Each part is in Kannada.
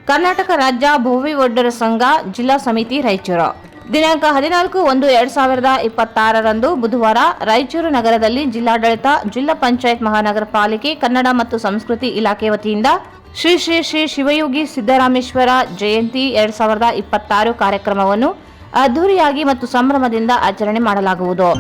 ಕರ್ನಾಟಕ ರಾಜ್ಯ ಭೋವಿ ಒಡ್ಡರ ಸಂಘ ಜಿಲ್ಲಾ ಸಮಿತಿ ರಾಯಚೂರು ದಿನಾಂಕ 14/1/2026 ಬುಧವಾರ ರಾಯಚೂರು ನಗರದಲ್ಲಿ ಜಿಲ್ಲಾಡಳಿತ, ಜಿಲ್ಲಾ ಪಂಚಾಯತ್ ಮಹಾನಗರ ಪಾಲಿಕೆ, ಕನ್ನಡ ಮತ್ತು ಸಂಸ್ಕೃತಿ ಇಲಾಖೆ ವತಿಯಿಂದ ಶ್ರೀ ಶ್ರೀ ಶ್ರೀ ಶಿವಯೋಗಿ ಸಿದ್ದರಾಮೇಶ್ವರ ಜಯಂತಿ 2026 ಕಾರ್ಯಕ್ರಮವನ್ನು ಅದ್ದೂರಿಯಾಗಿ ಮತ್ತು ಸಂಭ್ರಮದಿಂದ ಆಚರಣೆ ಮಾಡಲಾಗುವುದು.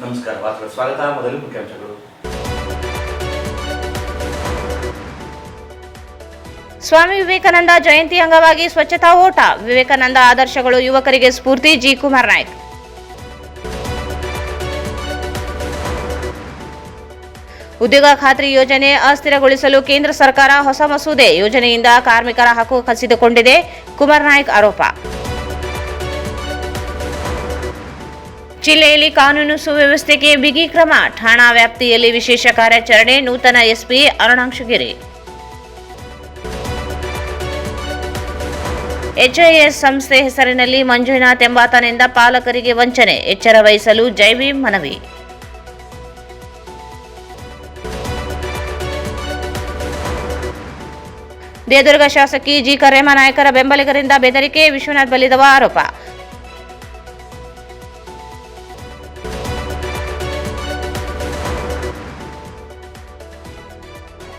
ನಮಸ್ಕಾರ, ವಾರ್ತೆಗಳ ಸ್ವಾಗತ. ಮೊದಲು ಮುಖ್ಯಾಂಶಗಳು. ಸ್ವಾಮಿ ವಿವೇಕಾನಂದ ಜಯಂತಿ ಅಂಗವಾಗಿ ಸ್ವಚ್ಛತಾ ಓಟ. ವಿವೇಕಾನಂದ ಆದರ್ಶಗಳು ಯುವಕರಿಗೆ ಸ್ಫೂರ್ತಿ. ಜಿ. ಕುಮಾರ್ ನಾಯ್ಕ್. ಉದ್ಯೋಗ ಖಾತ್ರಿ ಯೋಜನೆ ಅಸ್ಥಿರಗೊಳಿಸಲು ಕೇಂದ್ರ ಸರ್ಕಾರ ಹೊಸ ಮಸೂದೆ. ಯೋಜನೆಯಿಂದ ಕಾರ್ಮಿಕರ ಹಕ್ಕು ಕಸಿದುಕೊಂಡಿದೆ. ಕುಮಾರ್ ನಾಯ್ಕ್ ಆರೋಪ. ಜಿಲ್ಲೆಯಲ್ಲಿ ಕಾನೂನು ಸುವ್ಯವಸ್ಥೆಗೆ ಬಿಗಿ ಕ್ರಮ. ಠಾಣಾ ವ್ಯಾಪ್ತಿಯಲ್ಲಿ ವಿಶೇಷ ಕಾರ್ಯಾಚರಣೆ. ನೂತನ ಎಸ್ಪಿ ಅರುಣಾಂಶುಗಿರಿ. ಎಚ್ಐಎಸ್ ಸಂಸ್ಥೆ ಹೆಸರಿನಲ್ಲಿ ಮಂಜುನಾಥ್ ಎಂಬಾತನಿಂದ ಪಾಲಕರಿಗೆ ವಂಚನೆ. ಎಚ್ಚರ ವಹಿಸಲು ಜೈಭೀಮ್ ಮನವಿ. ದೇವದುರ್ಗ ಶಾಸಕಿ ಜಿ. ಕರೇಮ ನಾಯಕರ ಬೆಂಬಲಿಗರಿಂದ ಬೆದರಿಕೆ. ವಿಶ್ವನಾಥ್ ಬಲಿದವ ಆರೋಪ.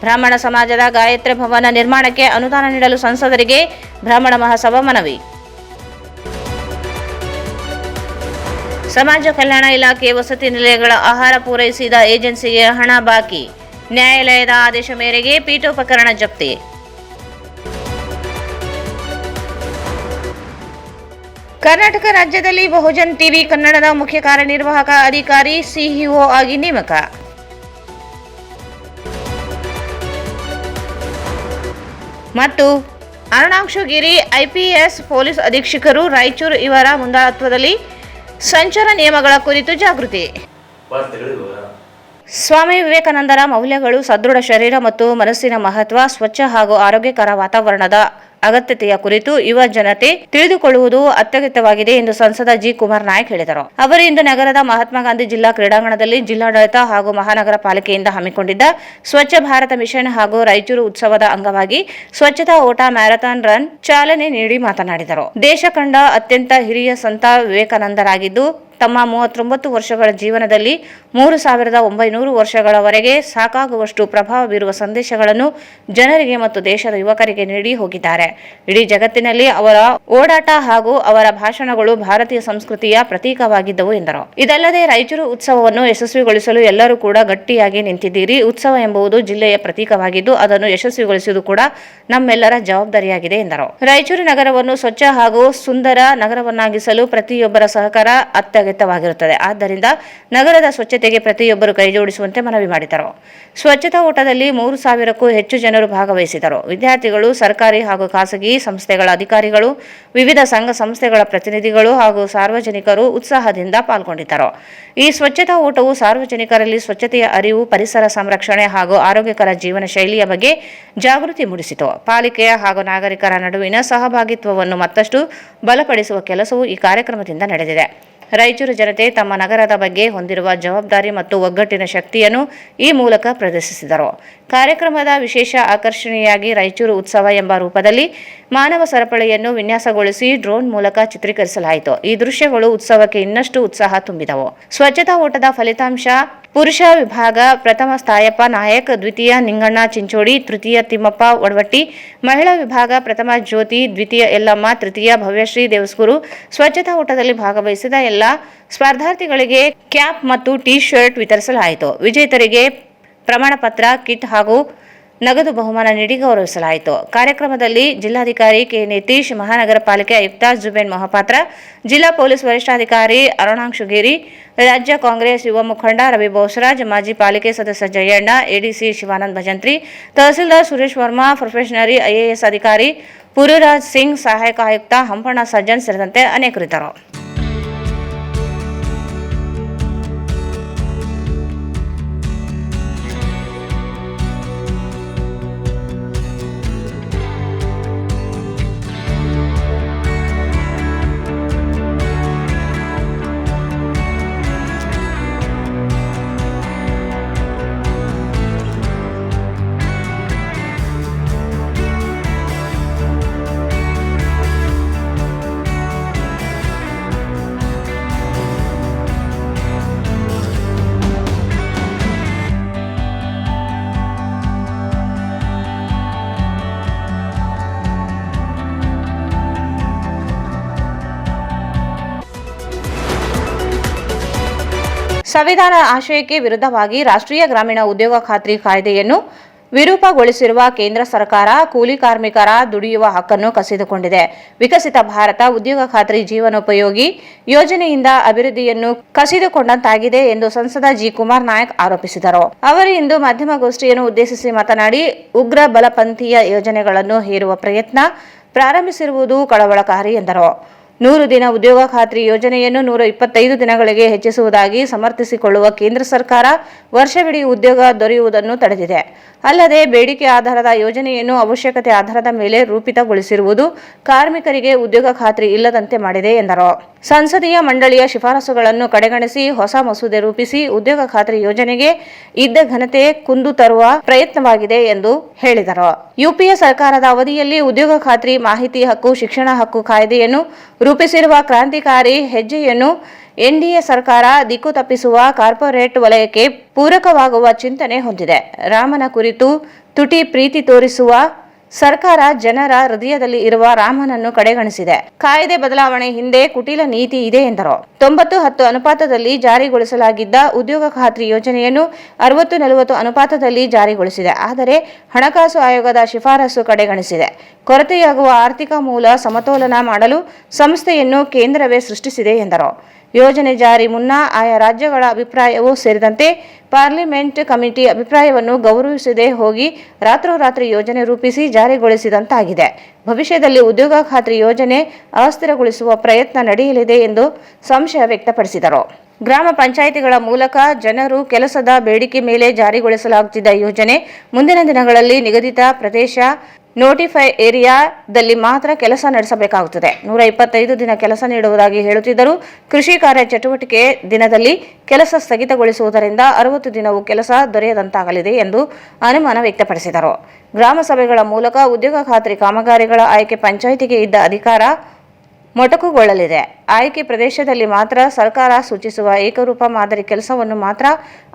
ಬ್ರಾಹ್ಮಣ ಸಮಾಜದ ಗಾಯತ್ರಿ ಭವನ ನಿರ್ಮಾಣಕ್ಕೆ ಅನುದಾನ ನೀಡಲು ಸಂಸದರಿಗೆ ಬ್ರಾಹ್ಮಣ ಮಹಾಸಭಾ ಮನವಿ. ಸಮಾಜ ಕಲ್ಯಾಣ ಇಲಾಖೆ ವಸತಿ ನಿಲಯಗಳ ಆಹಾರ ಪೂರೈಸಿದ ಏಜೆನ್ಸಿಗೆ ಹಣ ಬಾಕಿ. ನ್ಯಾಯಾಲಯದ ಆದೇಶ ಮೇರೆಗೆ ಪೀಠೋಪಕರಣ ಜಪ್ತಿ. ಕರ್ನಾಟಕ ರಾಜ್ಯದಲ್ಲಿ ಬಹುಜನ್ ಟಿವಿ ಕನ್ನಡದ ಮುಖ್ಯ ಕಾರ್ಯನಿರ್ವಾಹಕ ಅಧಿಕಾರಿ ಸಿಇಒ ಆಗಿ ನೇಮಕ. ಮತ್ತು ಅರುಣಾಂಶುಗಿರಿ ಐಪಿಎಸ್ ಪೊಲೀಸ್ ಅಧೀಕ್ಷಕರು ರಾಯಚೂರು ಇವರ ಮುಂದಾಳತ್ವದಲ್ಲಿ ಸಂಚಾರ ನಿಯಮಗಳ ಕುರಿತು ಜಾಗೃತಿ. ಸ್ವಾಮಿ ವಿವೇಕಾನಂದರ ಮೌಲ್ಯಗಳು, ಸದೃಢ ಶರೀರ ಮತ್ತು ಮನಸ್ಸಿನ ಮಹತ್ವ, ಸ್ವಚ್ಛ ಹಾಗೂ ಆರೋಗ್ಯಕರ ವಾತಾವರಣದ ಅಗತ್ಯತೆಯ ಕುರಿತು ಯುವ ಜನತೆ ತಿಳಿದುಕೊಳ್ಳುವುದು ಅತ್ಯಗತ್ಯವಾಗಿದೆ ಎಂದು ಸಂಸದ ಜಿ. ಕುಮಾರ್ ನಾಯ್ಕ್ ಹೇಳಿದರು. ಅವರು ಇಂದು ನಗರದ ಮಹಾತ್ಮ ಗಾಂಧಿ ಜಿಲ್ಲಾ ಕ್ರೀಡಾಂಗಣದಲ್ಲಿ ಜಿಲ್ಲಾಡಳಿತ ಹಾಗೂ ಮಹಾನಗರ ಪಾಲಿಕೆಯಿಂದ ಹಮ್ಮಿಕೊಂಡಿದ್ದ ಸ್ವಚ್ಛ ಭಾರತ ಮಿಷನ್ ಹಾಗೂ ರಾಯಚೂರು ಉತ್ಸವದ ಅಂಗವಾಗಿ ಸ್ವಚ್ಛತಾ ಓಟ ಮ್ಯಾರಥಾನ್ ರನ್ ಚಾಲನೆ ನೀಡಿ ಮಾತನಾಡಿದರು. ದೇಶ ಕಂಡ ಅತ್ಯಂತ ಹಿರಿಯ ಸಂತ ವಿವೇಕಾನಂದರಾಗಿದ್ದು ತಮ್ಮ 39 ವರ್ಷಗಳ ಜೀವನದಲ್ಲಿ 3900 ವರ್ಷಗಳವರೆಗೆ ಸಾಕಾಗುವಷ್ಟು ಪ್ರಭಾವ ಬೀರುವ ಸಂದೇಶಗಳನ್ನು ಜನರಿಗೆ ಮತ್ತು ದೇಶದ ಯುವಕರಿಗೆ ನೀಡಿ ಹೋಗಿದ್ದಾರೆ. ಇಡೀ ಜಗತ್ತಿನಲ್ಲಿ ಅವರ ಓಡಾಟ ಹಾಗೂ ಅವರ ಭಾಷಣಗಳು ಭಾರತೀಯ ಸಂಸ್ಕೃತಿಯ ಪ್ರತೀಕವಾಗಿದ್ದವು ಎಂದರು. ಇದಲ್ಲದೆ ರಾಯಚೂರು ಉತ್ಸವವನ್ನು ಯಶಸ್ವಿಗೊಳಿಸಲು ಎಲ್ಲರೂ ಕೂಡ ಗಟ್ಟಿಯಾಗಿ ನಿಂತಿದ್ದೀರಿ. ಉತ್ಸವ ಎಂಬುದು ಜಿಲ್ಲೆಯ ಪ್ರತೀಕವಾಗಿದ್ದು ಅದನ್ನು ಯಶಸ್ವಿಗೊಳಿಸುವುದು ಕೂಡ ನಮ್ಮೆಲ್ಲರ ಜವಾಬ್ದಾರಿಯಾಗಿದೆ ಎಂದರು. ರಾಯಚೂರು ನಗರವನ್ನು ಸ್ವಚ್ಛ ಹಾಗೂ ಸುಂದರ ನಗರವನ್ನಾಗಿಸಲು ಪ್ರತಿಯೊಬ್ಬರ ಸಹಕಾರ ಅತ್ಯಗತ್ಯವಾಗಿರುತ್ತದೆ. ಆದ್ದರಿಂದ ನಗರದ ಸ್ವಚ್ಛತೆಗೆ ಪ್ರತಿಯೊಬ್ಬರು ಕೈಜೋಡಿಸುವಂತೆ ಮನವಿ ಮಾಡಿದರು. ಸ್ವಚ್ಛತಾ ಓಟದಲ್ಲಿ 3000ಕ್ಕೂ ಹೆಚ್ಚು ಜನರು ಭಾಗವಹಿಸಿದರು. ವಿದ್ಯಾರ್ಥಿಗಳು, ಸರ್ಕಾರಿ ಹಾಗೂ ಖಾಸಗಿ ಸಂಸ್ಥೆಗಳ ಅಧಿಕಾರಿಗಳು, ವಿವಿಧ ಸಂಘ ಸಂಸ್ಥೆಗಳ ಪ್ರತಿನಿಧಿಗಳು ಹಾಗೂ ಸಾರ್ವಜನಿಕರು ಉತ್ಸಾಹದಿಂದ ಪಾಲ್ಗೊಂಡಿದ್ದರು. ಈ ಸ್ವಚ್ಛತಾ ಓಟವು ಸಾರ್ವಜನಿಕರಲ್ಲಿ ಸ್ವಚ್ಛತೆಯ ಅರಿವು, ಪರಿಸರ ಸಂರಕ್ಷಣೆ ಹಾಗೂ ಆರೋಗ್ಯಕರ ಜೀವನ ಶೈಲಿಯ ಬಗ್ಗೆ ಜಾಗೃತಿ ಮೂಡಿಸಿತು. ಪಾಲಿಕೆಯ ಹಾಗೂ ನಾಗರಿಕರ ನಡುವಿನ ಸಹಭಾಗಿತ್ವವನ್ನು ಮತ್ತಷ್ಟು ಬಲಪಡಿಸುವ ಕೆಲಸವು ಈ ಕಾರ್ಯಕ್ರಮದಿಂದ ನಡೆದಿದೆ. ರಾಯಚೂರು ಜನತೆ ತಮ್ಮ ನಗರದ ಬಗ್ಗೆ ಹೊಂದಿರುವ ಜವಾಬ್ದಾರಿ ಮತ್ತು ಒಗ್ಗಟ್ಟಿನ ಶಕ್ತಿಯನ್ನು ಈ ಮೂಲಕ ಪ್ರದರ್ಶಿಸಿದರು. ಕಾರ್ಯಕ್ರಮದ ವಿಶೇಷ ಆಕರ್ಷಣೆಯಾಗಿ ರಾಯಚೂರು ಉತ್ಸವ ಎಂಬ ರೂಪದಲ್ಲಿ ಮಾನವ ಸರಪಳಿಯನ್ನು ವಿನ್ಯಾಸಗೊಳಿಸಿ ಡ್ರೋನ್ ಮೂಲಕ ಚಿತ್ರೀಕರಿಸಲಾಯಿತು. ಈ ದೃಶ್ಯಗಳು ಉತ್ಸವಕ್ಕೆ ಇನ್ನಷ್ಟು ಉತ್ಸಾಹ ತುಂಬಿದವು. ಸ್ವಚ್ಛತಾ ಓಟದ ಫಲಿತಾಂಶ: ಪುರುಷ ವಿಭಾಗ ಪ್ರಥಮ ಸ್ಥಾಯಪ್ಪ ನಾಯಕ್, ದ್ವಿತೀಯ ನಿಂಗಣ್ಣ ಚಿಂಚೋಡಿ, ತೃತೀಯ ತಿಮ್ಮಪ್ಪ ವಡವಟ್ಟಿ, ಮಹಿಳಾ ವಿಭಾಗ ಪ್ರಥಮ ಜ್ಯೋತಿ, ದ್ವಿತೀಯ ಯಲ್ಲಮ್ಮ, ತೃತೀಯ ಭವ್ಯಶ್ರೀ ದೇವಸ್ಕೂರು. ಸ್ವಚ್ಛತಾ ಓಟದಲ್ಲಿ ಭಾಗವಹಿಸಿದ ಎಲ್ಲ ಸ್ಪರ್ಧಾರ್ಥಿಗಳಿಗೆ ಕ್ಯಾಪ್ ಮತ್ತು ಟಿ ಶರ್ಟ್ ವಿತರಿಸಲಾಯಿತು. ವಿಜೇತರಿಗೆ ಪ್ರಮಾಣ ಪತ್ರ, ಕಿಟ್ ಹಾಗೂ ನಗದು ಬಹುಮಾನ ನೀಡಿ ಗೌರವಿಸಲಾಯಿತು. ಕಾರ್ಯಕ್ರಮದಲ್ಲಿ ಜಿಲ್ಲಾಧಿಕಾರಿ ಕೆ. ನಿತೀಶ್, ಮಹಾನಗರ ಪಾಲಿಕೆ ಆಯುಕ್ತ ಜುಬೇನ್ ಮೊಹಪಾತ್ರ, ಜಿಲ್ಲಾ ಪೊಲೀಸ್ ವರಿಷ್ಠಾಧಿಕಾರಿ ಅರುಣಾಂಶುಗಿರಿ, ರಾಜ್ಯ ಕಾಂಗ್ರೆಸ್ ಯುವ ಮುಖಂಡ ರವಿ ಬೋಸರಾಜ್, ಮಾಜಿ ಪಾಲಿಕೆ ಸದಸ್ಯ ಜಯಣ್ಣ, ಎಡಿಸಿ ಶಿವಾನಂದ್ ಭಜಂತ್ರಿ, ತಹಸೀಲ್ದಾರ್ ಸುರೇಶ್ ವರ್ಮಾ, ಪ್ರೊಫೆಷನರಿ ಐಎಎಸ್ ಅಧಿಕಾರಿ ಪುರುರಾಜ್ ಸಿಂಗ್, ಸಹಾಯಕ ಆಯುಕ್ತ ಹಂಪಣ್ಣ ಸಜ್ಜನ್ ಸೇರಿದಂತೆ ಅನೇಕರಿದ್ದರು. ಸಂವಿಧಾನ ಆಶಯಕ್ಕೆ ವಿರುದ್ಧವಾಗಿ ರಾಷ್ಟ್ರೀಯ ಗ್ರಾಮೀಣ ಉದ್ಯೋಗ ಖಾತ್ರಿ ಕಾಯ್ದೆಯನ್ನು ವಿರೂಪಗೊಳಿಸಿರುವ ಕೇಂದ್ರ ಸರ್ಕಾರ ಕೂಲಿ ಕಾರ್ಮಿಕರ ದುಡಿಯುವ ಹಕ್ಕನ್ನು ಕಸಿದುಕೊಂಡಿದೆ. ವಿಕಸಿತ ಭಾರತ ಉದ್ಯೋಗ ಖಾತ್ರಿ ಜೀವನೋಪಯೋಗಿ ಯೋಜನೆಯಿಂದ ಅಭಿವೃದ್ಧಿಯನ್ನು ಕಸಿದುಕೊಂಡಂತಾಗಿದೆ ಎಂದು ಸಂಸದ ಜಿ. ಕುಮಾರ್ ನಾಯಕ್ ಆರೋಪಿಸಿದರು. ಅವರು ಇಂದು ಮಾಧ್ಯಮಗೋಷ್ಠಿಯನ್ನು ಉದ್ದೇಶಿಸಿ ಮಾತನಾಡಿ, ಉಗ್ರ ಬಲಪಂಥೀಯ ಯೋಜನೆಗಳನ್ನು ಹೇರುವ ಪ್ರಯತ್ನ ಪ್ರಾರಂಭಿಸಿರುವುದು ಕಳವಳಕಾರಿ ಎಂದರು. 100 ದಿನ ಉದ್ಯೋಗ ಖಾತ್ರಿ ಯೋಜನೆಯನ್ನು 125 ದಿನಗಳಿಗೆ ಹೆಚ್ಚಿಸುವುದಾಗಿ ಸಮರ್ಥಿಸಿಕೊಳ್ಳುವ ಕೇಂದ್ರ ಸರ್ಕಾರ ವರ್ಷವಿಡೀ ಉದ್ಯೋಗ ದೊರೆಯುವುದನ್ನು ತಡೆದಿದೆ. ಅಲ್ಲದೆ ಬೇಡಿಕೆ ಆಧಾರದ ಯೋಜನೆಯನ್ನು ಅವಶ್ಯಕತೆ ಆಧಾರದ ಮೇಲೆ ರೂಪಿತಗೊಳಿಸಿರುವುದು ಕಾರ್ಮಿಕರಿಗೆ ಉದ್ಯೋಗ ಖಾತ್ರಿ ಇಲ್ಲದಂತೆ ಮಾಡಿದೆ ಎಂದರು. ಸಂಸದೀಯ ಮಂಡಳಿಯ ಶಿಫಾರಸುಗಳನ್ನು ಕಡೆಗಣಿಸಿ ಹೊಸ ಮಸೂದೆ ರೂಪಿಸಿ ಉದ್ಯೋಗ ಖಾತ್ರಿ ಯೋಜನೆಗೆ ಇದ್ದ ಘನತೆ ಕುಂದು ತರುವ ಪ್ರಯತ್ನವಾಗಿದೆ ಎಂದು ಹೇಳಿದರು. ಯುಪಿಎ ಸರ್ಕಾರದ ಅವಧಿಯಲ್ಲಿ ಉದ್ಯೋಗ ಖಾತ್ರಿ, ಮಾಹಿತಿ ಹಕ್ಕು, ಶಿಕ್ಷಣ ಹಕ್ಕು ಕಾಯ್ದೆಯನ್ನು ರೂಪಿಸಿರುವ ಕ್ರಾಂತಿಕಾರಿ ಹೆಜ್ಜೆಯನ್ನು ಎನ್ಡಿಎ ಸರ್ಕಾರ ದಿಕ್ಕು ತಪ್ಪಿಸುವ ಕಾರ್ಪೊರೇಟ್ ವಲಯಕ್ಕೆ ಪೂರಕವಾಗುವ ಚಿಂತನೆ ಹೊಂದಿದೆ. ರಾಮನ ಕುರಿತು ತುಟಿ ಪ್ರೀತಿ ತೋರಿಸುವ ಸರ್ಕಾರ ಜನರ ಹೃದಯದಲ್ಲಿ ಇರುವ ರಾಮನನ್ನು ಕಡೆಗಣಿಸಿದೆ. ಕಾಯ್ದೆ ಬದಲಾವಣೆ ಹಿಂದೆ ಕುಟಿಲ ನೀತಿ ಇದೆ ಎಂದರು. 90-10 ಅನುಪಾತದಲ್ಲಿ ಜಾರಿಗೊಳಿಸಲಾಗಿದ್ದ ಉದ್ಯೋಗ ಖಾತ್ರಿ ಯೋಜನೆಯನ್ನು 60-40 ಅನುಪಾತದಲ್ಲಿ ಜಾರಿಗೊಳಿಸಿದೆ. ಆದರೆ ಹಣಕಾಸು ಆಯೋಗದ ಶಿಫಾರಸು ಕಡೆಗಣಿಸಿದೆ. ಕೊರತೆಯಾಗುವ ಆರ್ಥಿಕ ಮೂಲ ಸಮತೋಲನ ಮಾಡಲು ಸಂಸ್ಥೆಯನ್ನು ಕೇಂದ್ರವೇ ಸೃಷ್ಟಿಸಿದೆ ಎಂದರು. ಯೋಜನೆ ಜಾರಿ ಮುನ್ನ ಆಯಾ ರಾಜ್ಯಗಳ ಅಭಿಪ್ರಾಯವೂ ಸೇರಿದಂತೆ ಪಾರ್ಲಿಮೆಂಟ್ ಕಮಿಟಿ ಅಭಿಪ್ರಾಯವನ್ನು ಗೌರವಿಸದೆ ಹೋಗಿ ರಾತ್ರೋರಾತ್ರಿ ಯೋಜನೆ ರೂಪಿಸಿ ಜಾರಿಗೊಳಿಸಿದಂತಾಗಿದೆ. ಭವಿಷ್ಯದಲ್ಲಿ ಉದ್ಯೋಗ ಖಾತ್ರಿ ಯೋಜನೆ ಅಸ್ಥಿರಗೊಳಿಸುವ ಪ್ರಯತ್ನ ನಡೆಯಲಿದೆ ಎಂದು ಸಂಶಯ ವ್ಯಕ್ತಪಡಿಸಿದರು. ಗ್ರಾಮ ಪಂಚಾಯಿತಿಗಳ ಮೂಲಕ ಜನರು ಕೆಲಸದ ಬೇಡಿಕೆ ಮೇಲೆ ಜಾರಿಗೊಳಿಸಲಾಗುತ್ತಿದ್ದ ಯೋಜನೆ ಮುಂದಿನ ದಿನಗಳಲ್ಲಿ ನಿಗದಿತ ಪ್ರದೇಶ ನೋಟಿಫೈ ಏರಿಯಾದಲ್ಲಿ ಮಾತ್ರ ಕೆಲಸ ನಡೆಸಬೇಕಾಗುತ್ತದೆ. 125 ದಿನ ಕೆಲಸ ನೀಡುವುದಾಗಿ ಹೇಳುತ್ತಿದ್ದರೂ ಕೃಷಿ ಕಾರ್ಯ ಚಟುವಟಿಕೆ ದಿನದಲ್ಲಿ ಕೆಲಸ ಸ್ಥಗಿತಗೊಳಿಸುವುದರಿಂದ 60 ದಿನವೂ ಕೆಲಸ ದೊರೆಯದಂತಾಗಲಿದೆ ಎಂದು ಅನುಮಾನ ವ್ಯಕ್ತಪಡಿಸಿದರು. ಗ್ರಾಮ ಸಭೆಗಳ ಮೂಲಕ ಉದ್ಯೋಗ ಖಾತ್ರಿ ಕಾಮಗಾರಿಗಳ ಆಯ್ಕೆ ಪಂಚಾಯಿತಿಗೆ ಇದ್ದ ಅಧಿಕಾರ ಮೊಟಕುಗೊಳ್ಳಲಿದೆ. ಆಯ್ಕೆ ಪ್ರದೇಶದಲ್ಲಿ ಮಾತ್ರ ಸರ್ಕಾರ ಸೂಚಿಸುವ ಏಕರೂಪ ಮಾದರಿ ಕೆಲಸವನ್ನು ಮಾತ್ರ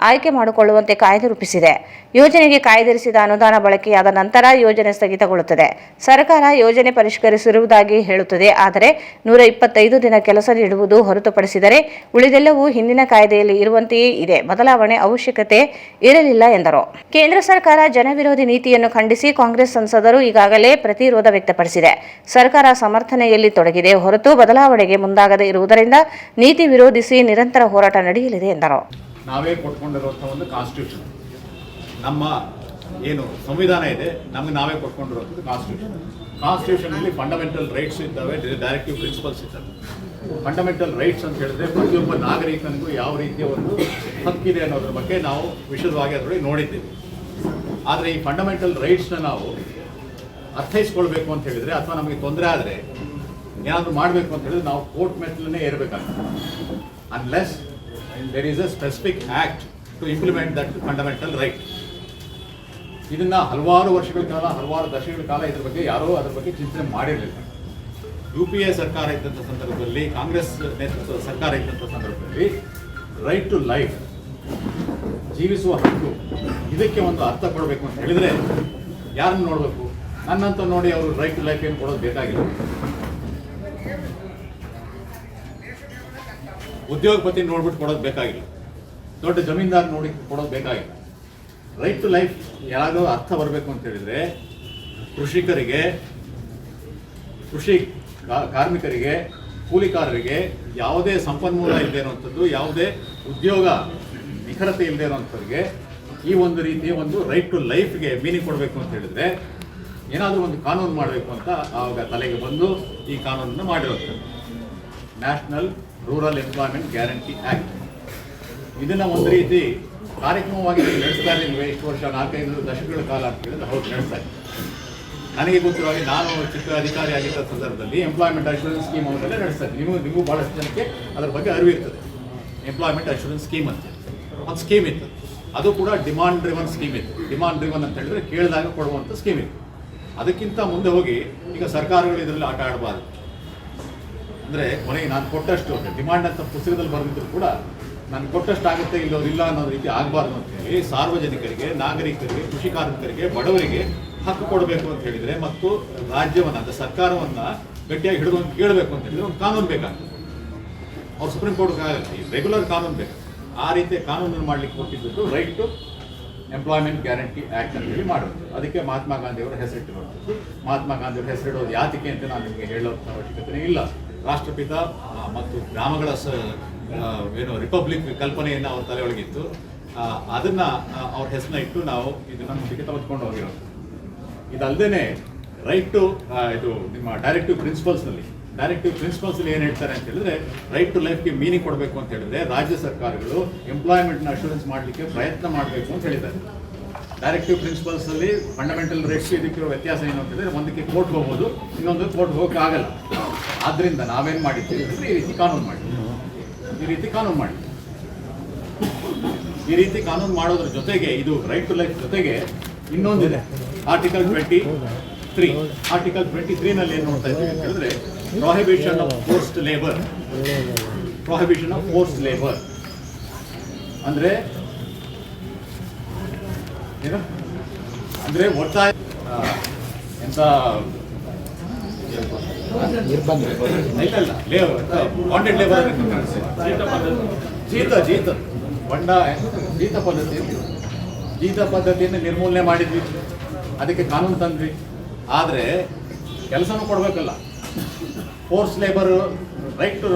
ಆಯ್ಕೆ ಮಾಡಿಕೊಳ್ಳುವಂತೆ ಕಾಯ್ದೆ ರೂಪಿಸಿದೆ. ಯೋಜನೆಗೆ ಕಾಯ್ದಿರಿಸಿದ ಅನುದಾನ ಬಳಕೆಯಾದ ನಂತರ ಯೋಜನೆ ಸ್ಥಗಿತಗೊಳ್ಳುತ್ತದೆ. ಸರ್ಕಾರ ಯೋಜನೆ ಪರಿಷ್ಕರಿಸಿರುವುದಾಗಿ ಹೇಳುತ್ತದೆ. ಆದರೆ 125 ದಿನ ಕೆಲಸ ನೀಡುವುದು ಹೊರತುಪಡಿಸಿದರೆ ಉಳಿದೆಲ್ಲವೂ ಹಿಂದಿನ ಕಾಯ್ದೆಯಲ್ಲಿ ಇರುವಂತೆಯೇ ಇದೆ. ಬದಲಾವಣೆ ಅವಶ್ಯಕತೆ ಇರಲಿಲ್ಲ ಎಂದರು. ಕೇಂದ್ರ ಸರ್ಕಾರ ಜನವಿರೋಧಿ ನೀತಿಯನ್ನು ಖಂಡಿಸಿ ಕಾಂಗ್ರೆಸ್ ಸಂಸದರು ಈಗಾಗಲೇ ಪ್ರತಿರೋಧ ವ್ಯಕ್ತಪಡಿಸಿದೆ. ಸರ್ಕಾರ ಸಮರ್ಥನೆಯಲ್ಲಿ ತೊಡಗಿದೆ ಹೊರತು ಬದಲಾವಣೆಗೆ ಮುಂದಾಗದೇ ಇರುವುದರಿಂದ ನೀತಿ ವಿರೋಧಿಸಿ ನಿರಂತರ ಹೋರಾಟ ನಡೆಯಲಿದೆ ಎಂದರು. ನಾವೇ ಕೊಟ್ಕೊಂಡಿರುವಂತಹ ಒಂದು ಕಾನ್ಸ್ಟಿಟ್ಯೂಷನ್, ನಮ್ಮ ಏನು ಸಂವಿಧಾನ ಇದೆ ನಮಗೆ ನಾವೇ ಕೊಟ್ಕೊಂಡಿರುವಂಥದ್ದು ಕಾನ್ಸ್ಟಿಟ್ಯೂಷನ್ ಅಲ್ಲಿ ಫಂಡಮೆಂಟಲ್ ರೈಟ್ಸ್ ಇದ್ದಾವೆ, ಡೈರೆಕ್ಟಿವ್ ಪ್ರಿನ್ಸಿಪಲ್ಸ್ ಇದ್ದಾವೆ. ಫಂಡಮೆಂಟಲ್ ರೈಟ್ಸ್ ಅಂತ ಹೇಳಿದ್ರೆ ಪ್ರತಿಯೊಬ್ಬ ನಾಗರಿಕನಿಗೂ ಯಾವ ರೀತಿಯ ಒಂದು ಹಕ್ಕಿದೆ ಅನ್ನೋದ್ರ ಬಗ್ಗೆ ನಾವು ವಿಶದವಾಗಿ ಅದರಲ್ಲಿ ನೋಡಿದ್ದೀವಿ. ಆದರೆ ಈ ಫಂಡಮೆಂಟಲ್ ರೈಟ್ಸ್ನ ನಾವು ಅರ್ಥೈಸ್ಕೊಳ್ಬೇಕು ಅಂತ ಹೇಳಿದ್ರೆ ಅಥವಾ ನಮಗೆ ತೊಂದರೆ ಆದರೆ ಏನಾದರೂ ಮಾಡಬೇಕು ಅಂತ ಹೇಳಿದ್ರೆ ನಾವು ಕೋರ್ಟ್ ಮೆಟ್ಲನ್ನೇ ಏರಬೇಕಾಗ್ತದೆ. Unless there is a specific act to implement that fundamental right. ಇದನ್ನು ಹಲವಾರು ವರ್ಷಗಳ ಕಾಲ, ಹಲವಾರು ದಶಕಗಳ ಕಾಲ ಇದ್ರ ಬಗ್ಗೆ ಯಾರೂ ಅದ್ರ ಬಗ್ಗೆ ಚಿಂತನೆ ಮಾಡಿರಲಿಲ್ಲ. UPA ಸರ್ಕಾರ ಇದ್ದಂಥ ಸಂದರ್ಭದಲ್ಲಿ, ಕಾಂಗ್ರೆಸ್ ನೇತೃತ್ವದ ಸರ್ಕಾರ ಇದ್ದಂಥ ಸಂದರ್ಭದಲ್ಲಿ ರೈಟ್ ಟು ಲೈಫ್, ಜೀವಿಸುವ ಹಕ್ಕು, ಇದಕ್ಕೆ ಒಂದು ಅರ್ಥ ಕೊಡಬೇಕು ಅಂತ ಹೇಳಿದರೆ ಯಾರನ್ನು ನೋಡಬೇಕು? ನನ್ನಂತ ನೋಡಿ ಅವರು ರೈಟ್ ಟು ಲೈಫ್ ಏನು ಕೊಡೋದು ಬೇಕಾಗಿಲ್ಲ. ಉದ್ಯೋಗಪತಿ ನೋಡ್ಬಿಟ್ಟು ಕೊಡೋದು ಬೇಕಾಗಿಲ್ಲ. ದೊಡ್ಡ ಜಮೀನ್ದಾರ್ ನೋಡಿ ಕೊಡೋದು ಬೇಕಾಗಿಲ್ಲ. ರೈಟ್ ಟು ಲೈಫ್ ಯಾರೋ ಅರ್ಥ ಬರಬೇಕು ಅಂತ ಹೇಳಿದರೆ ಕೃಷಿಕರಿಗೆ, ಕೃಷಿ ಕಾರ್ಮಿಕರಿಗೆ, ಕೂಲಿಕಾರರಿಗೆ ಯಾವುದೇ ಸಂಪನ್ಮೂಲ ಇಲ್ಲದೆ ಇರುವಂಥದ್ದು, ಯಾವುದೇ ಉದ್ಯೋಗ ನಿಖರತೆ ಇಲ್ಲದೆ ಇರುವಂಥವ್ರಿಗೆ ಈ ಒಂದು ರೀತಿಯ ಒಂದು ರೈಟ್ ಟು ಲೈಫ್ಗೆ ಮೀನಿಂಗ್ ಕೊಡಬೇಕು ಅಂತ ಹೇಳಿದರೆ ಏನಾದರೂ ಒಂದು ಕಾನೂನು ಮಾಡಬೇಕು ಅಂತ ಆವಾಗ ತಲೆಗೆ ಬಂದು ಈ ಕಾನೂನನ್ನು ಮಾಡಿರುವಂಥದ್ದು national rural employment guarantee act. ಇದನ್ನು ಒಂದು ರೀತಿ ಕಾರ್ಯಕ್ರಮವಾಗಿ ನಡೆಸ್ತಾ ಇರಲಿಲ್ವೇ ಇಷ್ಟು ವರ್ಷ, 4-5 ದಶಕಗಳ ಕಾಲ ಅಂತ ಹೇಳಿದ್ರೆ ಹೌದು ನಡೆಸ್ತಾ ಇದ್ದೀವಿ. ನನಗೆ ಗೊತ್ತಿರುವಾಗ ನಾನು ಚಿಕ್ಕ ಅಧಿಕಾರಿ ಆಗಿದ್ದ ಸಂದರ್ಭದಲ್ಲಿ ಎಂಪ್ಲಾಯ್ಮೆಂಟ್ ಅಶ್ಯೂರೆನ್ಸ್ ಸ್ಕೀಮ್ ಅವನ್ನೆಲ್ಲ ನಡೆಸ್ತಾ ಇದ್ದೀನಿ. ನಿಮಗೂ ಭಾಳಷ್ಟು ಜನಕ್ಕೆ ಅದರ ಬಗ್ಗೆ ಅರಿವಿರ್ತದೆ. ಎಂಪ್ಲಾಯ್ಮೆಂಟ್ ಅಶ್ಯೂರೆನ್ಸ್ ಸ್ಕೀಮ್ ಅಂತ ಒಂದು ಸ್ಕೀಮ್ ಇತ್ತು. ಅದು ಕೂಡ ಡಿಮಾಂಡ್ ಡ್ರಿವನ್ ಸ್ಕೀಮ್ ಇತ್ತು. ಡಿಮಾಂಡ್ ಡ್ರಿವನ್ ಅಂತ ಹೇಳಿದ್ರೆ ಕೇಳಿದಾಗ ಕೊಡುವಂಥ ಸ್ಕೀಮ್ ಇತ್ತು. ಅದಕ್ಕಿಂತ ಮುಂದೆ ಹೋಗಿ ಈಗ ಸರ್ಕಾರಗಳು ಇದರಲ್ಲಿ ಆಟ ಆಡಬಾರ್ದು. ಅಂದರೆ ಕೊನೆಗೆ ನಾನು ಕೊಟ್ಟಷ್ಟು ಡಿಮಾಂಡ್ ಅಂತ ಪುಸ್ತಕದಲ್ಲಿ ಬರೆದಿದ್ರು ಕೂಡ ನಾನು ಕೊಟ್ಟಷ್ಟು ಆಗುತ್ತೆ ಇಲ್ಲ ಅನ್ನೋ ರೀತಿ ಆಗಬಾರ್ದು ಅಂತ ಹೇಳಿ ಸಾರ್ವಜನಿಕರಿಗೆ, ನಾಗರಿಕರಿಗೆ, ಕೃಷಿ ಕಾರ್ಮಿಕರಿಗೆ, ಬಡವರಿಗೆ ಹಕ್ಕು ಕೊಡಬೇಕು ಅಂತ ಹೇಳಿದರೆ ಮತ್ತು ರಾಜ್ಯವನ್ನು ಅಂದರೆ ಸರ್ಕಾರವನ್ನು ಗಟ್ಟಿಯಾಗಿ ಹಿಡಿದು ಕೇಳಬೇಕು ಅಂತ ಹೇಳಿದರೆ ಒಂದು ಕಾನೂನು ಬೇಕಾಗ್ತದೆ. ಅವ್ರು ಸುಪ್ರೀಂ ಕೋರ್ಟ್ಗೆ ಆಗಲ್ಲ, ಈ ರೆಗ್ಯುಲರ್ ಕಾನೂನು ಬೇಕು. ಆ ರೀತಿ ಕಾನೂನನ್ನು ಮಾಡಲಿಕ್ಕೆ ಕೊಟ್ಟಿದ್ದು right to employment guarantee act ಅಂತೇಳಿ ಮಾಡೋದು. ಅದಕ್ಕೆ ಮಹಾತ್ಮ ಗಾಂಧಿಯವರ ಹೆಸರಿಟ್ಟಿರುವಂಥದ್ದು. ಮಹಾತ್ಮ ಗಾಂಧಿಯವರ ಹೆಸರಿಡೋದು ಯಾತಕ್ಕೆ ಅಂತ ನಾನು ನಿಮಗೆ ಹೇಳೋ ಅವಶ್ಯಕತೆ ಇಲ್ಲ. ರಾಷ್ಟ್ರಪಿತ ಮತ್ತು ಗ್ರಾಮಗಳ ಏನು ರಿಪಬ್ಲಿಕ್ ಕಲ್ಪನೆಯನ್ನು ಅವ್ರ ತಲೆಯೊಳಗಿತ್ತು. ಅದನ್ನು ಅವ್ರ ಹೆಸರನ್ನ ಇಟ್ಟು ನಾವು ಇದನ್ನು ಮುಂದಕ್ಕೆ ತೆಗೆದುಕೊಂಡು ಹೋಗಿರೋದು. ಇದಲ್ಲದೆ ರೈಟ್ ಟು ಇದು ನಿಮ್ಮ ಡೈರೆಕ್ಟಿವ್ ಪ್ರಿನ್ಸಿಪಲ್ಸ್ನಲ್ಲಿ ಏನು ಹೇಳ್ತಾರೆ ಅಂತ ಹೇಳಿದ್ರೆ, ರೈಟ್ ಟು ಲೈಫ್ಗೆ ಮೀನಿಂಗ್ ಕೊಡಬೇಕು ಅಂತ ಹೇಳಿದ್ರೆ ರಾಜ್ಯ ಸರ್ಕಾರಗಳು ಎಂಪ್ಲಾಯ್ಮೆಂಟ್ನ ಅಶ್ಯೂರೆನ್ಸ್ ಮಾಡಲಿಕ್ಕೆ ಪ್ರಯತ್ನ ಮಾಡಬೇಕು ಅಂತ ಹೇಳಿದ್ದಾರೆ. ಡೈರೆಕ್ಟಿವ್ ಪ್ರಿನ್ಸಿಪಲ್ಸಲ್ಲಿ ಫಂಡಮೆಂಟಲ್ ರೈಟ್ಸ್ ಇದಕ್ಕಿರೋ ವ್ಯತ್ಯಾಸ ಏನು ಅಂತಂದರೆ, ಒಂದಕ್ಕೆ ಕೋರ್ಟ್ ಹೋಗ್ಬೋದು, ಇನ್ನೊಂದು ಕೋರ್ಟ್ ಹೋಗೋಕ್ಕಾಗಲ್ಲ. ಆದ್ದರಿಂದ ನಾವೇನು ಮಾಡಿದ್ದೀವಿ ಅಂದರೆ ಈ ರೀತಿ ಕಾನೂನು ಮಾಡಿ ಈ ರೀತಿ ಕಾನೂನು ಮಾಡೋದ್ರ ಜೊತೆಗೆ ಇದು ರೈಟ್ ಟು ಲೈಫ್ ಜೊತೆಗೆ ಇನ್ನೊಂದಿದೆ, ಆರ್ಟಿಕಲ್ 23ನಲ್ಲಿ ಏನು ನೋಡ್ತಾ ಇದ್ದೀವಿ ಅಂತ ಹೇಳಿದ್ರೆ, ಪ್ರೊಹಿಬಿಷನ್ ಆಫ್ ಫೋರ್ಸ್ಡ್ ಲೇಬರ್ ಅಂದರೆ ಏನು ಅಂದರೆ ಒತ್ತಾಯ ಎಂತ ಬಾಂಡೆಡ್ ಲೇಬರ್ ಜೀತ ಪದ್ಧತಿಯನ್ನು ನಿರ್ಮೂಲನೆ ಮಾಡಿದ್ವಿ, ಅದಕ್ಕೆ ಕಾನೂನು ತಂದ್ವಿ. ಆದರೆ ಕೆಲಸನೂ ಕೊಡಬೇಕಲ್ಲ. Force labour right to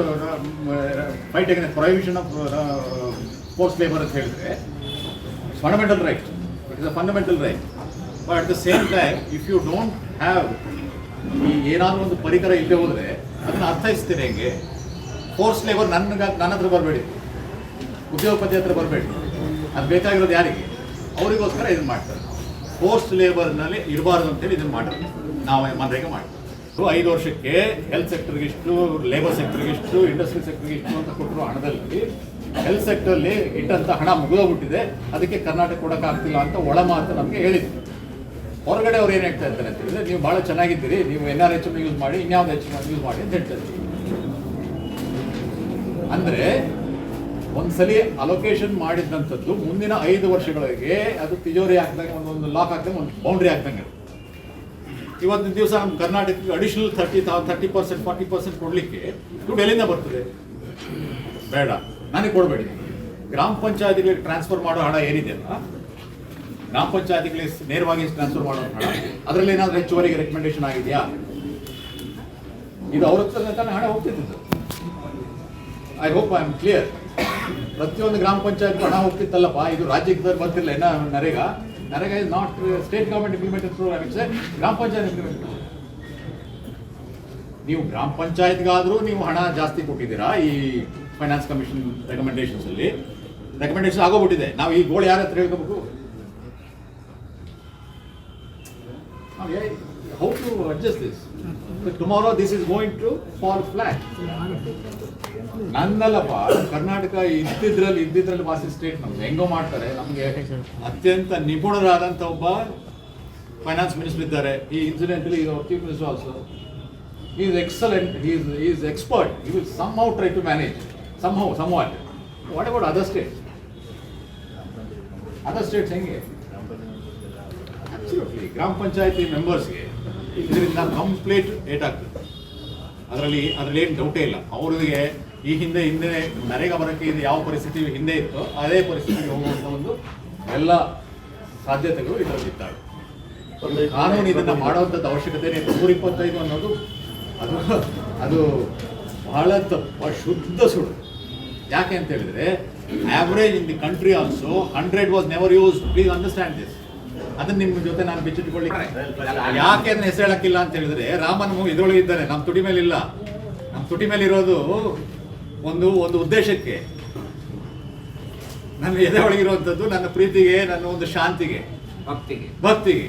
fight against prohibition of force labour ಅಂತ ಹೇಳಿದ್ರೆ fundamental right, it is a fundamental right. But at the same time if you don't have ಈ ಏನಾದರೂ ಒಂದು ಪರಿಕರ ಇಲ್ಲದೆ ಹೋದರೆ ಅದನ್ನು ಅರ್ಥೈಸ್ತೀರಿ ಹೆಂಗೆ? ಫೋರ್ಸ್ ಲೇಬರ್ ನನ್ನ ಹತ್ರ ಬರಬೇಡಿ, ಉದ್ಯೋಗಪತಿ ಹತ್ರ ಬರಬೇಡಿ. ಅದು ಬೇಕಾಗಿರೋದು ಯಾರಿಗೆ? ಅವರಿಗೋಸ್ಕರ ಇದನ್ನು ಮಾಡ್ತಾರೆ. ಫೋರ್ಸ್ ಲೇಬರ್ನಲ್ಲಿ ಇರಬಾರ್ದು ಅಂತೇಳಿ ಇದನ್ನು ಮಾಡ್ತಾರೆ. ನಾವು ಮನರೇಗ ಮಾಡ್ತೀವಿ. 5 ವರ್ಷಕ್ಕೆ ಹೆಲ್ತ್ ಸೆಕ್ಟರ್ಗಿಷ್ಟು, ಲೇಬರ್ ಸೆಕ್ಟರ್ಗಿಷ್ಟು, ಇಂಡಸ್ಟ್ರಿ ಸೆಕ್ಟರ್ಗಿಷ್ಟು ಅಂತ ಕೊಟ್ಟರು ಹಣದಲ್ಲಿ ಹೆಲ್ತ್ ಸೆಕ್ಟರ್ಲಿ ಇಟ್ಟಂಥ ಹಣ ಮುಗಿದೋಗ್ಬಿಟ್ಟಿದೆ, ಅದಕ್ಕೆ ಕರ್ನಾಟಕ ಕೊಡೋಕ್ಕಾಗ್ತಿಲ್ಲ ಅಂತ ಒಳ ಮಾತು ನಮಗೆ ಹೇಳಿದ್ರು. ಹೊರಗಡೆ ಅವ್ರು ಏನು ಹೇಳ್ತಾ ಇರ್ತಾರೆ ಅಂತ ಹೇಳಿದ್ರೆ, ನೀವು ಭಾಳ ಚೆನ್ನಾಗಿದ್ದೀರಿ, ನೀವು NRHM ಯೂಸ್ ಮಾಡಿ, ಇನ್ಯಾವ್ದು ಯೂಸ್ ಮಾಡಿ ಅಂತ ಹೇಳ್ತಾ ಇದ್ದೀವಿ. ಅಂದರೆ ಒಂದ್ಸಲಿ ಅಲೋಕೇಶನ್ ಮಾಡಿದಂಥದ್ದು ಮುಂದಿನ 5 ವರ್ಷಗಳಿಗೆ ಅದು ತಿಜೋರಿ ಹಾಕಿದಂಗೆ, ಒಂದು ಲಾಕ್ ಹಾಕ್ದಂಗೆ, ಒಂದು ಬೌಂಡ್ರಿ ಹಾಕ್ದಂಗೆ. ಇವತ್ತಿನ ದಿವಸ ನಮ್ಮ ಕರ್ನಾಟಕಕ್ಕೆ ಅಡಿಷನಲ್ 30% 40% ಕೊಡಲಿಕ್ಕೆ ದುಡ್ಡು ಎಲ್ಲಿಂದ ಬರ್ತದೆ? ಬೇಡ, ನನಗೆ ಕೊಡಬೇಡಿ. ಗ್ರಾಮ ಪಂಚಾಯತಿಗಳಿಗೆ ಟ್ರಾನ್ಸ್ಫರ್ ಮಾಡೋ ಹಣ ಏನಿದೆ ಅಲ್ಲ, ಗ್ರಾಮ ಪಂಚಾಯತಿಗಳಿಗೆ ನೇರವಾಗಿ ಟ್ರಾನ್ಸ್ಫರ್ ಮಾಡೋ ಹಣ, ಅದರಲ್ಲಿ ಏನಾದರೂ ಹೆಚ್ಚುವರಿಗೆ ರೆಕಮೆಂಡೇಶನ್ ಆಗಿದೆಯಾ? ಇದು ಅವ್ರ ಹತ್ರ ಹಣ ಹೋಗ್ತಿದ್ದು. I hope I am clear. ಪ್ರತಿಯೊಂದು ಗ್ರಾಮ ಪಂಚಾಯತ್ ಹಣ ಹೋಗ್ತಿತ್ತಲ್ಲಪ್ಪ, ಇದು ರಾಜ್ಯಕ್ಕೆ ಬರ್ತಿರಲಿಲ್ಲ. NREGA is not state government implemented programme, it's ಗ್ರಾಮ ಪಂಚಾಯತ್ ಇಂಪ್ಲಿಮೆಂಟ್. ನೀವು ಗ್ರಾಮ ಪಂಚಾಯತ್ಗಾದರೂ ನೀವು ಹಣ ಜಾಸ್ತಿ ಕೊಟ್ಟಿದ್ದೀರಾ. ಈ ಫೈನಾನ್ಸ್ ಕಮಿಷನ್ ರೆಕಮೆಂಡೇಶನ್ ಆಗೋಗ್ಬಿಟ್ಟಿದೆ. ನಾವು ಈ ಗೋಳು ಯಾರ ಹತ್ರ ಹೇಳ್ಕೋಬೇಕು? How to adjust this? Tomorrow this is going to fall flat. ನನ್ನಲ್ಲಪ್ಪ, ಕರ್ನಾಟಕ ಇದ್ದಿದ್ರಲ್ಲಿ ವಾಸಿ ಸ್ಟೇಟ್ ನಮ್ಗೆ ಹೆಂಗೋ ಮಾಡ್ತಾರೆ. ನಮಗೆ ಅತ್ಯಂತ ನಿಪುಣರಾದಂಥ ಒಬ್ಬ ಫೈನಾನ್ಸ್ ಮಿನಿಸ್ಟರ್ ಇದ್ದಾರೆ. ಈ incidentally chief minister also is excellent, is expert. ಈ will somehow try to manage, somewhat. What about other states? ಹೆಂಗೆ? ಅಬ್ಸಲ್ಯೂಟ್ಲಿ ಗ್ರಾಮ ಪಂಚಾಯತಿ ಮೆಂಬರ್ಸ್ಗೆ ಇದರಿಂದ ಕಂಪ್ಲೀಟ್ ಏಟಾಗ್ತದೆ. ಅದರಲ್ಲಿ ಏನು ಡೌಟೇ ಇಲ್ಲ. ಅವರಿಗೆ ಈ ಹಿಂದೆ ನರೇಗಾ ಬರೋಕ್ಕೆ ಇದು ಯಾವ ಪರಿಸ್ಥಿತಿ ಹಿಂದೆ ಇತ್ತೋ ಅದೇ ಪರಿಸ್ಥಿತಿಗೆ ಹೋಗುವಂಥ ಒಂದು ಎಲ್ಲ ಸಾಧ್ಯತೆಗಳು ಇದರಲ್ಲಿದ್ದಾವೆ. ಕಾನೂನು ಇದನ್ನು ಮಾಡುವಂಥದ್ದು ಅವಶ್ಯಕತೆ ಇದೆ. 125 ಅನ್ನೋದು ಅದು ಬಹಳ ತಪ್ಪು, ಶುದ್ಧ ಸುಳ್ಳು. ಯಾಕೆ ಅಂತ ಹೇಳಿದ್ರೆ, average in the country also 100 was never use. Please understand this. ಅದನ್ನ ನಿಮ್ಮ ಜೊತೆ ನಾನು ಬಿಚ್ಚಿಟ್ಕೊಳ್ಳಿಕ್ಕೆ ಯಾಕೆ ಅದನ್ನ ಹೆಸರು ಹೇಳಕ್ಕಿಲ್ಲ ಅಂತ ಹೇಳಿದ್ರೆ, ರಾಮನ ಇದರೊಳಗೆ ಇದ್ದಾನೆ, ನಮ್ಮ ತುಟಿ ಮೇಲೆ ಇಲ್ಲ. ನಮ್ಮ ತುಟಿ ಮೇಲೆ ಇರೋದು ಒಂದು ಉದ್ದೇಶಕ್ಕೆ. ನನ್ನ ಎದೆ ಒಳಗಿರುವಂಥದ್ದು ನನ್ನ ಪ್ರೀತಿಗೆ, ನನ್ನ ಒಂದು ಶಾಂತಿಗೆ, ಭಕ್ತಿಗೆ.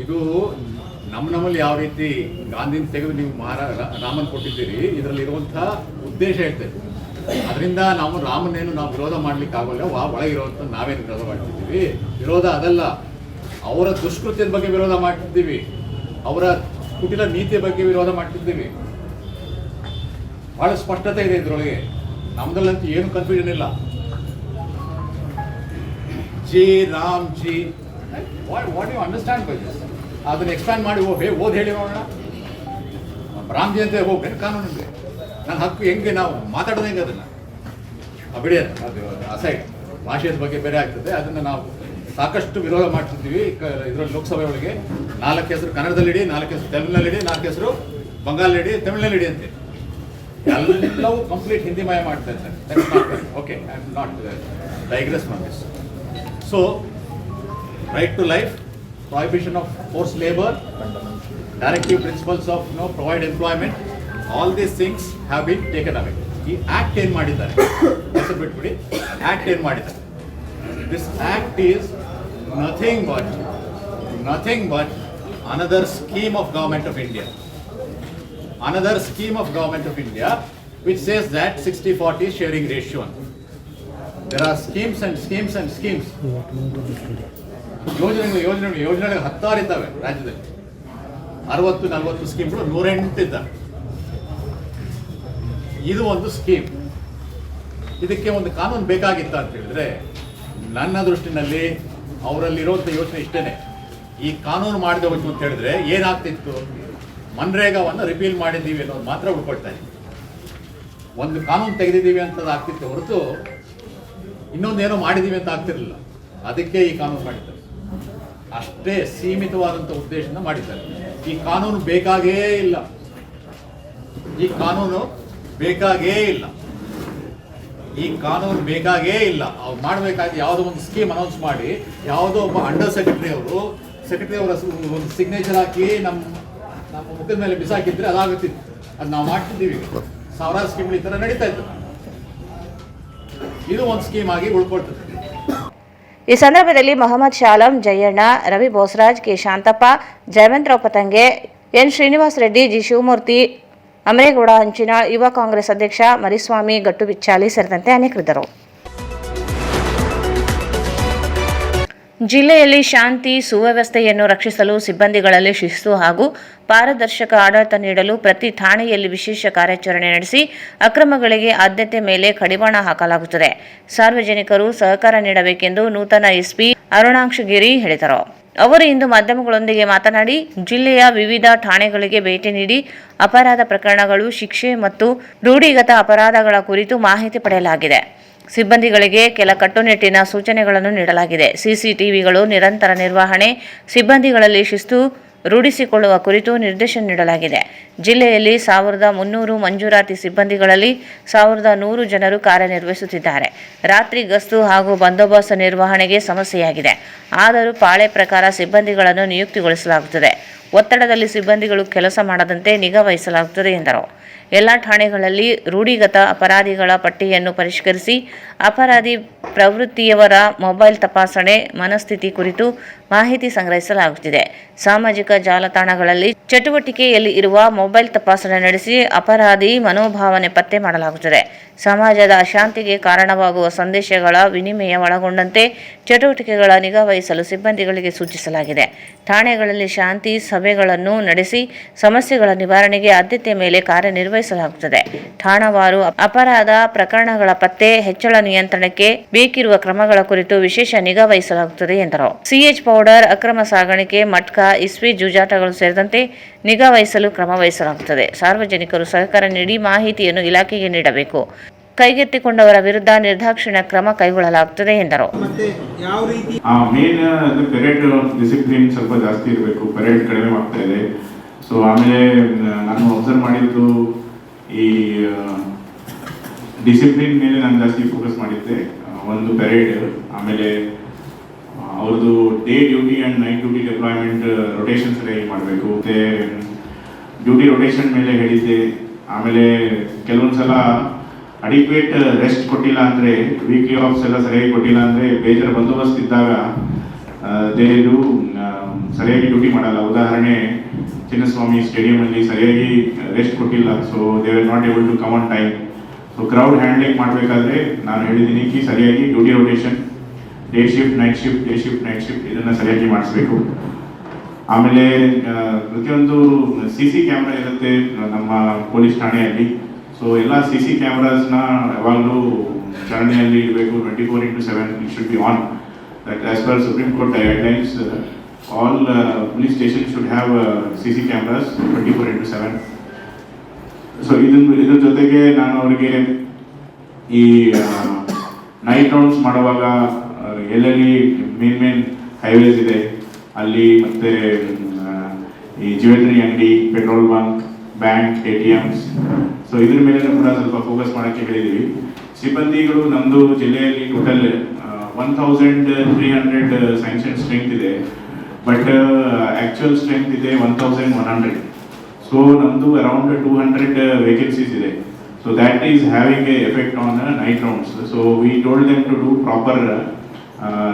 ಇದು ನಮ್ಮಲ್ಲಿ ಯಾವ ರೀತಿ ಗಾಂಧಿನ ತೆಗೆದು ನೀವು ರಾಮನ್ ಕೊಟ್ಟಿದ್ದೀರಿ, ಇದರಲ್ಲಿ ಇರುವಂಥ ಉದ್ದೇಶ ಹೇಳ್ತೇವೆ. ಅದರಿಂದ ನಾವು ರಾಮನೇನು ನಾವು ವಿರೋಧ ಮಾಡ್ಲಿಕ್ಕೆ ಆಗೋಲ್ಲ. ಒಳಗಿರುವಂಥ ನಾವೇನು ವಿರೋಧ ಮಾಡ್ತಿದ್ದೀವಿ? ವಿರೋಧ ಅದಲ್ಲ, ಅವರ ದುಷ್ಕೃತ್ಯದ ಬಗ್ಗೆ ವಿರೋಧ ಮಾಡ್ತಿದ್ದೀವಿ, ಅವರ ಕುಟಿಲ ನೀತಿಯ ಬಗ್ಗೆ ವಿರೋಧ ಮಾಡ್ತಿದ್ದೀವಿ. ಬಹಳ ಸ್ಪಷ್ಟತೆ ಇದೆ ಇದರೊಳಗೆ. ನಮ್ದಲ್ಲಂತೂ ಏನು ಕನ್ಫ್ಯೂಷನ್ ಇಲ್ಲ. G Ram G, what you understand by this? ಅದನ್ನ ಎಕ್ಸ್ಪ್ಯಾಂಡ್ ಮಾಡಿ ಓದ್ ಹೇಳಿ ನೋಡೋಣ. ರಾಮ್ಜಿ ಅಂತ ಹೋಗ್ಬೇಕು ಕಾನೂನಿಗೆ. ನನ್ನ ಹಕ್ಕು ಹೆಂಗೆ ನಾವು ಮಾತಾಡೋದು ಹೆಂಗೆ ಅದನ್ನು ಬಿಡಿ ಅದು ಅಸೈಡ್ ಭಾಷೆಯ ಬಗ್ಗೆ ಬೇರೆ ಆಗ್ತದೆ. ಅದನ್ನು ನಾವು ಸಾಕಷ್ಟು ವಿರೋಧ ಮಾಡ್ತಿದ್ದೀವಿ. ಇದರಲ್ಲಿ ಲೋಕಸಭೆ ಒಳಗೆ 4 ಹೆಸರು ಕನ್ನಡದಲ್ಲಿಡಿ, 4 ಹೆಸರು ತೆಲುಗಿನಲ್ಲಿಡಿ, 4 ಹೆಸರು ಬಂಗಾಳಲ್ಲಿಡಿ, ತಮಿಳಿನಲ್ಲಿಡಿ ಅಂತೆ. ಎಲ್ಲವೂ ಕಂಪ್ಲೀಟ್ ಹಿಂದಿಮಯ ಮಾಡ್ತಾ ಇರ್ತಾರೆ. Okay, I am not digress from this. So right to life, prohibition of forced labor, directive principles of provide employment, all these things have been taken away. ಈ ಆಕ್ಟ್ ಏನು ಮಾಡಿದ್ದಾರೆ ಹೆಸರು ಬಿಟ್ಬಿಡಿ, ಆಕ್ಟ್ ಏನು ಮಾಡಿದ್ದಾರೆ. This act is nothing but another scheme of government of India. Another scheme of government of India which says that 60-40 sharing ratio. There are schemes and schemes and schemes. ಯೋಜನೆಗಳು 10 ಇದ್ದಾವೆ ರಾಜ್ಯದಲ್ಲಿ. 60-40 ಸ್ಕೀಮ್ಗಳು 108 ಇದ್ದಾವೆ. ಇದು ಒಂದು ಸ್ಕೀಮ್. ಇದಕ್ಕೆ ಒಂದು ಕಾನೂನು ಬೇಕಾಗಿತ್ತ ಅಂತ ಹೇಳಿದ್ರೆ ನನ್ನ ದೃಷ್ಟಿನಲ್ಲಿ ಅವರಲ್ಲಿರುವಂಥ ಯೋಚನೆ ಇಷ್ಟೇ. ಈ ಕಾನೂನು ಮಾಡಿದ ಹೋಯ್ತು ಅಂತ ಹೇಳಿದ್ರೆ ಏನಾಗ್ತಿತ್ತು, ಮನ್ರೇಗಾವನ್ನು ರಿಪೀಲ್ ಮಾಡಿದ್ದೀವಿ ಅನ್ನೋದು ಮಾತ್ರ ಉಳ್ಕೊಳ್ತಾ ಇದ್ದೀವಿ. ಒಂದು ಕಾನೂನು ತೆಗೆದಿದ್ದೀವಿ ಅಂತದ್ದು ಆಗ್ತಿತ್ತು ಹೊರತು ಇನ್ನೊಂದೇನೋ ಮಾಡಿದ್ದೀವಿ ಅಂತ ಆಗ್ತಿರಲಿಲ್ಲ. ಅದಕ್ಕೆ ಈ ಕಾನೂನು ಮಾಡಿದ್ದಾರೆ. ಅಷ್ಟೇ ಸೀಮಿತವಾದಂಥ ಉದ್ದೇಶದಿಂದ ಮಾಡಿದ್ದಾರೆ. ಈ ಕಾನೂನು ಬೇಕಾಗೇ ಇಲ್ಲ. ಈ ಕಾನೂನು ಬೇಕಾಗೇ ಇಲ್ಲ. ಈ ಕಾನೂನು ಬೇಕಾಗೇ ಇಲ್ಲ. ಅವ್ರು ಮಾಡಬೇಕಾದ್ರೆ ಯಾವುದೋ ಒಂದು ಸ್ಕೀಮ್ ಅನೌನ್ಸ್ ಮಾಡಿ ಯಾವುದೋ ಒಬ್ಬ ಅಂಡರ್ ಸೆಕ್ರೆಟರಿ ಅವರ ಒಂದು ಸಿಗ್ನೇಚರ್ ಹಾಕಿ ನಮ್ಮ ಮುಖದ ಮೇಲೆ ಬಿಸಾಕಿದ್ರೆ ಅದಾಗುತ್ತಿತ್ತು. ಅದು ನಾವು ಮಾಡ್ತಿದ್ದೀವಿ. ಸಾವಿರಾರು ಸ್ಕೀಮ್ಗಳು ಈ ಥರ ನಡೀತಾ ಇತ್ತು. ಇದು ಒಂದು ಸ್ಕೀಮ್ ಆಗಿ ಉಳ್ಕೊಳ್ತದೆ. ಈ ಸಂದರ್ಭದಲ್ಲಿ Mohammed Shalam, Jayanna, Ravi Bosaraj, K Shantappa, Jayavantrao Patange, N Srinivas Reddy, G Shivamurthy, Amaregowda Hanchina, ಯುವ ಕಾಂಗ್ರೆಸ್ ಅಧ್ಯಕ್ಷ ಮರಿಸ್ವಾಮಿ ಗಟ್ಟು ಬಿಚ್ಚಾಲಿ ಸೇರಿದಂತೆ ಅನೇಕರಿದ್ದರು. ಜಿಲ್ಲೆಯಲ್ಲಿ ಶಾಂತಿ ಸುವ್ಯವಸ್ಥೆಯನ್ನು ರಕ್ಷಿಸಲು ಸಿಬ್ಬಂದಿಗಳಲ್ಲಿ ಶಿಸ್ತು ಹಾಗೂ ಪಾರದರ್ಶಕ ಆಡಳಿತ ನೀಡಲು ಪ್ರತಿ ಠಾಣೆಯಲ್ಲಿ ವಿಶೇಷ ಕಾರ್ಯಾಚರಣೆ ನಡೆಸಿ ಅಕ್ರಮಗಳಿಗೆ ಆದ್ಯತೆ ಮೇಲೆ ಕಡಿವಾಣ ಹಾಕಲಾಗುತ್ತದೆ. ಸಾರ್ವಜನಿಕರು ಸಹಕಾರ ನೀಡಬೇಕೆಂದು ನೂತನ ಎಸ್ಪಿ ಅರುಣಾಕ್ಷ ಗಿರಿ ಹೇಳಿದರು. ಅವರು ಇಂದು ಮಾಧ್ಯಮಗಳೊಂದಿಗೆ ಮಾತನಾಡಿ, ಜಿಲ್ಲೆಯ ವಿವಿಧ ಠಾಣೆಗಳಿಗೆ ಭೇಟಿ ನೀಡಿ ಅಪರಾಧ ಪ್ರಕರಣಗಳು, ಶಿಕ್ಷೆ ಮತ್ತು ರೂಢಿಗತ ಅಪರಾಧಗಳ ಕುರಿತು ಮಾಹಿತಿ ಪಡೆಯಲಾಗಿದೆ. ಸಿಬ್ಬಂದಿಗಳಿಗೆ ಕೆಲ ಕಟ್ಟುನಿಟ್ಟಿನ ಸೂಚನೆಗಳನ್ನು ನೀಡಲಾಗಿದೆ. ಸಿಸಿಟಿವಿಗಳು ನಿರಂತರ ನಿರ್ವಹಣೆ, ಸಿಬ್ಬಂದಿಗಳಲ್ಲಿ ಶಿಸ್ತು ರೂಢಿಸಿಕೊಳ್ಳುವ ಕುರಿತು ನಿರ್ದೇಶನ ನೀಡಲಾಗಿದೆ. ಜಿಲ್ಲೆಯಲ್ಲಿ 1300 ಮಂಜೂರಾತಿ ಸಿಬ್ಬಂದಿಗಳಲ್ಲಿ 1100 ಜನರು ಕಾರ್ಯನಿರ್ವಹಿಸುತ್ತಿದ್ದಾರೆ. ರಾತ್ರಿ ಗಸ್ತು ಹಾಗೂ ಬಂದೋಬಸ್ತ್ ನಿರ್ವಹಣೆಗೆ ಸಮಸ್ಯೆಯಾಗಿದೆ. ಆದರೂ ಪಾಳೆ ಪ್ರಕಾರ ಸಿಬ್ಬಂದಿಗಳನ್ನು ನಿಯುಕ್ತಿಗೊಳಿಸಲಾಗುತ್ತದೆ. ಒತ್ತಡದಲ್ಲಿ ಸಿಬ್ಬಂದಿಗಳು ಕೆಲಸ ಮಾಡದಂತೆ ನಿಗಾ ವಹಿಸಲಾಗುತ್ತದೆ ಎಂದರು. ಎಲ್ಲ ಠಾಣೆಗಳಲ್ಲಿ ರೂಢಿಗತ ಅಪರಾಧಿಗಳ ಪಟ್ಟಿಯನ್ನು ಪರಿಷ್ಕರಿಸಿ ಅಪರಾಧಿ ಪ್ರವೃತ್ತಿಯವರ ಮೊಬೈಲ್ ತಪಾಸಣೆ, ಮನಸ್ಥಿತಿ ಕುರಿತು ಮಾಹಿತಿ ಸಂಗ್ರಹಿಸಲಾಗುತ್ತಿದೆ. ಸಾಮಾಜಿಕ ಜಾಲತಾಣಗಳಲ್ಲಿ ಚಟುವಟಿಕೆಯಲ್ಲಿ ಇರುವ ಮೊಬೈಲ್ ತಪಾಸಣೆ ನಡೆಸಿ ಅಪರಾಧಿ ಮನೋಭಾವನೆ ಪತ್ತೆ ಮಾಡಲಾಗುತ್ತದೆ. ಸಮಾಜದ ಅಶಾಂತಿಗೆ ಕಾರಣವಾಗುವ ಸಂದೇಶಗಳ ವಿನಿಮಯ ಒಳಗೊಂಡಂತೆ ಚಟುವಟಿಕೆಗಳ ನಿಗಾ ವಹಿಸಲು ಸಿಬ್ಬಂದಿಗಳಿಗೆ ಸೂಚಿಸಲಾಗಿದೆ. ಠಾಣೆಗಳಲ್ಲಿ ಶಾಂತಿ ಸಭೆಗಳನ್ನು ನಡೆಸಿ ಸಮಸ್ಯೆಗಳ ನಿವಾರಣೆಗೆ ಆದ್ಯತೆ ಮೇಲೆ ಕಾರ್ಯನಿರ್ವಹಿಸಲಾಗುತ್ತದೆ. ಠಾಣಾವಾರು ಅಪರಾಧ ಪ್ರಕರಣಗಳ ಪತ್ತೆ, ಹೆಚ್ಚಳ ನಿಯಂತ್ರಣಕ್ಕೆ ಬೇಕಿರುವ ಕ್ರಮಗಳ ಕುರಿತು ವಿಶೇಷ ನಿಗಾ ವಹಿಸಲಾಗುತ್ತದೆ ಎಂದರು. ಸಿಎಚ್ ಪೌಡರ್ ಅಕ್ರಮ ಸಾಗಾಣಿಕೆ, ಮಟ್ಕಾ, ಇಸ್ವಿ ಜೂಜಾಟಗಳು ಸೇರಿದಂತೆ ನಿಗಾ ವಹಿಸಲು ಕ್ರಮ ವಹಿಸಲಾಗುತ್ತದೆ. ಸಾರ್ವಜನಿಕರು ಸಹಕಾರ ನೀಡಿ ಮಾಹಿತಿಯನ್ನು ಇಲಾಖೆಗೆ ನೀಡಬೇಕು. ಕೈಗೆತ್ತಿಕೊಂಡವರ ವಿರುದ್ಧ ನಿರ್ದಾಕ್ಷಿಣ್ಯ ಕ್ರಮ ಕೈಗೊಳ್ಳಲಾಗುತ್ತದೆ ಎಂದರು. ಮೇನ್ ಪೆರೇಡ್ ಡಿಸಿಪ್ಲಿನ್ ಸ್ವಲ್ಪ ಜಾಸ್ತಿ ಇರಬೇಕು. ಪೆರೇಡ್ ಕಡಿಮೆ ಆಗ್ತಾ ಇದೆ. ಸೊ ಆಮೇಲೆ ನಾನು ಅಬ್ಸರ್ವ್ ಮಾಡಿದ್ದು ಈ ಡಿಸಿಪ್ಲಿನ್ ಮೇಲೆ ನಾನು ಜಾಸ್ತಿ ಫೋಕಸ್ ಮಾಡಿದ್ದೆ. ಒಂದು ಪೆರೇಡ್, ಆಮೇಲೆ ಅವ್ರದ್ದು day duty and night duty deployment rotation ಸರಿಯಾಗಿ ಮಾಡಬೇಕು. ಮತ್ತು ಡ್ಯೂಟಿ ರೊಟೇಷನ್ ಮೇಲೆ ಹೇಳಿದ್ದೆ. ಆಮೇಲೆ ಕೆಲವೊಂದು ಸಲ ಅಡಿಕ್ವೇಟ್ ರೆಸ್ಟ್ ಕೊಟ್ಟಿಲ್ಲ ಅಂದರೆ, ವೀಕ್ಲಿ ಆಫ್ಸ್ ಎಲ್ಲ ಸರಿಯಾಗಿ ಕೊಟ್ಟಿಲ್ಲ ಅಂದರೆ, ಬೇಜಾರು ಬಂದೋಬಸ್ತ್ ಇದ್ದಾಗ ದೇರು ಸರಿಯಾಗಿ ಡ್ಯೂಟಿ ಮಾಡಲ್ಲ. ಉದಾಹರಣೆ, ಚಿನ್ನಸ್ವಾಮಿ ಸ್ಟೇಡಿಯಮಲ್ಲಿ ಸರಿಯಾಗಿ ರೆಸ್ಟ್ ಕೊಟ್ಟಿಲ್ಲ. So they are not able to come on time. So crowd handling ಮಾಡಬೇಕಾದ್ರೆ ನಾನು ಹೇಳಿದ್ದೀನಿ ಕಿ ಸರಿಯಾಗಿ duty rotation, day shift, night shift, day shift, night shift ಇದನ್ನು ಸರಿಯಾಗಿ ಮಾಡಿಸ್ಬೇಕು. ಆಮೇಲೆ ಪ್ರತಿಯೊಂದು CC ಕ್ಯಾಮ್ರಾ ಇರುತ್ತೆ ನಮ್ಮ ಪೊಲೀಸ್ ಠಾಣೆಯಲ್ಲಿ. ಸೊ ಎಲ್ಲ CC ಕ್ಯಾಮ್ರಾಸ್ನ ಯಾವಾಗಲೂ ಚಾಲನೆಯಲ್ಲಿ ಇಡಬೇಕು. 24/7 it should be on. That as per supreme court guidelines, all police stations should have CC cameras 24/7. So ಇದ್ರ ಜೊತೆಗೆ ನಾನು ಅವರಿಗೆ ಈ ನೈಟ್ ರೌಂಡ್ಸ್ ಮಾಡುವಾಗ ಎಲ್ಲೆಲ್ಲಿ ಮೇನ್ ಹೈವೇಸ್ ಇದೆ ಅಲ್ಲಿ, ಮತ್ತೆ ಈ ಜ್ಯುವೆಲ್ರಿ ಅಂಗಡಿ, petrol bunk, bank, ATMs, so ಇದ್ರ ಮೇಲೆ ಕೂಡ ಸ್ವಲ್ಪ ಫೋಕಸ್ ಮಾಡೋಕ್ಕೆ ಹೇಳಿದ್ದೀವಿ. ಸಿಬ್ಬಂದಿಗಳು ನಮ್ಮದು ಜಿಲ್ಲೆಯಲ್ಲಿ ಟೋಟಲ್ 1300 ಸ್ಯಾಂಕ್ಷನ್ ಸ್ಟ್ರೆಂತ್ ಇದೆ, ಬಟ್ ಆ್ಯಕ್ಚುಯಲ್ ಸ್ಟ್ರೆಂತ್ ಇದೆ 1100. ಸೊ ನಮ್ಮದು ಅರೌಂಡ್ 200 ವೇಕೆನ್ಸೀಸ್ ಇದೆ. So that is having a effect on night rounds. So we told them to do proper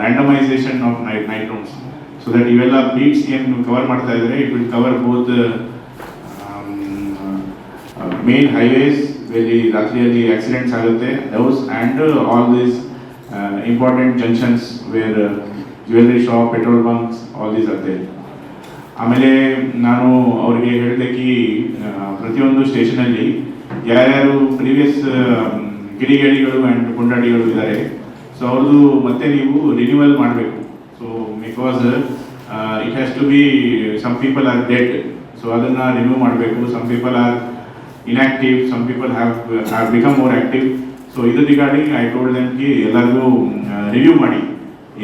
randomization of night rounds, so that ಇವೆಲ್ಲ ಬೀಟ್ಸ್ ಏನು ಕವರ್ ಮಾಡ್ತಾ ಇದ್ದಾರೆ, it will cover both main highways ವೆಲ್ಲಿ ರಾತ್ರಿಯಲ್ಲಿ ಆಕ್ಸಿಡೆಂಟ್ಸ್ ಆಗುತ್ತೆ, those and all these important junctions where jewellery shop, petrol bunks, all these are there. ಆಮೇಲೆ ನಾನು ಅವರಿಗೆ ಹೇಳಿದೆ ಕಿ ಪ್ರತಿಯೊಂದು ಸ್ಟೇಷನಲ್ಲಿ ಯಾರ್ಯಾರು ಪ್ರೀವಿಯಸ್ ಕಿಡಿಗೇಡಿಗಳು ಆ್ಯಂಡ್ ಪುಂಡಾಡಿಗಳು ಇದ್ದಾರೆ, ಸೊ ಅವ್ರದ್ದು ಮತ್ತೆ ನೀವು ರಿನ್ಯೂವಲ್ ಮಾಡಬೇಕು. So because it has to be, some people are dead, so ಅದನ್ನು ರಿನ್ಯೂ ಮಾಡಬೇಕು. Some people are inactive, some people have become more active. So ಇದು ರಿಗಾರ್ಡಿಂಗ್ ಐ ಟೋಲ್ಡ್ ದೆಮ್ ಕಿ ಎಲ್ಲರಿಗೂ ರಿವ್ಯೂ ಮಾಡಿ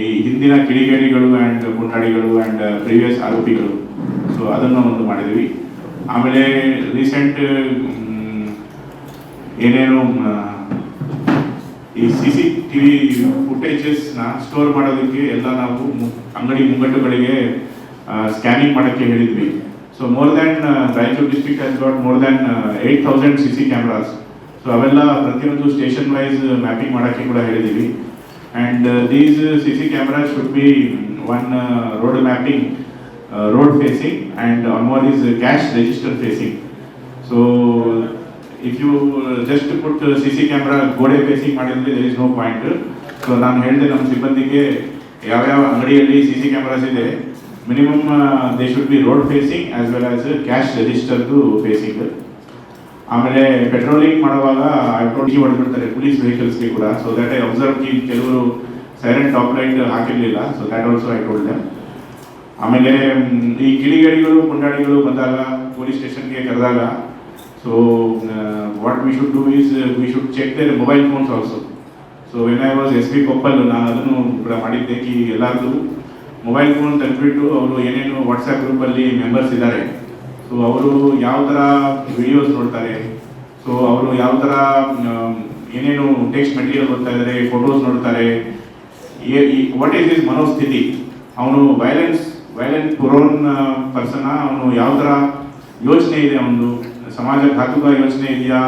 ಈ ಹಿಂದಿನ ಕಿಡಿಗೇಡಿಗಳು ಆ್ಯಂಡ್ ಪುಂಡಾಡಿಗಳು ಆ್ಯಂಡ್ ಪ್ರೀವಿಯಸ್ ಆರೋಪಿಗಳು, ಸೊ ಅದನ್ನು ಒಂದು ಮಾಡಿದ್ವಿ. ಆಮೇಲೆ ರೀಸೆಂಟ್ ಏನೇನು ಈ CCTV ಫುಟೇಜಸ್ನ ಸ್ಟೋರ್ ಮಾಡೋದಕ್ಕೆ ಎಲ್ಲ ನಾವು ಅಂಗಡಿ ಮುಂಗಟ್ಟುಗಳಿಗೆ ಸ್ಕ್ಯಾನಿಂಗ್ ಮಾಡೋಕ್ಕೆ ಹೇಳಿದ್ವಿ. So more than Raichur district has got more than 8,000 CC cameras. So ಅವೆಲ್ಲ ಪ್ರತಿಯೊಂದು ಸ್ಟೇಷನ್ ವೈಸ್ ಮ್ಯಾಪಿಂಗ್ ಮಾಡೋಕ್ಕೆ ಕೂಡ ಹೇಳಿದ್ದೀವಿ. And these CC cameras should be one road mapping, road facing, and on one is cash register facing. So if you just put CC camera ಗೋಡೆ ಫೇಸಿಂಗ್ ಮಾಡಿದ್ರೆ there is no point. So ನಾನು ಹೇಳಿದೆ ನಮ್ಮ ಸಿಬ್ಬಂದಿಗೆ ಯಾವ್ಯಾವ ಅಂಗಡಿಯಲ್ಲಿ CC cameras ಇದೆ, minimum they should be road facing as well as cash register to facing. ಆಮೇಲೆ ಪೆಟ್ರೋಲಿಂಗ್ ಮಾಡುವಾಗ ಹೊಡೆದ್ಬಿಡ್ತಾರೆ ಪೊಲೀಸ್ ವೆಹಿಕಲ್ಸ್ಗೆ ಕೂಡ. ಸೊ ದಟ್ ಐ ಅಬ್ಸರ್ವ್ ಕಿ ಕೆಲವರು ಸೈಲೆಂಟ್ ಟಾಪ್ ಲೈಟ್ ಹಾಕಿರಲಿಲ್ಲ. So that also I told them. ಆಮೇಲೆ ಈ ಕಿಡಿಗೇಡಿಗಳು ಪುಂಡಾಡಿಗಳು ಬಂದಾಗ ಪೊಲೀಸ್ ಸ್ಟೇಷನ್ಗೆ ಕರೆದಾಗ, so what we should do is we should check their mobile phones also. So when I was SP Koppal, ನಾನು ಅದನ್ನು ಕೂಡ ಮಾಡಿದ್ದೆ ಕಿ ಎಲ್ಲರದು ಮೊಬೈಲ್ ಫೋನ್ ತೆಗೆದುಬಿಟ್ಟು ಅವರು ಏನೇನು ವಾಟ್ಸಪ್ ಗ್ರೂಪಲ್ಲಿ ಮೆಂಬರ್ಸ್ ಇದ್ದಾರೆ, ಸೊ ಅವರು ಯಾವ ಥರ ವಿಡಿಯೋಸ್ ನೋಡ್ತಾರೆ, ಸೊ ಅವರು ಯಾವ ಥರ ಏನೇನು ಟೆಕ್ಸ್ಟ್ ಮೆಟೀರಿಯಲ್ ನೋಡ್ತಾ ಇದ್ದಾರೆ, ಫೋಟೋಸ್ ನೋಡ್ತಾರೆ, ವಾಟ್ ಈಸ್ ಇಸ್ ಮನೋಸ್ಥಿತಿ, ಅವನು ವೈಲೆಂಟ್ ಪುರೋನ್ ಪರ್ಸನ, ಅವನು ಯಾವ ಥರ ಯೋಚನೆ ಇದೆ, ಅವನು ಸಮಾಜ ಘಾತುಕ ಯೋಚನೆ ಇದೆಯಾ,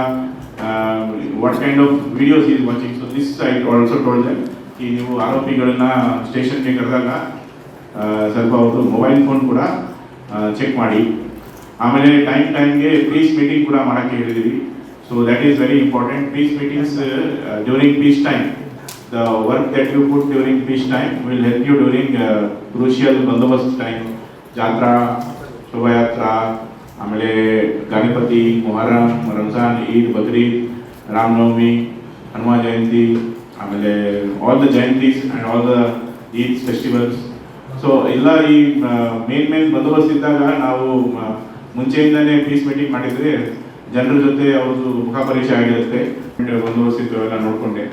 what kind of videos is watching. So this I also told them ಈ ನೀವು ಆರೋಪಿಗಳನ್ನ ಸ್ಟೇಷನ್ಗೆ ಕರೆದಾಗ ಸ್ವಲ್ಪ ಅವರು ಮೊಬೈಲ್ ಫೋನ್ ಕೂಡ ಚೆಕ್ ಮಾಡಿ. ಆಮೇಲೆ ಟೈಮ್ಗೆ ಪೀಸ್ ಮೀಟಿಂಗ್ ಕೂಡ ಮಾಡೋಕ್ಕೆ ಹೇಳಿದ್ದೀವಿ. So that is very important. Peace meetings during peace time, the work that you put during peace time will help you during crucial bandobast time, jatra, Shobhayatra, ಆಮೇಲೆ ಗಣಪತಿ, ಮೊಹರಂ, ರಂಜಾನ್, ಈದ್, ಬಕ್ರೀದ್, ರಾಮನವಮಿ, ಹನುಮ ಜಯಂತಿ, ಆಮೇಲೆ all the Jayantis and all the Eid festivals. So ಎಲ್ಲ ಈ ಮೇನ್ ಬಂದೋಬಸ್ತ್ ಇದ್ದಾಗ ನಾವು ಮುಂಚೆಯಿಂದನೇ ಪೀಸ್ ಮೀಟಿಂಗ್ ಮಾಡಿದರೆ ಜನರ ಜೊತೆ ಅವ್ರದ್ದು ಮುಖ ಪರೀಕ್ಷೆ ಆಗಿರುತ್ತೆ. ಬಂದೋಬಸ್ತ್ ಇತ್ತು ಎಲ್ಲ ನೋಡಿಕೊಂಡೆ.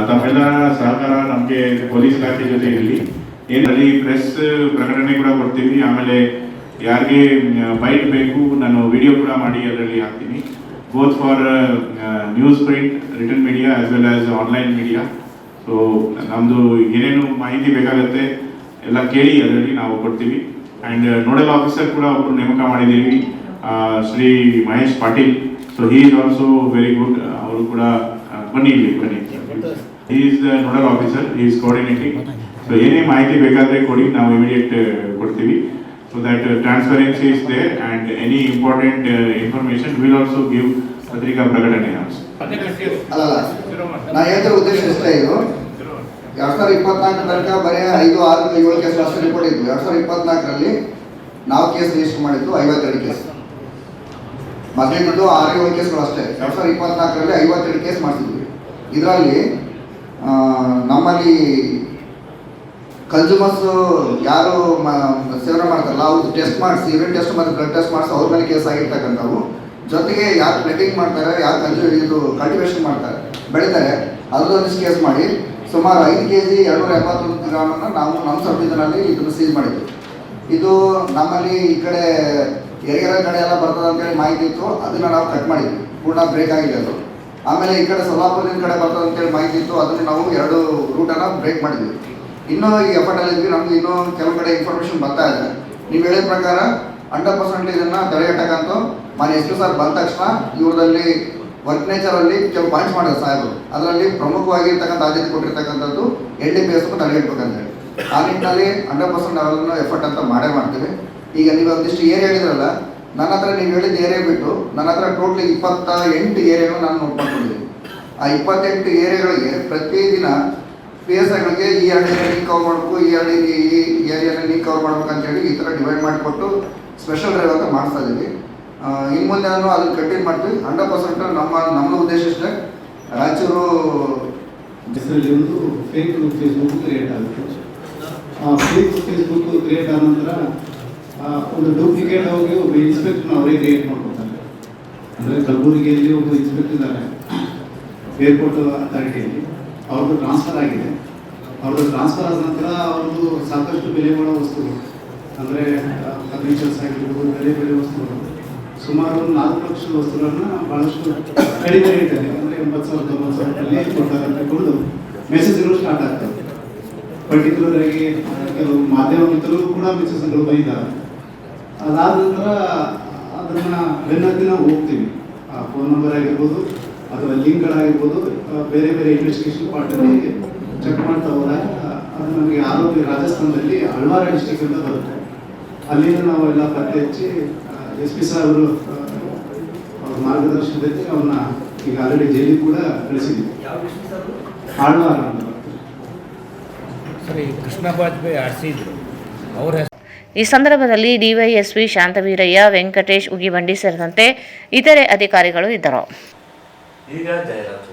ತಮ್ಮೆಲ್ಲ ಸಹಕಾರ ನಮಗೆ ಪೊಲೀಸ್ ಇಲಾಖೆ ಜೊತೆ ಇರಲಿ. ಏನಲ್ಲಿ ಪ್ರೆಸ್ ಪ್ರಕಟಣೆ ಕೂಡ ಕೊಡ್ತೀವಿ. ಆಮೇಲೆ ಯಾರಿಗೆ ಬೈಟ್ ಬೇಕು ನಾನು ವಿಡಿಯೋ ಕೂಡ ಮಾಡಿ ಅದರಲ್ಲಿ ಹಾಕ್ತೀನಿ, both for news print, return media as well as online media. So ನಮ್ಮದು ಏನೇನು ಮಾಹಿತಿ ಬೇಕಾಗುತ್ತೆ ಎಲ್ಲ ಕೇಳಿ ಅದರಲ್ಲಿ ನಾವು ಕೊಡ್ತೀವಿ. ಆ್ಯಂಡ್ ನೋಡಲ್ ಆಫೀಸರ್ ಕೂಡ ಒಬ್ಬರು ನೇಮಕ ಮಾಡಿದ್ದೀವಿ, Shri Mahesh Patil. So he is also very good. ಅವರು ಕೂಡ ಬನ್ನಿ. He is the nodal officer, he is coordinating. So ಏನೇ ಮಾಹಿತಿ ಬೇಕಾದರೆ ಕೊಡಿ, ನಾವು ಇಮಿಡಿಯೇಟ್ ಕೊಡ್ತೀವಿ. So that transparency is there and any important information will also give ಪತ್ರಿಕಾ ಪ್ರಕಟಣೆ. ಅಲ್ಲ ನಾ ಹೇಳಿದ ಉದ್ದೇಶ ಇಷ್ಟೇ. ಇದು 2024 ತನಕ ಬರೀ 5, 6, 7 ಕೇಸ್ ಅಷ್ಟೇ ರಿಪೋರ್ಟ್ ಇತ್ತು. 2024ರಲ್ಲಿ ನಾವು ಕೇಸ್ ರಿಜಿಸ್ಟರ್ ಮಾಡಿದ್ದು 52 ಕೇಸ್. ಮೊದಲಿದ್ದು 6, 7 ಕೇಸ್ಗಳು ಅಷ್ಟೇ. 2024ರಲ್ಲಿ 52 ಕೇಸ್ ಮಾಡಿಸಿದ್ವಿ. ಇದರಲ್ಲಿ ನಮ್ಮಲ್ಲಿ ಕನ್ಸ್ಯೂಮರ್ಸ್ ಯಾರು ಸೇವನೆ ಮಾಡ್ತಾರಲ್ಲ ಅವ್ರು ಟೆಸ್ಟ್ ಮಾಡಿಸಿ, ಯೂರಿನ್ ಟೆಸ್ಟ್ ಮತ್ತು ಬ್ಲಡ್ ಟೆಸ್ಟ್ ಮಾಡಿಸಿ ಅವ್ರ ಮೇಲೆ ಕೇಸ್ ಆಗಿರ್ತಕ್ಕಂಥವು ಜೊತೆಗೆ ಯಾರು ಪ್ಲೇಟಿಂಗ್ ಮಾಡ್ತಾರೆ, ಯಾರು ಇದು ಕಲ್ಟಿವೇಶನ್ ಮಾಡ್ತಾರೆ, ಬೆಳೀತಾರೆ, ಅದರದೊಂದಿಷ್ಟು ಕೇಸ್ ಮಾಡಿ ಸುಮಾರು 5 kg 271 ಗ್ರಾಮನ್ನು ನಾವು ನಮ್ಮ ಸಬ್ ಡಿವಿಷನಲ್ಲಿ ಇದನ್ನು ಸೀಸ್ ಮಾಡಿದ್ವಿ. ಇದು ನಮ್ಮಲ್ಲಿ ಈ ಕಡೆ ಎರೆಗೆರೆ ಕಡೆ ಎಲ್ಲ ಬರ್ತದೆ ಅಂತೇಳಿ ಮಾಹಿತಿ ಇತ್ತು, ಅದನ್ನು ನಾವು ಕಟ್ ಮಾಡಿದ್ವಿ, ಪೂರ್ಣ ಬ್ರೇಕ್ ಆಗಿದೆ ಅದು. ಆಮೇಲೆ ಈ ಕಡೆ ಸೊಲ್ಲಾಪುರದಿಂದ ಕಡೆ ಬರ್ತದೆ ಅಂತೇಳಿ ಮಾಹಿತಿ ಇತ್ತು, ಅದನ್ನು ನಾವು 2 ರೂಟನ್ನು ಬ್ರೇಕ್ ಮಾಡಿದ್ವಿ. ಇನ್ನೂ ಈ ಎಫರ್ಟಲ್ಲಿದ್ವಿ, ನಮ್ಗೆ ಇನ್ನೂ ಕೆಲವು ಕಡೆ ಇನ್ಫಾರ್ಮೇಷನ್ ಬರ್ತಾ ಇದೆ. ನೀವು ಹೇಳಿದ ಪ್ರಕಾರ 100% ಇದನ್ನು ತಡೆಗಟ್ಟಕ್ಕಂತೂ ಮಾನ್ಯ ಎಸ್ ಪಿ ಸರ್ ಬಂದ ತಕ್ಷಣ ಇವ್ರದಲ್ಲಿ ವರ್ಕ್ ನೇಚರಲ್ಲಿ ಕೆಲವು ಪಾಯಿಂಟ್ಸ್ ಮಾಡಿದ್ರು ಸಾಹೇಬರು. ಅದರಲ್ಲಿ ಪ್ರಮುಖವಾಗಿರ್ತಕ್ಕಂಥ ಆದ್ಯತೆ ಕೊಟ್ಟಿರ್ತಕ್ಕಂಥದ್ದು NDPS ತಡೆಗಟ್ಟಬೇಕಂತೇಳಿ. ಆ ನಿಟ್ಟಿನಲ್ಲಿ 100% ನಾವೆಲ್ಲರೂ ಎಫರ್ಟ್ ಅಂತ ಮಾಡ್ತೀವಿ. ಈಗ ನೀವು ಒಂದಿಷ್ಟು ಏರಿಯಾ ಹೇಳಿದ್ರಲ್ಲ, ನನ್ನ ಹತ್ರ ನೀವು ಹೇಳಿದ ಏರಿಯಾ ಬಿಟ್ಟು ನನ್ನ ಹತ್ರ ಟೋಟಲಿ 28 ಏರಿಯಾಗಳು ನಾನು ನೋಟ್ ಮಾಡ್ಕೊಂಡಿದ್ದೀನಿ. ಆ 28 ಏರಿಯಾಗಳಿಗೆ ಪ್ರತಿದಿನ PSIಗಳಿಗೆ ಈ 2 ಏರಿಯಾ ನೀವು ಕವರ್ ಮಾಡಬೇಕು, ಈ ಏರಿಯಾನ ನೀವು ಕವರ್ ಮಾಡ್ಬೇಕು ಅಂತೇಳಿ ಈ ಥರ ಡಿವೈಡ್ ಮಾಡಿಕೊಟ್ಟು ಸ್ಪೆಷಲ್ ಡ್ರೈವ್ ಅಂತ ಮಾಡಿಸ್ತಾ ಇದ್ದೀವಿ. ಇನ್ನು ಮುಂದೆ ನಾನು ಅದನ್ನು ಕಂಟಿನ್ಯೂ ಮಾಡ್ತೀವಿ. 100% ನಮ್ಮ ಉದ್ದೇಶ ಇಷ್ಟೇ. ರಾಯಚೂರು ಹೆಸರಲ್ಲಿ ಒಂದು ಫೇಕ್ ಫೇಸ್ಬುಕ್ ಕ್ರಿಯೇಟ್ ಆಗುತ್ತೆ. ಆ ಫೇಕ್ ಫೇಸ್ಬುಕ್ ಕ್ರಿಯೇಟ್ ಆದ ನಂತರ ಒಂದು ಡೂಪ್ಲಿಕೇಟ್ ಆಗಿ ಒಬ್ಬ ಇನ್ಸ್ಪೆಕ್ಟರ್ನ ಅವರೇ ಕ್ರಿಯೇಟ್ ಮಾಡ್ಕೊತಾರೆ. ಅಂದರೆ ಕಲಬುರಗಿಯಲ್ಲಿ ಒಬ್ಬ ಇನ್ಸ್ಪೆಕ್ಟರ್ ಇದ್ದಾರೆ ಏರ್ಪೋರ್ಟ್ ಅಥಾರಿಟಿಯಲ್ಲಿ, ಅವ್ರದ್ದು ಟ್ರಾನ್ಸ್ಫರ್ ಆಗಿದೆ. ಅವ್ರದ್ದು ಟ್ರಾನ್ಸ್ಫರ್ ಆದ ನಂತರ ಅವ್ರದ್ದು ಸಾಕಷ್ಟು ಬೆಲೆ ಬಾಳೋ ವಸ್ತುಗಳು, ಅಂದರೆ ಫರ್ನಿಚರ್ಸ್ ಆಗಿರ್ಬೋದು, ಬೆಲೆ ವಸ್ತುಗಳು, ಸುಮಾರು 4 ಲಕ್ಷದ ವಸ್ತುಗಳನ್ನು ಭಾಳಷ್ಟು ಕಡಿಮೆ ರೇಟಲ್ಲಿ, ಅಂದರೆ 80,000-90,000 ಕೊಟ್ಟು ಮೆಸೇಜ್ಗಳು ಸ್ಟಾರ್ಟ್ ಆಗ್ತವೆ. ಪರ್ಟಿಕ್ಯುಲರ್ ಆಗಿ ಕೆಲವು ಮಾಧ್ಯಮ ಮಿತ್ರರು ಕೂಡ ಮೆಸೇಜ್ಗಳು ಬೈದಾರೆ. ಅದಾದ ನಂತರ ಅದನ್ನು ಬೆನ್ನತ್ತಿ ನಾವು ಹೋಗ್ತೀವಿ. ಆ ಫೋನ್ ನಂಬರ್ ಆಗಿರ್ಬೋದು ಅಥವಾ ಲಿಂಕ್ಗಳಾಗಿರ್ಬೋದು, ಬೇರೆ ಬೇರೆ ಇನ್ವೆಸ್ಟಿಗೇಷನ್ ಪಾರ್ಟಲ್ಲಿ ಚೆಕ್ ಮಾಡ್ತಾ ಹೋದಾಗ ಅದು ನಮಗೆ ಆರೋಪಿ ರಾಜಸ್ಥಾನದಲ್ಲಿ ಅಳ್ವಾರ ಡಿಸ್ಟಿಕ್ ಅಂತ ಬರುತ್ತೆ. ಅಲ್ಲಿಂದ ನಾವು ಎಲ್ಲ ಪತ್ತೆ ಹಚ್ಚಿ SP ಸಾಹೇಬರು ಅವ್ರ ಮಾರ್ಗದರ್ಶನದಲ್ಲಿ ಅವ್ರನ್ನ ಈಗ ಆಲ್ರೆಡಿ ಜೈಲಿಗೆ ಕೂಡ ಕಳಿಸಿದ್ದೀವಿ. ಆಳ್ವಾರ ಅಂತ ಸರಿ, ಕೃಷ್ಣ ಬಾಜ್ಪೇಯಿ ಆರಿಸಿದ್ರು ಅವ್ರ ಈ ಸಂದರ್ಭದಲ್ಲಿ DYSP ಶಾಂತವೀರಯ್ಯ, ವೆಂಕಟೇಶ್ ಉಗಿಬಂಡಿ ಸೇರಿದಂತೆ ಇತರೆ ಅಧಿಕಾರಿಗಳು ಇದ್ದರು. ಈಗ ಜಾಹೀರಾತು.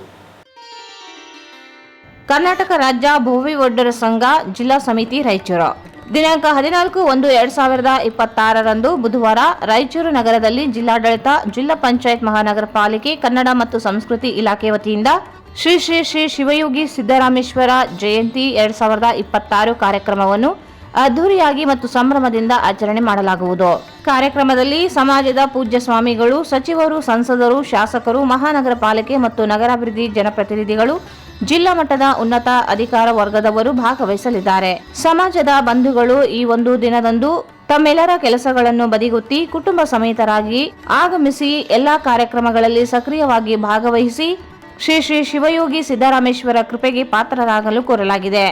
ಕರ್ನಾಟಕ ರಾಜ್ಯ ಭೋವಿ ಒಡ್ಡರ ಸಂಘ ಜಿಲ್ಲಾ ಸಮಿತಿ ರಾಯಚೂರು ದಿನಾಂಕ 14/1/2026 ಬುಧವಾರ ರಾಯಚೂರು ನಗರದಲ್ಲಿ ಜಿಲ್ಲಾಡಳಿತ, ಜಿಲ್ಲಾ ಪಂಚಾಯತ್ ಮಹಾನಗರ ಪಾಲಿಕೆ, ಕನ್ನಡ ಮತ್ತು ಸಂಸ್ಕೃತಿ ಇಲಾಖೆ ವತಿಯಿಂದ ಶ್ರೀ ಶ್ರೀ ಶ್ರೀ ಶಿವಯೋಗಿ ಸಿದ್ದರಾಮೇಶ್ವರ ಜಯಂತಿ 2026 ಕಾರ್ಯಕ್ರಮವನ್ನು ಅದ್ದೂರಿಯಾಗಿ ಮತ್ತು ಸಂಭ್ರಮದಿಂದ ಆಚರಣೆ ಮಾಡಲಾಗುವುದು. ಕಾರ್ಯಕ್ರಮದಲ್ಲಿ ಸಮಾಜದ ಪೂಜ್ಯ ಸ್ವಾಮಿಗಳು, ಸಚಿವರು, ಸಂಸದರು, ಶಾಸಕರು, ಮಹಾನಗರ ಪಾಲಿಕೆ ಮತ್ತು ನಗರಾಭಿವೃದ್ಧಿ ಜನಪ್ರತಿನಿಧಿಗಳು, ಜಿಲ್ಲಾ ಮಟ್ಟದ ಉನ್ನತ ಅಧಿಕಾರ ವರ್ಗದವರು ಭಾಗವಹಿಸಲಿದ್ದಾರೆ. ಸಮಾಜದ ಬಂಧುಗಳು ಈ ಒಂದು ದಿನದಂದು ತಮ್ಮೆಲ್ಲರ ಕೆಲಸಗಳನ್ನು ಬದಿಗೊತ್ತಿ ಕುಟುಂಬ ಸಮೇತರಾಗಿ ಆಗಮಿಸಿ ಎಲ್ಲಾ ಕಾರ್ಯಕ್ರಮಗಳಲ್ಲಿ ಸಕ್ರಿಯವಾಗಿ ಭಾಗವಹಿಸಿ ಶ್ರೀ ಶ್ರೀ ಶಿವಯೋಗಿ ಸಿದ್ದರಾಮೇಶ್ವರ ಕೃಪೆಗೆ ಪಾತ್ರರಾಗಲು ಕೋರಲಾಗಿದೆ.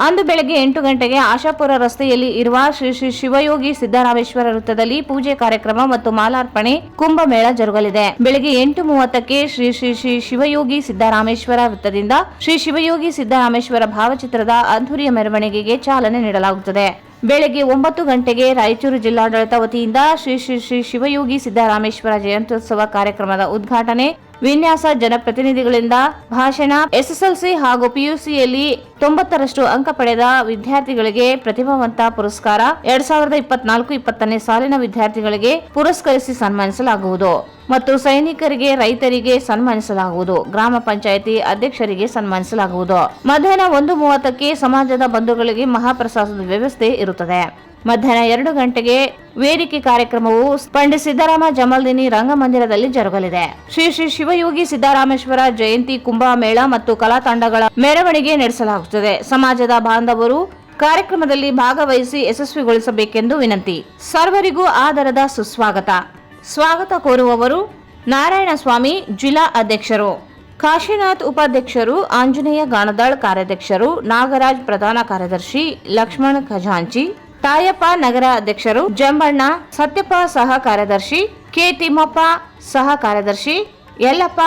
ಅಂದು ಬೆಳಗ್ಗೆ 8 ಗಂಟೆಗೆ ಆಶಾಪುರ ರಸ್ತೆಯಲ್ಲಿ ಇರುವ ಶ್ರೀ ಶ್ರೀ ಶಿವಯೋಗಿ ಸಿದ್ದರಾಮೇಶ್ವರ ವೃತ್ತದಲ್ಲಿ ಪೂಜೆ ಕಾರ್ಯಕ್ರಮ ಮತ್ತು ಮಾಲಾರ್ಪಣೆ ಕುಂಭಮೇಳ ಜರುಗಲಿದೆ. ಬೆಳಗ್ಗೆ 8:30ಕ್ಕೆ ಶ್ರೀ ಶ್ರೀ ಶ್ರೀ ಶಿವಯೋಗಿ ಸಿದ್ದರಾಮೇಶ್ವರ ವೃತ್ತದಿಂದ ಶ್ರೀ ಶಿವಯೋಗಿ ಸಿದ್ದರಾಮೇಶ್ವರ ಭಾವಚಿತ್ರದ ಅದ್ದೂರಿಯ ಮೆರವಣಿಗೆಗೆ ಚಾಲನೆ ನೀಡಲಾಗುತ್ತದೆ. ಬೆಳಗ್ಗೆ 9 ಗಂಟೆಗೆ ರಾಯಚೂರು ಜಿಲ್ಲಾಡಳಿತ ವತಿಯಿಂದ ಶ್ರೀ ಶ್ರೀ ಶ್ರೀ ಶಿವಯೋಗಿ ಸಿದ್ದರಾಮೇಶ್ವರ ಜಯಂತ್ಯೋತ್ಸವ ಕಾರ್ಯಕ್ರಮದ ಉದ್ಘಾಟನೆ, ವಿನ್ಯಾಸ, ಜನಪ್ರತಿನಿಧಿಗಳಿಂದ ಭಾಷಣ, SSLC ಹಾಗೂ PUCಯಲ್ಲಿ 90ರಷ್ಟು ಅಂಕ ಪಡೆದ ವಿದ್ಯಾರ್ಥಿಗಳಿಗೆ ಪ್ರತಿಭಾವಂತ ಪುರಸ್ಕಾರ, 2024-20ನೇ ಸಾಲಿನ ವಿದ್ಯಾರ್ಥಿಗಳಿಗೆ ಪುರಸ್ಕರಿಸಿ ಸನ್ಮಾನಿಸಲಾಗುವುದು ಮತ್ತು ಸೈನಿಕರಿಗೆ, ರೈತರಿಗೆ ಸನ್ಮಾನಿಸಲಾಗುವುದು. ಗ್ರಾಮ ಪಂಚಾಯಿತಿ ಅಧ್ಯಕ್ಷರಿಗೆ ಸನ್ಮಾನಿಸಲಾಗುವುದು. ಮಧ್ಯಾಹ್ನ 1:30ಕ್ಕೆ ಸಮಾಜದ ಬಂಧುಗಳಿಗೆ ಮಹಾಪ್ರಸಾದದ ವ್ಯವಸ್ಥೆ ಇರುತ್ತದೆ. ಮಧ್ಯಾಹ್ನ 2 ಗಂಟೆಗೆ ವೇದಿಕೆ ಕಾರ್ಯಕ್ರಮವು ಪಂಡಿತ್ ಸಿದ್ದರಾಮ ಜಮಲ್ದಿನಿ ರಂಗಮಂದಿರದಲ್ಲಿ ಜರುಗಲಿದೆ. ಶ್ರೀ ಶ್ರೀ ಶಿವಯೋಗಿ ಸಿದ್ದರಾಮೇಶ್ವರ ಜಯಂತಿ ಕುಂಭಮೇಳ ಮತ್ತು ಕಲಾ ತಂಡಗಳ ಮೆರವಣಿಗೆ ನಡೆಸಲಾಗುತ್ತದೆ. ಸಮಾಜದ ಬಾಂಧವರು ಕಾರ್ಯಕ್ರಮದಲ್ಲಿ ಭಾಗವಹಿಸಿ ಯಶಸ್ವಿಗೊಳಿಸಬೇಕೆಂದು ವಿನಂತಿ. ಸರ್ವರಿಗೂ ಆದರದ ಸುಸ್ವಾಗತ. ಸ್ವಾಗತ ಕೋರುವವರು ನಾರಾಯಣಸ್ವಾಮಿ, ಜಿಲ್ಲಾ ಅಧ್ಯಕ್ಷರು, ಕಾಶಿನಾಥ್ ಉಪಾಧ್ಯಕ್ಷರು, ಆಂಜನೇಯ ಗಾಣದಾಳ್ ಕಾರ್ಯಾಧ್ಯಕ್ಷರು, ನಾಗರಾಜ್ ಪ್ರಧಾನ ಕಾರ್ಯದರ್ಶಿ, ಲಕ್ಷ್ಮಣ್ ಖಜಾಂಚಿ, ತಾಯಪ್ಪ ನಗರ ಅಧ್ಯಕ್ಷರು, ಜಂಬಣ್ಣ, ಸತ್ಯಪ್ಪ ಸಹ ಕಾರ್ಯದರ್ಶಿ, ಕೆ ತಿಮ್ಮಪ್ಪ ಸಹ ಕಾರ್ಯದರ್ಶಿ, ಯಲ್ಲಪ್ಪ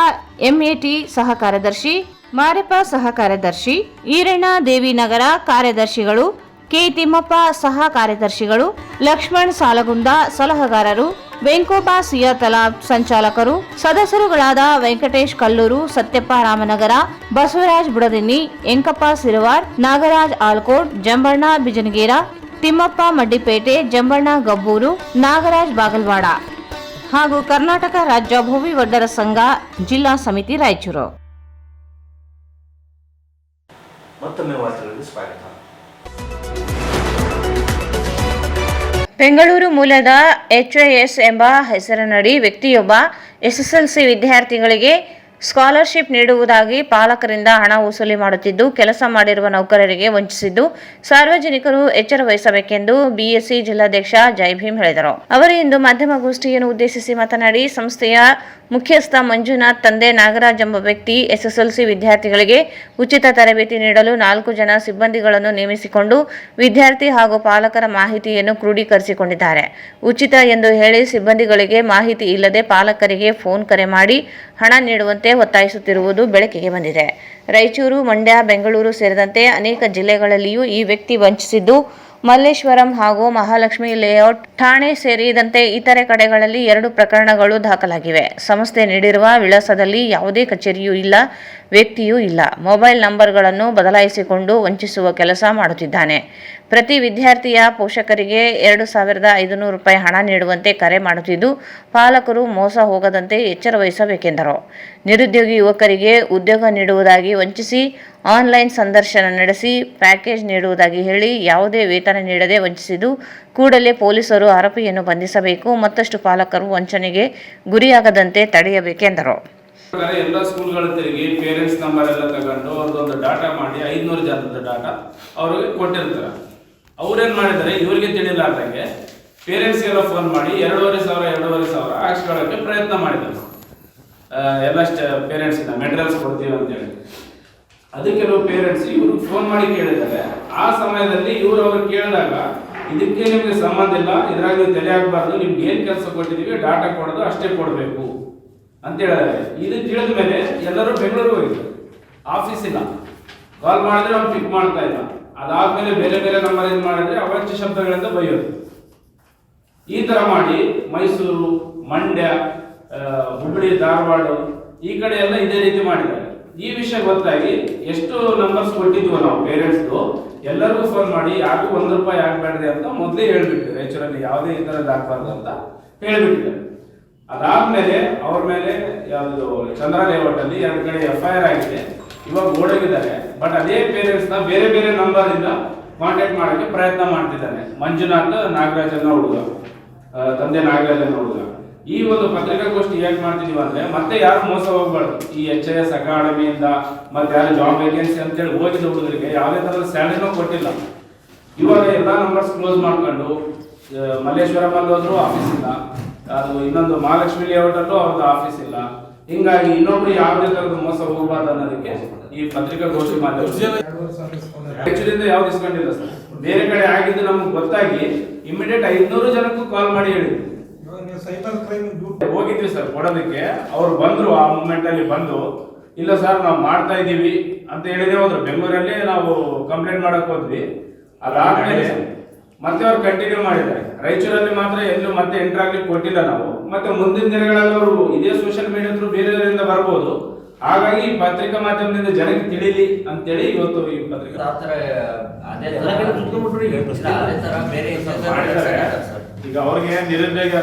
MAT ಸಹ ಕಾರ್ಯದರ್ಶಿ, ಮಾರೆಪ್ಪ ಸಹ ಕಾರ್ಯದರ್ಶಿ, ಈರಣ್ಣ ದೇವಿ ನಗರ ಕಾರ್ಯದರ್ಶಿಗಳು, ಕೆ ತಿಮ್ಮಪ್ಪ ಸಹ ಕಾರ್ಯದರ್ಶಿಗಳು, ಲಕ್ಷ್ಮಣ್ ಸಾಲಗುಂದ ಸಲಹೆಗಾರರು, ವೆಂಕೋಬ ಸಿಯಾತಲ ಸಂಚಾಲಕರು, ಸದಸ್ಯರುಗಳಾದ ವೆಂಕಟೇಶ್ ಕಲ್ಲೂರು, ಸತ್ಯಪ್ಪ ರಾಮನಗರ, ಬಸವರಾಜ್ ಬುಡದಿನ್ನಿ, ಎಂಕಪ್ಪ ಸಿರವಾರ್, ನಾಗರಾಜ್ ಆಳ್ಕೋಡ್, ಜಂಬಣ್ಣ ಬಿಜನಗೇರ, ತಿಮ್ಮಪ್ಪ ಮಡ್ಡಿಪೇಟೆ, ಜಂಬಣ್ಣ ಗಬ್ಬೂರು, ನಾಗರಾಜ್ ಬಾಗಲ್ವಾಡ. ಹಾಗೂ ಕರ್ನಾಟಕ ರಾಜ್ಯ ಭೂಮಿ ಒಡ್ಡರ ಸಂಘ ಜಿಲ್ಲಾ ಸಮಿತಿ ರಾಯಚೂರು. ಮತ್ತೊಮ್ಮೆ ವಾರ್ತೆಗಳಿಗೆ ಸ್ವಾಗತ. ಬೆಂಗಳೂರು ಮೂಲದ HIS ಎಂಬ ಹೆಸರಿನಡಿ ವ್ಯಕ್ತಿಯೊಬ್ಬ SSLC ವಿದ್ಯಾರ್ಥಿಗಳಿಗೆ ಸ್ಕಾಲರ್ಶಿಪ್ ನೀಡುವುದಾಗಿ ಪಾಲಕರಿಂದ ಹಣ ವಸೂಲಿ ಮಾಡುತ್ತಿದ್ದು, ಕೆಲಸ ಮಾಡಿರುವ ನೌಕರರಿಗೆ ವಂಚಿಸಿದ್ದು, ಸಾರ್ವಜನಿಕರು ಎಚ್ಚರ ವಹಿಸಬೇಕೆಂದು BSc ಜಿಲ್ಲಾಧ್ಯಕ್ಷ ಜೈಭೀಮ್ ಹೇಳಿದರು. ಅವರು ಇಂದು ಮಾಧ್ಯಮಗೋಷ್ಠಿಯನ್ನು ಉದ್ದೇಶಿಸಿ ಮಾತನಾಡಿ, ಸಂಸ್ಥೆಯ ಮುಖ್ಯಸ್ಥ ಮಂಜುನಾಥ್ ತಂದೆ ನಾಗರಾಜ್ ಎಂಬ ವ್ಯಕ್ತಿ SSLC ವಿದ್ಯಾರ್ಥಿಗಳಿಗೆ ಉಚಿತ ತರಬೇತಿ ನೀಡಲು 4 ಜನ ಸಿಬ್ಬಂದಿಗಳನ್ನು ನೇಮಿಸಿಕೊಂಡು ವಿದ್ಯಾರ್ಥಿ ಹಾಗೂ ಪಾಲಕರ ಮಾಹಿತಿಯನ್ನು ಕ್ರೋಢೀಕರಿಸಿಕೊಂಡಿದ್ದಾರೆ. ಉಚಿತ ಎಂದು ಹೇಳಿ ಸಿಬ್ಬಂದಿಗಳಿಗೆ ಮಾಹಿತಿ ಇಲ್ಲದೆ ಪಾಲಕರಿಗೆ ಫೋನ್ ಕರೆ ಮಾಡಿ ಹಣ ನೀಡುವಂತೆ ಒತ್ತಾಯಿಸುತ್ತಿರುವುದು ಬೆಳಕಿಗೆ ಬಂದಿದೆ. ರಾಯಚೂರು, ಮಂಡ್ಯ, ಬೆಂಗಳೂರು ಸೇರಿದಂತೆ ಅನೇಕ ಜಿಲ್ಲೆಗಳಲ್ಲಿಯೂ ಈ ವ್ಯಕ್ತಿ ವಂಚಿಸಿದ್ದು, ಮಲ್ಲೇಶ್ವರಂ ಹಾಗೂ ಮಹಾಲಕ್ಷ್ಮಿ ಲೇಔಟ್, ಠಾಣೆ ಸೇರಿದಂತೆ ಇತರೆ ಕಡೆಗಳಲ್ಲಿ 2 ಪ್ರಕರಣಗಳು ದಾಖಲಾಗಿವೆ. ಸಂಸ್ಥೆ ನೀಡಿರುವ ವಿಳಾಸದಲ್ಲಿ ಯಾವುದೇ ಕಚೇರಿಯೂ ಇಲ್ಲ, ವ್ಯಕ್ತಿಯೂ ಇಲ್ಲ. ಮೊಬೈಲ್ ನಂಬರ್ಗಳನ್ನು ಬದಲಾಯಿಸಿಕೊಂಡು ವಂಚಿಸುವ ಕೆಲಸ ಮಾಡುತ್ತಿದ್ದಾನೆ. ಪ್ರತಿ ವಿದ್ಯಾರ್ಥಿಯ ಪೋಷಕರಿಗೆ 2,500 ರೂಪಾಯಿ ಹಣ ನೀಡುವಂತೆ ಕರೆ ಮಾಡುತ್ತಿದ್ದು, ಪಾಲಕರು ಮೋಸ ಹೋಗದಂತೆ ಎಚ್ಚರ ವಹಿಸಬೇಕೆಂದರು. ನಿರುದ್ಯೋಗಿ ಯುವಕರಿಗೆ ಉದ್ಯೋಗ ನೀಡುವುದಾಗಿ ವಂಚಿಸಿ ಆನ್ಲೈನ್ ಸಂದರ್ಶನ ನಡೆಸಿ ಪ್ಯಾಕೇಜ್ ನೀಡುವುದಾಗಿ ಹೇಳಿ ಯಾವುದೇ ವೇತನ ನೀಡದೆ ವಂಚಿಸಿದ್ದು, ಕೂಡಲೇ ಪೊಲೀಸರು ಆರೋಪಿಯನ್ನು ಬಂಧಿಸಬೇಕು. ಮತ್ತಷ್ಟು ಪಾಲಕರು ವಂಚನೆಗೆ ಗುರಿಯಾಗದಂತೆ ತಡೆಯಬೇಕೆಂದರು. ಎಲ್ಲ ಸ್ಕೂಲ್ಗಳ ತಿರುಗಿ ಪೇರೆಂಟ್ಸ್ ನಂಬರ್ ಎಲ್ಲ ತಗೊಂಡು ಅವ್ರದ್ದೊಂದು ಡಾಟಾ ಮಾಡಿ 500 ಜನದ ಡಾಟಾ ಅವ್ರಿಗೆ ಕೊಟ್ಟಿರ್ತಾರೆ. ಅವ್ರೇನ್ ಮಾಡಿದ್ದಾರೆ, ಇವ್ರಿಗೆ ತಿಳಿಲಾರ್ದಂಗೆ ಪೇರೆಂಟ್ಸ್ಗೆಲ್ಲ ಫೋನ್ ಮಾಡಿ 2,500 ಹಾಕ್ಸ್ಕೊಳ್ಳೋಕೆ ಪ್ರಯತ್ನ ಮಾಡಿದ್ದಾರೆ. ಎಲ್ಲ ಪೇರೆಂಟ್ಸಿಂದ ಮೆಟೀರಿಯಲ್ಸ್ ಕೊಡ್ತೀವಿ ಅಂತೇಳಿ. ಅದಕ್ಕೆ ಕೆಲವು ಪೇರೆಂಟ್ಸ್ ಇವ್ರಿಗೆ ಫೋನ್ ಮಾಡಿ ಕೇಳಿದ್ದಾರೆ. ಆ ಸಮಯದಲ್ಲಿ ಇವ್ರು ಅವ್ರಿಗೆ ಕೇಳಿದಾಗ, ಇದಕ್ಕೆ ನಿಮಗೆ ಸಂಬಂಧ ಇಲ್ಲ, ಇದ್ರಾಗ ನೀವು ತಲೆ ಆಗಬಾರ್ದು, ನಿಮ್ಗೆ ಏನು ಕೆಲಸ ಕೊಟ್ಟಿದ್ದೀವಿ ಡಾಟಾ ಕೊಡೋದು ಅಷ್ಟೇ ಕೊಡಬೇಕು ಅಂತ ಹೇಳಿದ್ದಾರೆ. ಇದು ತಿಳಿದ ಮೇಲೆ ಎಲ್ಲರೂ ಬೆಂಗಳೂರು ಹೋಗಿದ್ರು. ಆಫೀಸ್ ಇಲ್ಲ, ಕಾಲ್ ಮಾಡಿದ್ರೆ ಅವ್ನು ಪಿಕ್ ಮಾಡ್ತಾ ಇಲ್ಲ. ಅದಾದ್ಮೇಲೆ ಬೇರೆ ಬೇರೆ ನಂಬರ್ ಇದು ಮಾಡಿದ್ರೆ ಅವಾಚ್ಯ ಶಬ್ದಗಳಿಂದ ಬೈಯೋದು. ಈ ತರ ಮಾಡಿ ಮೈಸೂರು, ಮಂಡ್ಯ, ಹುಬ್ಬಳ್ಳಿ, ಧಾರವಾಡ ಈ ಕಡೆ ಎಲ್ಲ ಇದೇ ರೀತಿ ಮಾಡಿದ್ದಾರೆ. ಈ ವಿಷಯ ಗೊತ್ತಾಗಿ ಎಷ್ಟು ನಂಬರ್ಸ್ ಕೊಟ್ಟಿದ್ವು ನಾವು ಪೇರೆಂಟ್ಸ್ದು, ಎಲ್ಲರಿಗೂ ಫೋನ್ ಮಾಡಿ ಯಾರಿಗೂ 1 ರೂಪಾಯಿ ಆಗ್ಬೇಡ್ರಿ ಅಂತ ಮೊದಲೇ ಹೇಳ್ಬಿಟ್ಟಿದೆ. ರಾಯಚೂರಲ್ಲಿ ಯಾವುದೇ ಈ ಥರದ್ದು ಆಗ್ಬಾರ್ದು ಅಂತ ಹೇಳ್ಬಿಟ್ಟಿದ್ದಾರೆ. ಅದಾದ್ಮೇಲೆ ಅವ್ರ ಮೇಲೆ ಯಾವುದು ಚಂದ್ರ ಲೇಔಟ್ ಅಲ್ಲಿ 2 ಕಡೆ FIR ಆಗಿದೆ. ಇವಾಗ ಓಡೋಗಿದ್ದಾರೆ. ಬಟ್ ಅದೇ ಪೇರೆಂಟ್ಸ್ ನ ಬೇರೆ ಬೇರೆ ನಂಬರ್ ಇಂದ ಕಾಂಟ್ಯಾಕ್ಟ್ ಮಾಡಕ್ಕೆ ಪ್ರಯತ್ನ ಮಾಡ್ತಿದ್ದಾನೆ ಮಂಜುನಾಥ್, ನಾಗರಾಜನ ಹುಡುಗ, ತಂದೆ ನಾಗರಾಜನ ಹುಡುಗ. ಈ ಒಂದು ಪತ್ರಿಕಾಗೋಷ್ಠಿ ಹೇಗೆ ಮಾಡ್ತಿದೀವಿ ಅಂದ್ರೆ, ಮತ್ತೆ ಯಾರು ಮೋಸ ಹೋಗ್ಬಾರ್ದು. ಈ HIS ಅಕಾಡೆಮಿಯಿಂದ ಮತ್ತೆ ಯಾರು ಜಾಬ್ ವೇಕೆನ್ಸಿ ಅಂತೇಳಿ ಹೋಗಿದ್ದ ಹುಡುಗರಿಗೆ ಯಾವುದೇ ತರದ ಸ್ಯಾಲರಿನೂ ಕೊಟ್ಟಿಲ್ಲ. ಇವಾಗ ಎಲ್ಲಾ ನಂಬರ್ಸ್ ಕ್ಲೋಸ್ ಮಾಡ್ಕೊಂಡು ಮಲ್ಲೇಶ್ವರಂ ಅಲ್ಲಿ ಹೋದ್ರು ಆಫೀಸ್ ಇಲ್ಲ, ಅದು ಇನ್ನೊಂದು ಮಹಾಲಕ್ಷ್ಮಿ ಲೇಔಟ್ ಅಲ್ಲೂ ಅವ್ರದ್ದು ಆಫೀಸ್ ಇಲ್ಲ. ಹಿಂಗಾಗಿ ಇನ್ನೊಬ್ರು ಯಾವುದೇ ತರದ ಮೋಸ ಹೋಗಬಾರ್ದು ಅನ್ನೋದಕ್ಕೆ ಈ ಪತ್ರಿಕಾಗೋಷ್ಠಿ ಮಾಧ್ಯಮ. ರಾಯಚೂರಿಂದ ಯಾವ್ದು ಇಸ್ಕೊಂಡಿಲ್ಲ ಸರ್, ಬೇರೆ ಕಡೆ ಆಗಿದ್ದು ನಮ್ಗೆ ಗೊತ್ತಾಗಿ ಇಮಿಡಿಯೇಟ್ 500 ಜನಕ್ಕೂ ಕಾಲ್ ಮಾಡಿ ಹೇಳಿದ್ವಿ. ಹೋಗಿದ್ವಿ ಸರ್ ಕೊಡೋದಕ್ಕೆ. ಅವ್ರು ಬಂದ್ರು, ಆ ಮೂಮೆಂಟ್ ಅಲ್ಲಿ ಬಂದು, ಇಲ್ಲ ಸರ್ ನಾವು ಮಾಡ್ತಾ ಇದೀವಿ ಅಂತ ಹೇಳಿದೆ ಹೋದ್ರು. ಬೆಂಗಳೂರಲ್ಲಿ ನಾವು ಕಂಪ್ಲೇಂಟ್ ಮಾಡಕ್ ಹೋದ್ವಿ. ಅದಾದ್ಮೇಲೆ ಮತ್ತೆ ಅವ್ರು ಕಂಟಿನ್ಯೂ ಮಾಡಿದ್ದಾರೆ. ರಾಯಚೂರಲ್ಲಿ ಮಾತ್ರ ಎಲ್ಲೂ ಮತ್ತೆ ಎಂಟರ್ ಆಗ್ಲಿಕ್ಕೆ ಕೊಟ್ಟಿಲ್ಲ ನಾವು. ಮತ್ತೆ ಮುಂದಿನ ದಿನಗಳಲ್ಲಿ ಅವರು ಇದೇ ಸೋಷಿಯಲ್ ಮೀಡಿಯಾ ಥ್ರೂ ಬೇರೆಯವರಿಂದ ಬರ್ಬೋದು. ಹಾಗಾಗಿ ಈ ಪತ್ರಿಕಾ ಮಾಧ್ಯಮದಿಂದ ಜನಕ್ಕೆ ತಿಳಿಲಿ ಅಂತೇಳಿ ಇವತ್ತು ಈ ಪತ್ರಿಕಾ ಈಗ ಅವ್ರಿಗೆ ನಿರುದ್ಯೋಗ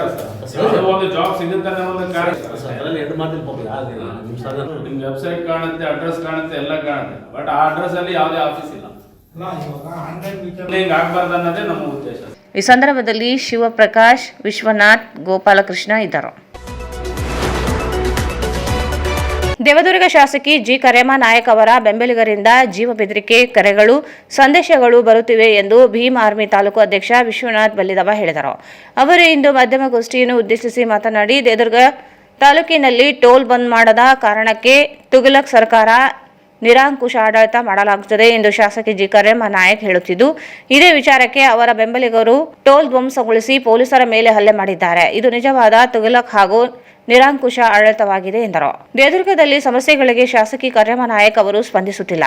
ಸರ್, ಒಂದು ಜಾಬ್ ಸಿಗುತ್ತೆ ಅನ್ನೋ ಒಂದು ಕಾರಣ. ನಿಮ್ ವೆಬ್ಸೈಟ್ ಕಾಣುತ್ತೆ, ಅಡ್ರೆಸ್ ಕಾಣುತ್ತೆ, ಎಲ್ಲ ಕಾಣುತ್ತೆ. ಬಟ್ ಆ ಅಡ್ರೆಸ್ ಅಲ್ಲಿ ಯಾವುದೇ ಆಫೀಸ್ ಇಲ್ಲ. ಹಿಂಗ ಆಗ್ಬಾರ್ದು ಅನ್ನೋದೇ ನಮ್ಮ ಉದ್ದೇಶ. ಈ ಸಂದರ್ಭದಲ್ಲಿ ಶಿವಪ್ರಕಾಶ್, ವಿಶ್ವನಾಥ್, ಗೋಪಾಲಕೃಷ್ಣ ಇದ್ದರು. ದೇವದುರ್ಗ ಶಾಸಕಿ ಜಿ. ಕರೇಮ ನಾಯಕ್ ಅವರ ಬೆಂಬಲಿಗರಿಂದ ಜೀವ ಬೆದರಿಕೆ ಕರೆಗಳು, ಸಂದೇಶಗಳು ಬರುತ್ತಿವೆ ಎಂದು ಭೀಮ್ ಆರ್ಮಿ ತಾಲೂಕು ಅಧ್ಯಕ್ಷ ವಿಶ್ವನಾಥ್ ಬಲ್ಲಿದವ ಹೇಳಿದರು. ಅವರು ಇಂದು ಮಾಧ್ಯಮಗೋಷ್ಠಿಯನ್ನು ಉದ್ದೇಶಿಸಿ ಮಾತನಾಡಿ, ದೇವದುರ್ಗ ತಾಲೂಕಿನಲ್ಲಿ ಟೋಲ್ ಬಂದ್ ಮಾಡದ ಕಾರಣಕ್ಕೆ ತುಘಲಕ್ ಸರ್ಕಾರ ನಿರಂಕುಶ ಆಡಳಿತ ಮಾಡಲಾಗುತ್ತದೆ ಎಂದು ಶಾಸಕಿ ಜಿ. ಕರೇಮ ನಾಯಕ್ ಹೇಳುತ್ತಿದ್ದು, ಇದೇ ವಿಚಾರಕ್ಕೆ ಅವರ ಬೆಂಬಲಿಗರು ಟೋಲ್ ಧ್ವಂಸಗೊಳಿಸಿ ಪೊಲೀಸರ ಮೇಲೆ ಹಲ್ಲೆ ಮಾಡಿದ್ದಾರೆ. ಇದು ನಿಜವಾದ ತುಘಲಕ್ ಹಾಗೂ ನಿರಂಕುಶ ಆಡಳಿತವಾಗಿದೆ ಎಂದರು. ದೇವದುರ್ಗದಲ್ಲಿ ಸಮಸ್ಯೆಗಳಿಗೆ ಶಾಸಕಿ ಕರೇಮ ನಾಯಕ್ ಅವರು ಸ್ಪಂದಿಸುತ್ತಿಲ್ಲ.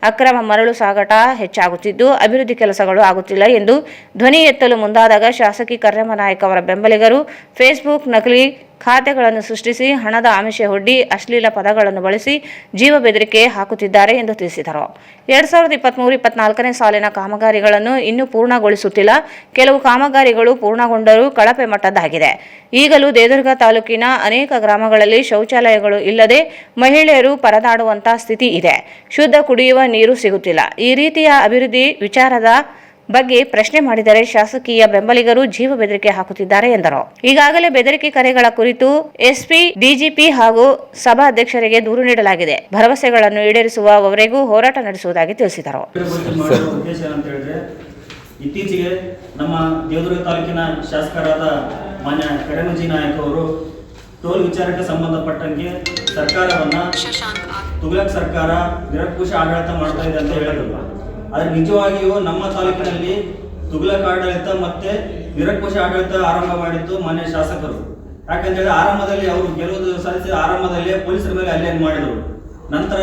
ಅಕ್ರಮ ಮರಳು ಸಾಗಾಟ ಹೆಚ್ಚಾಗುತ್ತಿದ್ದು ಅಭಿವೃದ್ಧಿ ಕೆಲಸಗಳು ಆಗುತ್ತಿಲ್ಲ ಎಂದು ಧ್ವನಿ ಎತ್ತಲು ಮುಂದಾದಾಗ ಶಾಸಕಿ ಕರೇಮ ನಾಯಕ್ ಅವರ ಬೆಂಬಲಿಗರು ಫೇಸ್ಬುಕ್ ನಕಲಿ ಖಾತೆಗಳನ್ನು ಸೃಷ್ಟಿಸಿ ಹಣದ ಆಮಿಷ ಒಡ್ಡಿ ಅಶ್ಲೀಲ ಪದಗಳನ್ನು ಬಳಸಿ ಜೀವ ಬೆದರಿಕೆ ಹಾಕುತ್ತಿದ್ದಾರೆ ಎಂದು ತಿಳಿಸಿದರು. 2023-24ನೇ ಸಾಲಿನ ಕಾಮಗಾರಿಗಳನ್ನು ಇನ್ನೂ ಪೂರ್ಣಗೊಳಿಸುತ್ತಿಲ್ಲ. ಕೆಲವು ಕಾಮಗಾರಿಗಳು ಪೂರ್ಣಗೊಂಡರೂ ಕಳಪೆ ಮಟ್ಟದ್ದಾಗಿದೆ. ಈಗಲೂ ದೇವದುರ್ಗ ತಾಲೂಕಿನ ಅನೇಕ ಗ್ರಾಮಗಳಲ್ಲಿ ಶೌಚಾಲಯಗಳು ಇಲ್ಲದೆ ಮಹಿಳೆಯರು ಪರದಾಡುವಂತಹ ಸ್ಥಿತಿ ಇದೆ. ಶುದ್ಧ ಕುಡಿಯುವ ನೀರು ಸಿಗುತ್ತಿಲ್ಲ. ಈ ರೀತಿಯ ಅಭಿವೃದ್ಧಿ ವಿಚಾರದ ಬಗ್ಗೆ ಪ್ರಶ್ನೆ ಮಾಡಿದರೆ ಶಾಸಕೀಯ ಬೆಂಬಲಿಗರು ಜೀವ ಬೆದರಿಕೆ ಹಾಕುತ್ತಿದ್ದಾರೆ ಎಂದರು. ಈಗಾಗಲೇ ಬೆದರಿಕೆ ಕರೆಗಳ ಕುರಿತು ಎಸ್ಪಿ, ಡಿಜಿಪಿ ಹಾಗೂ ಸಭಾಧ್ಯಕ್ಷರಿಗೆ ದೂರು ನೀಡಲಾಗಿದೆ. ಭರವಸೆಗಳನ್ನು ಈಡೇರಿಸುವವರೆಗೂ ಹೋರಾಟ ನಡೆಸುವುದಾಗಿ ತಿಳಿಸಿದರು. ಇತ್ತೀಚೆಗೆ ನಮ್ಮ ದೇವದುರ್ಗ ತಾಲೂಕಿನ ಶಾಸಕರಾದ ಮಾನ್ಯ ಕರೆಮಂಜಿ ನಾಯಕ್ ಅವರು ಟೋಲ್ ವಿಚಾರಕ್ಕೆ ಸಂಬಂಧಪಟ್ಟಂಗೆ ಸರ್ಕಾರವನ್ನ ತುಘಲಕ್ ಸರ್ಕಾರ ನಿರಂಕುಶ ಆಡಳಿತ ಮಾಡ್ತಾ ಇದೆ ಅಂತ ಹೇಳಿದ್ರು. ಆದರೆ ನಿಜವಾಗಿಯೂ ನಮ್ಮ ತಾಲೂಕಿನಲ್ಲಿ ತುಘಲಕ್ ಆಡಳಿತ ಮತ್ತೆ ನಿರಂಕುಶ ಆಡಳಿತ ಆರಂಭ ಮಾಡಿದ್ದು ಮಾನ್ಯ ಶಾಸಕರು. ಯಾಕಂತೇಳಿ ಆರಂಭದಲ್ಲಿ ಅವರು ಗೆಲ್ಲುವುದು ಸಲ್ಲಿಸಿದ ಆರಂಭದಲ್ಲಿ ಪೊಲೀಸರ ಮೇಲೆ ಹಲ್ಲೆಯನ್ನು ಮಾಡಿದರು. ನಂತರ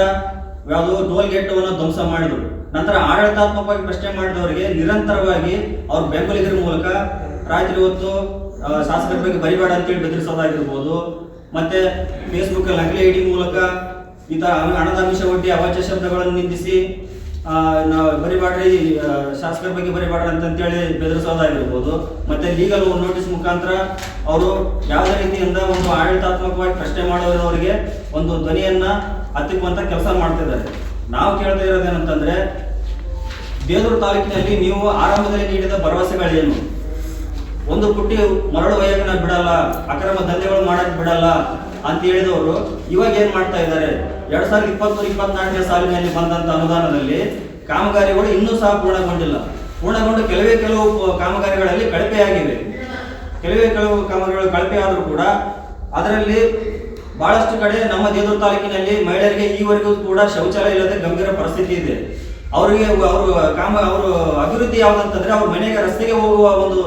ಯಾವುದೋ ಟೋಲ್ ಗೇಟನ್ನು ಧ್ವಂಸ ಮಾಡಿದರು. ನಂತರ ಆಡಳಿತಾತ್ಮಕವಾಗಿ ಪ್ರಶ್ನೆ ಮಾಡಿದವರಿಗೆ ನಿರಂತರವಾಗಿ ಅವ್ರ ಬೆಂಬಲಿಗರ ಮೂಲಕ ರಾತ್ರಿ ಹೊತ್ತು ಶಾಸಕರ ಬಗ್ಗೆ ಬರಿಬೇಡ ಅಂತೇಳಿ ಬೆದರಿಸೋದಾಗಿರ್ಬೋದು, ಮತ್ತೆ ಫೇಸ್ಬುಕ್ ನಕಲಿ ಐಡಿ ಮೂಲಕ ಈ ತರ ಹಣದ ಆಮಿಷ ಒಡ್ಡಿ ಅವಾಚ್ಯ ಶಬ್ದಗಳನ್ನು ನಿಂದಿಸಿ ನಾವು ಬರಿಬೇಡ್ರಿ ಶಾಸಕರ ಬಗ್ಗೆ ಬರಿಬೇಡ್ರಿ ಅಂತೇಳಿ ಬೆದರಿಸೋದಾಗಿರ್ಬೋದು, ಮತ್ತೆ ಲೀಗಲ್ ನೋಟಿಸ್ ಮುಖಾಂತರ ಅವರು ಯಾವುದೇ ರೀತಿಯಿಂದ ಒಂದು ಆಡಳಿತಾತ್ಮಕವಾಗಿ ಪ್ರಶ್ನೆ ಮಾಡೋರವರಿಗೆ ಒಂದು ಧ್ವನಿಯನ್ನ ಹತ್ತಿಕ್ಕುವಂತ ಕೆಲಸ ಮಾಡ್ತಿದ್ದಾರೆ. ನಾವು ಕೇಳ್ತಾ ಇರೋದೇನಂತಂದ್ರೆ, ದೇವದುರ್ಗ ತಾಲೂಕಿನಲ್ಲಿ ನೀವು ಆರಂಭದಲ್ಲಿ ನೀಡಿದ ಭರವಸೆಗಳೇನು? ಒಂದು ಪುಟ್ಟಿ ಮರಳು ಒಯ್ಯಕನ ಬಿಡಲ್ಲ, ಅಕ್ರಮ ದಂಧೆಗಳು ಮಾಡಕ್ ಬಿಡಲ್ಲ ಅಂತ ಹೇಳಿದವರು ಇವಾಗ ಏನ್ ಮಾಡ್ತಾ ಇದ್ದಾರೆ? 2023-24ನೇ ಸಾಲಿನಲ್ಲಿ ಬಂದಂತ ಅನುದಾನದಲ್ಲಿ ಕಾಮಗಾರಿಗಳು ಇನ್ನೂ ಸಹ ಪೂರ್ಣಗೊಂಡು ಕೆಲವು ಕಾಮಗಾರಿಗಳಲ್ಲಿ ಕಳಪೆಯಾಗಿವೆ. ಕೆಲವು ಕಾಮಗಾರಿಗಳು ಕಳಪೆ ಆದರೂ ಕೂಡ ಅದರಲ್ಲಿ ಬಹಳಷ್ಟು ಕಡೆ ನಮ್ಮ ದೇವದುರ್ಗ ತಾಲೂಕಿನಲ್ಲಿ ಮಹಿಳೆಯರಿಗೆ ಈವರೆಗೂ ಕೂಡ ಶೌಚಾಲಯ ಇಲ್ಲದೆ ಗಂಭೀರ ಪರಿಸ್ಥಿತಿ ಇದೆ. ಅವರಿಗೆ ಅವರು ಅಭಿವೃದ್ಧಿ ಯಾವ್ದಂತಂದ್ರೆ ಅವ್ರ ಮನೆಗೆ ರಸ್ತೆಗೆ ಹೋಗುವ ಒಂದು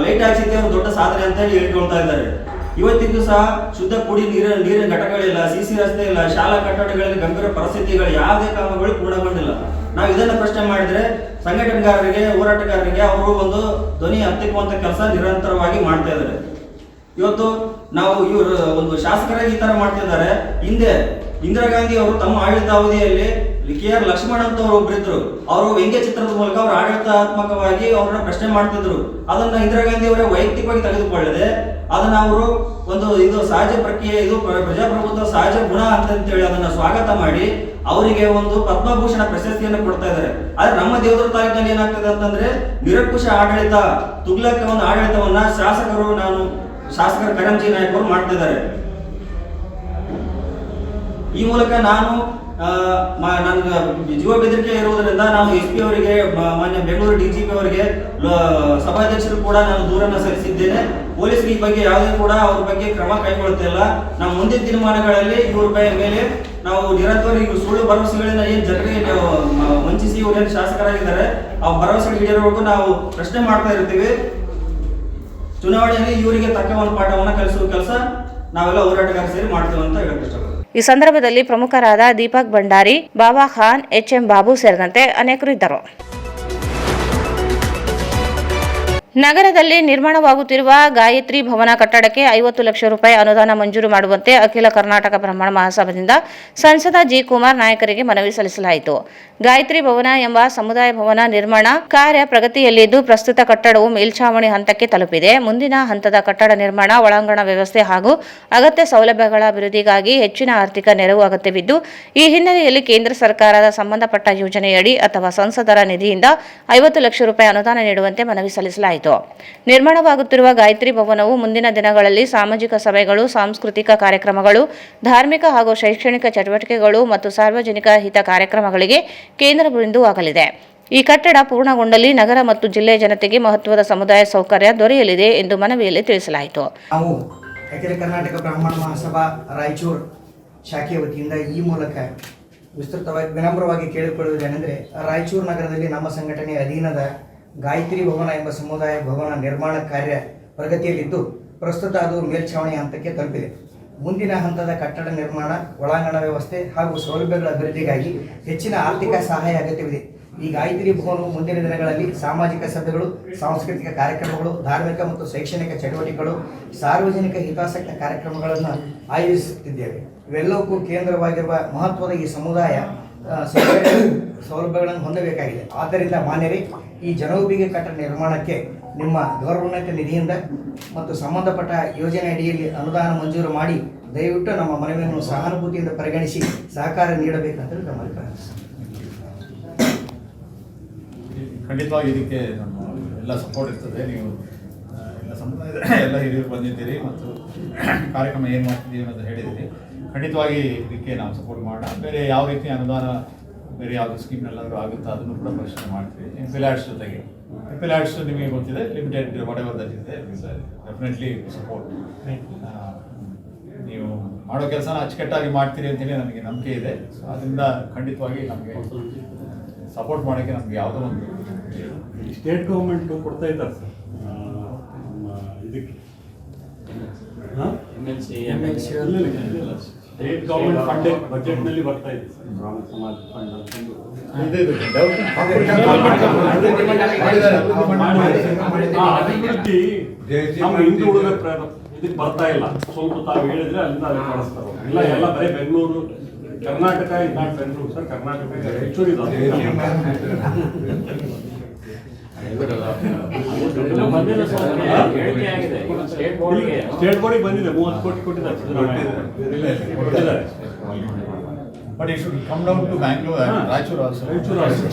ಲೈಟ್ ಹಾಕ್ಸಿದ್ದೆ ಒಂದು ದೊಡ್ಡ ಸಾಧನೆ ಅಂತ ಹೇಳಿ ಹೇಳ್ಕೊಳ್ತಾ ಇದ್ದಾರೆ. ಇವತ್ತಿಗೂ ಸಹ ಶುದ್ಧ ನೀರಿನ ಘಟಕಗಳಿಲ್ಲ, ಸಿಸಿ ರಸ್ತೆ ಇಲ್ಲ, ಶಾಲಾ ಕಟ್ಟಡಗಳಲ್ಲಿ ಗಂಭೀರ ಪರಿಸ್ಥಿತಿಗಳು, ಯಾವುದೇ ಕಾಮಗಳು ಪೂರ್ಣಗೊಂಡಿಲ್ಲ. ನಾವು ಇದನ್ನ ಪ್ರಶ್ನೆ ಮಾಡಿದ್ರೆ ಸಂಘಟನೆಗಾರರಿಗೆ, ಹೋರಾಟಗಾರರಿಗೆ ಅವರು ಒಂದು ಧ್ವನಿ ಹತ್ತಿಕ್ಕುವಂತ ಕೆಲಸ ನಿರಂತರವಾಗಿ ಮಾಡ್ತಾ ಇದ್ದಾರೆ. ಇವತ್ತು ನಾವು ಇವರು ಒಂದು ಶಾಸಕರಾಗಿ ಈ ತರ ಮಾಡ್ತಿದ್ದಾರೆ. ಹಿಂದೆ ಇಂದಿರಾ ಗಾಂಧಿ ಅವರು ತಮ್ಮ ಆಡಳಿತಾವಧಿಯಲ್ಲಿ KR ಲಕ್ಷ್ಮಣ್ ಅಂತ ಅವರು ಒಬ್ಬರಿದ್ರು. ಅವರು ವ್ಯಂಗ್ಯ ಚಿತ್ರದ ಮೂಲಕ ಅವರು ಆಡಳಿತಾತ್ಮಕವಾಗಿ ಅವ್ರನ್ನ ಪ್ರಶ್ನೆ ಮಾಡ್ತಿದ್ರು. ಅದನ್ನ ಇಂದಿರಾ ಗಾಂಧಿ ಅವರೇ ವೈಯಕ್ತಿಕವಾಗಿ ತೆಗೆದುಕೊಳ್ಳದೆ ಅದನ್ನ ಅವರು ಒಂದು ಇದು ಸಹಜ ಪ್ರಕ್ರಿಯೆ, ಇದು ಪ್ರಜಾಪ್ರಭುತ್ವ ಸಹಜ ಗುಣ ಅಂತೇಳಿ ಅದನ್ನ ಸ್ವಾಗತ ಮಾಡಿ ಅವರಿಗೆ ಒಂದು ಪದ್ಮಭೂಷಣ ಪ್ರಶಸ್ತಿಯನ್ನು ಕೊಡ್ತಾ ಇದ್ದಾರೆ. ಆದ್ರೆ ನಮ್ಮ ದೇವದುರ್ಗ ತಾಲೂಕಿನಲ್ಲಿ ಏನಾಗ್ತದೆ ಅಂತಂದ್ರೆ ನಿರಂಕುಶ ಆಡಳಿತ, ತುಘಲಕ್ ಒಂದು ಆಡಳಿತವನ್ನ ಶಾಸಕರ ಕರೆಮಂಜಿ ನಾಯಕ್ ಅವರು ಮಾಡ್ತಾ ಇದ್ದಾರೆ. ಈ ಮೂಲಕ ನನ್ಗೆ ಜೀವ ಬೆದರಿಕೆ ಇರುವುದರಿಂದ ನಾನು SP ಅವರಿಗೆ, ಮಾನ್ಯ ಬೆಂಗಳೂರು DGP ಅವರಿಗೆ, ಸಭಾಧ್ಯಕ್ಷರು ಕೂಡ ನಾನು ದೂರನ್ನು ಸಲ್ಲಿಸಿದ್ದೇನೆ. ಪೊಲೀಸರು ಈ ಬಗ್ಗೆ ಯಾವುದೇ ಕೂಡ ಅವ್ರ ಬಗ್ಗೆ ಕ್ರಮ ಕೈಗೊಳ್ಳುತ್ತಿಲ್ಲ. ನಾವು ಮುಂದಿನ ದಿನಮಾನಗಳಲ್ಲಿ ಇವ್ರ ಮೇಲೆ ನಾವು ನಿರಂತರ ಈಗ ಸುಳ್ಳು ಭರವಸೆಗಳನ್ನ ಏನ್ ಜನರಿಗೆ ವಂಚಿಸಿ ಇವರೇನು ಶಾಸಕರಾಗಿದ್ದಾರೆ ಆ ಭರವಸೆ ಈಡೇರೋವರೆಗೂ ನಾವು ಪ್ರಶ್ನೆ ಮಾಡ್ತಾ ಇರ್ತೀವಿ. ಚುನಾವಣೆಯಲ್ಲಿ ಇವರಿಗೆ ತಕ್ಕ ಒಂದು ಪಾಠವನ್ನ ಕಲಿಸುವ ಕೆಲಸ ನಾವೆಲ್ಲ ಹೋರಾಟಗಾರ ಸೇರಿ ಮಾಡ್ತೇವೆ ಅಂತ ಹೇಳಕ್ ಇಷ್ಟಪಡ್ತೀನಿ. ಈ ಸಂದರ್ಭದಲ್ಲಿ ಪ್ರಮುಖರಾದ ದೀಪಕ್ ಭಂಡಾರಿ, ಬಾಬಾ ಖಾನ್, HM ಬಾಬು ಸೇರಿದಂತೆ ಅನೇಕರು ಇದ್ದರು. ನಗರದಲ್ಲಿ ನಿರ್ಮಾಣವಾಗುತ್ತಿರುವ ಗಾಯತ್ರಿ ಭವನ ಕಟ್ಟಡಕ್ಕೆ 50 ಲಕ್ಷ ರೂಪಾಯಿ ಅನುದಾನ ಮಂಜೂರು ಮಾಡುವಂತೆ ಅಖಿಲ ಕರ್ನಾಟಕ ಬ್ರಾಹ್ಮಣ ಮಹಾಸಭಾದಿಂದ ಸಂಸದ ಜಿ. ಕುಮಾರ್ ನಾಯಕರಿಗೆ ಮನವಿ ಸಲ್ಲಿಸಲಾಯಿತು. ಗಾಯತ್ರಿ ಭವನ ಎಂಬ ಸಮುದಾಯ ಭವನ ನಿರ್ಮಾಣ ಕಾರ್ಯ ಪ್ರಗತಿಯಲ್ಲಿದ್ದು, ಪ್ರಸ್ತುತ ಕಟ್ಟಡವು ಮೇಲ್ಛಾವಣಿ ಹಂತಕ್ಕೆ ತಲುಪಿದೆ. ಮುಂದಿನ ಹಂತದ ಕಟ್ಟಡ ನಿರ್ಮಾಣ, ಒಳಾಂಗಣ ವ್ಯವಸ್ಥೆ ಹಾಗೂ ಅಗತ್ಯ ಸೌಲಭ್ಯಗಳ ಅಭಿವೃದ್ಧಿಗಾಗಿ ಹೆಚ್ಚಿನ ಆರ್ಥಿಕ ನೆರವು ಅಗತ್ಯವಿದ್ದು, ಈ ಹಿನ್ನೆಲೆಯಲ್ಲಿ ಕೇಂದ್ರ ಸರ್ಕಾರದ ಸಂಬಂಧಪಟ್ಟ ಯೋಜನೆಯಡಿ ಅಥವಾ ಸಂಸದರ ನಿಧಿಯಿಂದ 50 ಲಕ್ಷ ರೂಪಾಯಿ ಅನುದಾನ ನೀಡುವಂತೆ ಮನವಿ ಸಲ್ಲಿಸಲಾಯಿತು. ನಿರ್ಮಾಣವಾಗುತ್ತಿರುವ ಗಾಯತ್ರಿ ಭವನವು ಮುಂದಿನ ದಿನಗಳಲ್ಲಿ ಸಾಮಾಜಿಕ ಸಭೆಗಳು, ಸಾಂಸ್ಕೃತಿಕ ಕಾರ್ಯಕ್ರಮಗಳು, ಧಾರ್ಮಿಕ ಹಾಗೂ ಶೈಕ್ಷಣಿಕ ಚಟುವಟಿಕೆಗಳು ಮತ್ತು ಸಾರ್ವಜನಿಕ ಹಿತ ಕಾರ್ಯಕ್ರಮಗಳಿಗೆ ಕೇಂದ್ರ ಬಿಂದುವಾಗಲಿದೆ. ಈ ಕಟ್ಟಡ ಪೂರ್ಣಗೊಂಡಲ್ಲಿ ನಗರ ಮತ್ತು ಜಿಲ್ಲೆಯ ಜನತೆಗೆ ಮಹತ್ವದ ಸಮುದಾಯ ಸೌಕರ್ಯ ದೊರೆಯಲಿದೆ ಎಂದು ಮನವಿಯಲ್ಲಿ ತಿಳಿಸಲಾಯಿತು. ನಾವು ಅಖಿಲ ಕರ್ನಾಟಕ ಬ್ರಾಹ್ಮಣ ಮಹಾಸಭಾ ರಾಯಚೂರು ಶಾಖೆಯ ವತಿಯಿಂದ ಈ ಮೂಲಕ ವಿಸ್ತೃತವಾಗಿ ವಿನಮ್ರವಾಗಿ ಕೇಳಿಕೊಳ್ಳುವುದೇನೆಂದರೆ, ರಾಯಚೂರು ನಗರದಲ್ಲಿ ನಮ್ಮ ಸಂಘಟನೆಯ ಅಧೀನದ ಗಾಯತ್ರಿ ಭವನ ಎಂಬ ಸಮುದಾಯ ಭವನ ನಿರ್ಮಾಣ ಕಾರ್ಯ ಪ್ರಗತಿಯಲ್ಲಿದ್ದು, ಪ್ರಸ್ತುತ ಅದು ಮೇಲ್ಛಾವಣಿ ಹಂತಕ್ಕೆ ತಲುಪಿದೆ. ಮುಂದಿನ ಹಂತದ ಕಟ್ಟಡ ನಿರ್ಮಾಣ, ಒಳಾಂಗಣ ವ್ಯವಸ್ಥೆ ಹಾಗೂ ಸೌಲಭ್ಯಗಳ ಅಭಿವೃದ್ಧಿಗಾಗಿ ಹೆಚ್ಚಿನ ಆರ್ಥಿಕ ಸಹಾಯ ಅಗತ್ಯವಿದೆ. ಈ ಗಾಯತ್ರಿ ಭವನವು ಮುಂದಿನ ದಿನಗಳಲ್ಲಿ ಸಾಮಾಜಿಕ ಸಭೆಗಳು, ಸಾಂಸ್ಕೃತಿಕ ಕಾರ್ಯಕ್ರಮಗಳು, ಧಾರ್ಮಿಕ ಮತ್ತು ಶೈಕ್ಷಣಿಕ ಚಟುವಟಿಕೆಗಳು, ಸಾರ್ವಜನಿಕ ಹಿತಾಸಕ್ತ ಕಾರ್ಯಕ್ರಮಗಳನ್ನು ಆಯೋಜಿಸುತ್ತಿದ್ದೇವೆ. ಇವೆಲ್ಲವಕ್ಕೂ ಕೇಂದ್ರವಾಗಿರುವ ಮಹತ್ವದ ಈ ಸಮುದಾಯ ಸೌಲಭ್ಯಗಳನ್ನು ಹೊಂದಬೇಕಾಗಿದೆ. ಆದ್ದರಿಂದ ಮಾನ್ಯರೇ, ಈ ಜನೋಪಯೋಗಿ ಕಟ್ಟಡ ನಿರ್ಮಾಣಕ್ಕೆ ನಿಮ್ಮ ಗೌರವೋನ್ನತ ನಿಧಿಯಿಂದ ಮತ್ತು ಸಂಬಂಧಪಟ್ಟ ಯೋಜನೆ ಅಡಿಯಲ್ಲಿ ಅನುದಾನ ಮಂಜೂರು ಮಾಡಿ ದಯವಿಟ್ಟು ನಮ್ಮ ಮನವಿಯನ್ನು ಸಹಾನುಭೂತಿಯಿಂದ ಪರಿಗಣಿಸಿ ಸಹಕಾರ ನೀಡಬೇಕಂತ ನಮ್ಮಲ್ಲಿ ಪ್ರಾರ್ಥಿಸುತ್ತೇನೆ. ಖಂಡಿತವಾಗಿ ಇದಕ್ಕೆ ನಮ್ಮ ಎಲ್ಲ ಸಪೋರ್ಟ್ ಇರ್ತದೆ. ನೀವು ಎಲ್ಲ ಸಮುದಾಯದ ಎಲ್ಲ ಹಿರಿಯರು ಬಂದಿದ್ದೀರಿ ಮತ್ತು ಕಾರ್ಯಕ್ರಮ ಏನು ಮಾಡ್ತಿದ್ದೀವಿ ಅನ್ನೋದು ಹೇಳಿದ್ದೀರಿ. ಖಂಡಿತವಾಗಿ ಇದಕ್ಕೆ ನಾವು ಸಪೋರ್ಟ್ ಮಾಡೋಣ. ಬೇರೆ ಯಾವ ರೀತಿ ಅನುದಾನ ಬೇರೆ ಯಾವುದೇ ಸ್ಕೀಮ್ನೆಲ್ಲಾದರೂ ಆಗುತ್ತಾ ಅದನ್ನು ಕೂಡ ಪರಿಶೀಲನೆ ಮಾಡ್ತೀವಿ. ಎಂಪಿಲ್ಯಾಡ್ಸ್ ಜೊತೆಗೆ ಎಂಪಿಲ್ಯಾಡ್ಸ್ ನಿಮಗೆ ಗೊತ್ತಿದೆ, ಲಿಮಿಟೆಡ್ ವಾಟ್ ಎವರ್ ದಟ್ ಇದೆ, ಡೆಫಿನೆಟ್ಲಿ ಸಪೋರ್ಟ್. ನೀವು ಮಾಡೋ ಕೆಲಸನ ಅಚ್ಚುಕಟ್ಟಾಗಿ ಮಾಡ್ತೀರಿ ಅಂತೇಳಿ ನನಗೆ ನಂಬಿಕೆ ಇದೆ. ಸೊ ಅದರಿಂದ ಖಂಡಿತವಾಗಿ ನಮಗೆ ಸಪೋರ್ಟ್ ಮಾಡೋಕ್ಕೆ ನಮ್ಗೆ ಯಾವುದೋ ಒಂದು ಸ್ಟೇಟ್ ಗೌರ್ಮೆಂಟು ಕೊಡ್ತಾ ಇದ್ದಾರೆ ಸರ್ ಇದಕ್ಕೆ ಸ್ಟೇಟ್ ಗೌರ್ಮೆಂಟ್ ಫಂಡ್ ಬಜೆಟ್ನಲ್ಲಿ ಬರ್ತಾ ಇದೆ ಸರ್, ಬ್ರಾಹ್ಮಣ ಸಮಾಜ ಫಂಡ್ ಅಂತಂದು ನಮ್ಮ ಹಿಂದುಳಿದ ಇದಕ್ಕೆ ಬರ್ತಾ ಇಲ್ಲ. ಸ್ವಲ್ಪ ತಾವು ಹೇಳಿದ್ರೆ ಅಲ್ಲಿಂದ ಅಲ್ಲಿ ಕಳಿಸ್ತಾರೆ. ಇಲ್ಲ ಎಲ್ಲ ಬರೀ ಬೆಂಗಳೂರು, ಕರ್ನಾಟಕ ಇದು ನಾಟ್ ಬೆಂಗಳೂರು ಸರ್, ಕರ್ನಾಟಕ ಹೆಚ್ಚು ಸ್ಟೇಟ್ ಬೋರ್ಡಿಗೆ ಬಂದಿದೆ 30 ಕೋಟಿ ಕೊಟ್ಟಿದ್ದಾರೆ. But it should come down to Bangalore and Raichur also.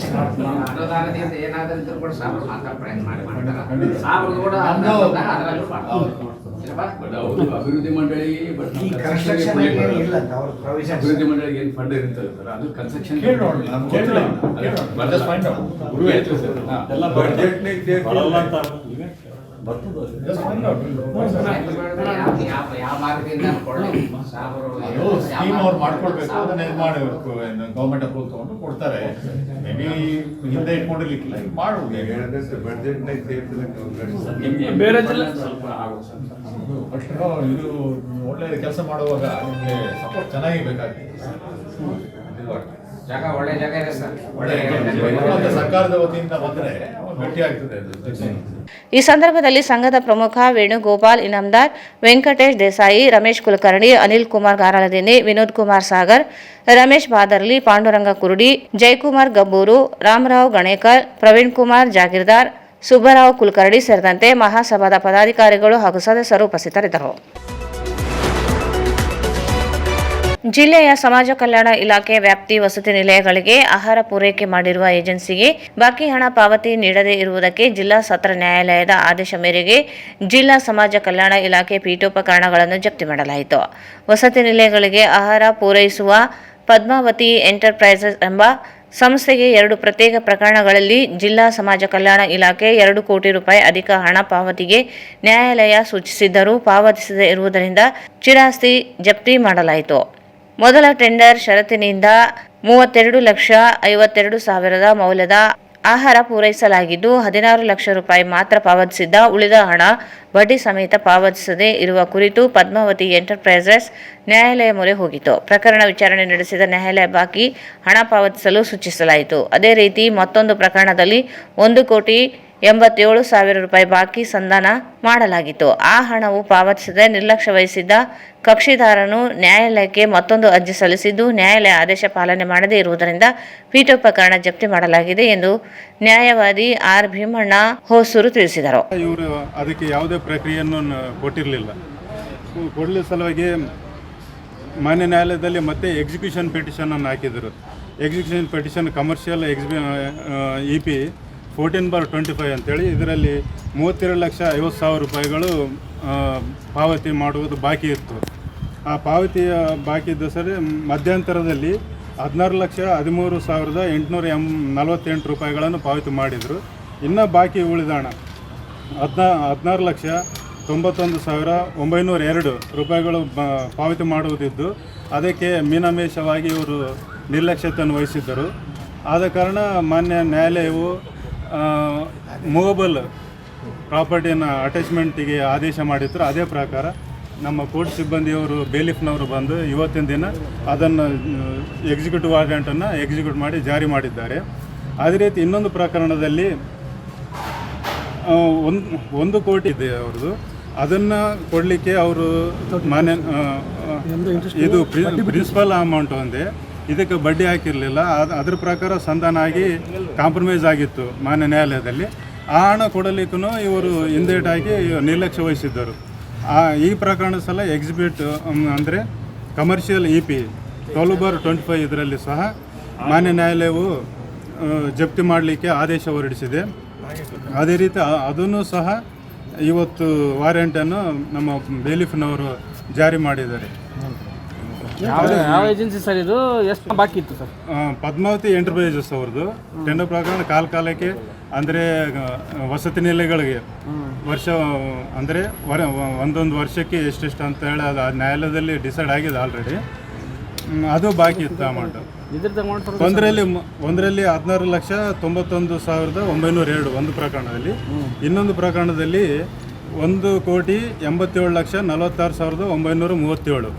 ಅನುದಾನದಿಂದ ಏನಾದರೂ ಕೂಡ ಸಾಬ್ರು ಮಾತ್ರ ಪ್ರಯತ್ನ ಮಾಡ್ತಾರೆ. ಅಭಿವೃದ್ಧಿ ಮಂಡಳಿ ಈ ಕನ್ಸ್ಟ್ರಕ್ಷನ್ ಇಲ್ಲ ಅಂತ ಅವ್ರ ಪ್ರೊವಿಷನ್. ಅಭಿವೃದ್ಧಿ ಮಂಡಳಿಗೆ ಏನು ಫಂಡ್ ಇರ್ತದೆ ಸರ್, ಅದು ಕನ್ಸ್ಟ್ರಕ್ಷನ್ ಎಲ್ಲ ಬಜೆಟ್ನಿಗೆ ಯಾವ ಮಾರ್ಗದಿಂದ ಸ್ಕೀಮ್ ಅವ್ರು ಮಾಡ್ಕೊಳ್ಬೇಕು, ಅದನ್ನ ಇದು ಮಾಡಬೇಕು. ಗೌರ್ಮೆಂಟ್ ಅಪ್ರೂವ್ ತಗೊಂಡು ಕೊಡ್ತಾರೆ. ಮೇ ಬಿ ಹಿಂದೆ ಇಟ್ಕೊಂಡಿರ್ಲಿಕ್ಕಿಲ್ಲ, ಈಗ ಮಾಡುವುದು. ಬೇರೆ ಬಟ್ ಇದು ಒಳ್ಳೆ ಕೆಲಸ ಮಾಡುವಾಗ ನಿಮಗೆ ಸಪೋರ್ಟ್ ಚೆನ್ನಾಗಿ ಬೇಕಾಗ್ತದೆ. ಜಾಗ ಒಳ್ಳೆ ಜಾಗ ಇದೆ ಸರ್. ಒಳ್ಳೆ ಸರ್ಕಾರದ ವತಿಯಿಂದ ಬಂದರೆ ಗಟ್ಟಿ ಆಗ್ತದೆ ಅದು. ಈ ಸಂದರ್ಭದಲ್ಲಿ ಸಂಘದ ಪ್ರಮುಖ ವೇಣುಗೋಪಾಲ್ ಇನಾಮದಾರ್, ವೆಂಕಟೇಶ್ ದೇಸಾಯಿ, ರಮೇಶ್ ಕುಲಕರ್ಣಿ, ಅನಿಲ್ ಕುಮಾರ್ ಗಾರಲದಿನ್ನಿ, ವಿನೋದ್ ಕುಮಾರ್ ಸಾಗರ್, ರಮೇಶ್ ಬಾದರ್ಲಿ, ಪಾಂಡುರಂಗ ಕುರುಡಿ, ಜಯಕುಮಾರ್ ಗಬ್ಬೂರು, ರಾಮರಾವ್ ಗಣೇಕರ್, ಪ್ರವೀಣ್ ಕುಮಾರ್ ಜಾಗೀರ್ದಾರ್, ಸುಬ್ಬರಾವ್ ಕುಲಕರ್ಣಿ ಸೇರಿದಂತೆ ಮಹಾಸಭಾದ ಪದಾಧಿಕಾರಿಗಳು ಹಾಗೂ ಸದಸ್ಯರು ಉಪಸ್ಥಿತರಿದ್ದರು. ಜಿಲ್ಲೆಯ ಸಮಾಜ ಕಲ್ಯಾಣ ಇಲಾಖೆ ವ್ಯಾಪ್ತಿ ವಸತಿ ನಿಲಯಗಳಿಗೆ ಆಹಾರ ಪೂರೈಕೆ ಮಾಡಿರುವ ಏಜೆನ್ಸಿಗೆ ಬಾಕಿ ಹಣ ಪಾವತಿ ನೀಡದೇ ಇರುವುದಕ್ಕೆ ಜಿಲ್ಲಾ ಸತ್ರ ನ್ಯಾಯಾಲಯದ ಆದೇಶ ಮೇರೆಗೆ ಜಿಲ್ಲಾ ಸಮಾಜ ಕಲ್ಯಾಣ ಇಲಾಖೆ ಪೀಠೋಪಕರಣಗಳನ್ನು ಜಪ್ತಿ ಮಾಡಲಾಯಿತು. ವಸತಿ ನಿಲಯಗಳಿಗೆ ಆಹಾರ ಪೂರೈಸುವ ಪದ್ಮಾವತಿ ಎಂಟರ್ಪ್ರೈಸಸ್ ಎಂಬ ಸಂಸ್ಥೆಗೆ 2 ಪ್ರತ್ಯೇಕ ಪ್ರಕರಣಗಳಲ್ಲಿ ಜಿಲ್ಲಾ ಸಮಾಜ ಕಲ್ಯಾಣ ಇಲಾಖೆ 2 ಕೋಟಿ ರೂಪಾಯಿ ಅಧಿಕ ಹಣ ಪಾವತಿಗೆ ನ್ಯಾಯಾಲಯ ಸೂಚಿಸಿದ್ದರೂ ಪಾವತಿಸದೇ ಇರುವುದರಿಂದ ಚಿರಾಸ್ತಿ ಜಪ್ತಿ ಮಾಡಲಾಯಿತು. ಮೊದಲ ಟೆಂಡರ್ ಷರತ್ತಿನಿಂದ 32,52,000 ಮೌಲ್ಯದ ಆಹಾರ ಪೂರೈಸಲಾಗಿದ್ದು 16 ಲಕ್ಷ ರೂಪಾಯಿ ಮಾತ್ರ ಪಾವತಿಸಿದ್ದ. ಉಳಿದ ಹಣ ಬಡ್ಡಿ ಸಮೇತ ಪಾವತಿಸದೇ ಇರುವ ಕುರಿತು ಪದ್ಮಾವತಿ ಎಂಟರ್ಪ್ರೈಸಸ್ ನ್ಯಾಯಾಲಯ ಮೊರೆ ಹೋಗಿತ್ತು. ಪ್ರಕರಣ ವಿಚಾರಣೆ ನಡೆಸಿದ ನ್ಯಾಯಾಲಯ ಬಾಕಿ ಹಣ ಪಾವತಿಸಲು ಸೂಚಿಸಲಾಯಿತು. ಅದೇ ರೀತಿ ಮತ್ತೊಂದು ಪ್ರಕರಣದಲ್ಲಿ 1,87,000 ರೂಪಾಯಿ ಬಾಕಿ ಸಂಧಾನ ಮಾಡಲಾಗಿತ್ತು. ಆ ಹಣವು ಪಾವತಿಸದೆ ನಿರ್ಲಕ್ಷ್ಯ ವಹಿಸಿದ್ದ ಕಕ್ಷಿದಾರನು ನ್ಯಾಯಾಲಯಕ್ಕೆ ಮತ್ತೊಂದು ಅರ್ಜಿ ಸಲ್ಲಿಸಿದ್ದು, ನ್ಯಾಯಾಲಯ ಆದೇಶ ಪಾಲನೆ ಮಾಡದೇ ಇರುವುದರಿಂದ ಪೀಠೋಪಕರಣ ಜಪ್ತಿ ಮಾಡಲಾಗಿದೆ ಎಂದು ನ್ಯಾಯವಾದಿ ಆರ್ ಭೀಮಣ್ಣ ಹೊಸೂರು ತಿಳಿಸಿದರು. ಇವರು ಅದಕ್ಕೆ ಯಾವುದೇ ಪ್ರಕ್ರಿಯೆಯನ್ನು ಕೊಟ್ಟಿರಲಿಲ್ಲ. ಕೊಡಲಿ ಸಲುವಾಗಿ ಮಾನ್ಯ ನ್ಯಾಯಾಲಯದಲ್ಲಿ ಮತ್ತೆ ಎಕ್ಸಿಕ್ಯೂಷನ್ ಪಿಟಿಷನ್ ಅನ್ನು ಹಾಕಿದರು. ಎಕ್ಸಿಕ್ಯೂಷನ್ ಪಿಟಿಷನ್ ಕಮರ್ಷಿಯಲ್ EP 14/25 ಅಂತೇಳಿ ಇದರಲ್ಲಿ 32,50,000 ರೂಪಾಯಿಗಳು ಪಾವತಿ ಮಾಡುವುದು ಬಾಕಿ ಇತ್ತು. ಆ ಪಾವತಿಯ ಬಾಕಿ ಇದ್ದ ಸರಿ ಮಧ್ಯಂತರದಲ್ಲಿ 16,13,848 ರೂಪಾಯಿಗಳನ್ನು ಪಾವತಿ ಮಾಡಿದರು. ಇನ್ನು ಬಾಕಿ ಉಳಿದ ಹಣ 16,91,902 ರೂಪಾಯಿಗಳು ಪಾವತಿ ಮಾಡುವುದಿದ್ದು ಅದಕ್ಕೆ ಮೀನಾಮೇಷವಾಗಿ ಇವರು ನಿರ್ಲಕ್ಷ್ಯತೆಯನ್ನು ವಹಿಸಿದ್ದರು. ಆದ ಕಾರಣ ಮಾನ್ಯ ನ್ಯಾಯಾಲಯವು ಮೂವಬಲ್ ಪ್ರಾಪರ್ಟಿಯನ್ನು ಅಟ್ಯಾಚ್ಮೆಂಟಿಗೆ ಆದೇಶ ಮಾಡಿದ್ರು. ಅದೇ ಪ್ರಕಾರ ನಮ್ಮ ಕೋರ್ಟ್ ಸಿಬ್ಬಂದಿಯವರು ಬೇಲಿಫ್ನವರು ಬಂದು ಇವತ್ತಿನ ದಿನ ಅದನ್ನು ಎಕ್ಸಿಕ್ಯೂಟಿವ್ ವಾರೆಂಟನ್ನು ಎಕ್ಸಿಕ್ಯೂಟ್ ಮಾಡಿ ಜಾರಿ ಮಾಡಿದ್ದಾರೆ. ಅದೇ ರೀತಿ ಇನ್ನೊಂದು ಪ್ರಕರಣದಲ್ಲಿ 1 ಕೋಟಿ ಇದೆ ಅವ್ರದ್ದು. ಅದನ್ನು ಕೊಡಲಿಕ್ಕೆ ಅವರು ಮಾನ್ಯ ಇದು ಪ್ರಿನ್ಸಿಪಲ್ ಅಮೌಂಟ್ ಒಂದೇ, ಇದಕ್ಕೆ ಬಡ್ಡಿ ಹಾಕಿರಲಿಲ್ಲ. ಅದ್ರ ಪ್ರಕಾರ ಸಂಧಾನ ಆಗಿ ಕಾಂಪ್ರಮೈಸ್ ಆಗಿತ್ತು ಮಾನ್ಯ ನ್ಯಾಯಾಲಯದಲ್ಲಿ. ಆ ಹಣ ಕೊಡಲಿಕ್ಕೂ ಇವರು ಹಿಂದೇಟಾಗಿ ನಿರ್ಲಕ್ಷ್ಯ ವಹಿಸಿದ್ದರು. ಈ ಪ್ರಕರಣ ಸಲ ಎಕ್ಸಿಬಿಟ್ ಅಂದರೆ ಕಮರ್ಷಿಯಲ್ EP 12/25 ಇದರಲ್ಲಿ ಸಹ ಮಾನ್ಯ ನ್ಯಾಯಾಲಯವು ಜಪ್ತಿ ಮಾಡಲಿಕ್ಕೆ ಆದೇಶ ಹೊರಡಿಸಿದೆ. ಅದೇ ರೀತಿ ಅದನ್ನು ಸಹ ಇವತ್ತು ವಾರೆಂಟನ್ನು ನಮ್ಮ ಬೇಲಿಫ್ನವರು ಜಾರಿ ಮಾಡಿದ್ದಾರೆ. ಯಾವ ಏಜೆನ್ಸಿ ಸರ್ ಇದು? ಎಷ್ಟು ಬಾಕಿ ಇತ್ತು ಸರ್? ಪದ್ಮಾವತಿ ಎಂಟರ್ಪ್ರೈಸಸ್ ಅವ್ರದ್ದು ಟೆಂಡರ್ ಪ್ರಕರಣ ಕಾಲಕ್ಕೆ ಅಂದರೆ ವಸತಿ ನಿಲಯಗಳಿಗೆ ವರ್ಷ ಅಂದರೆ ಒಂದೊಂದು ವರ್ಷಕ್ಕೆ ಎಷ್ಟೆಷ್ಟು ಅಂತ ಹೇಳಿ ಅದು ನ್ಯಾಯಾಲಯದಲ್ಲಿ ಡಿಸೈಡ್ ಆಗಿದೆ ಆಲ್ರೆಡಿ. ಅದು ಬಾಕಿ ಇತ್ತು ಅಮೌಂಟ್. ಒಂದರಲ್ಲಿ 16,91,902 ಒಂದು ಪ್ರಕರಣದಲ್ಲಿ, ಇನ್ನೊಂದು ಪ್ರಕರಣದಲ್ಲಿ 1,87,46,46,937.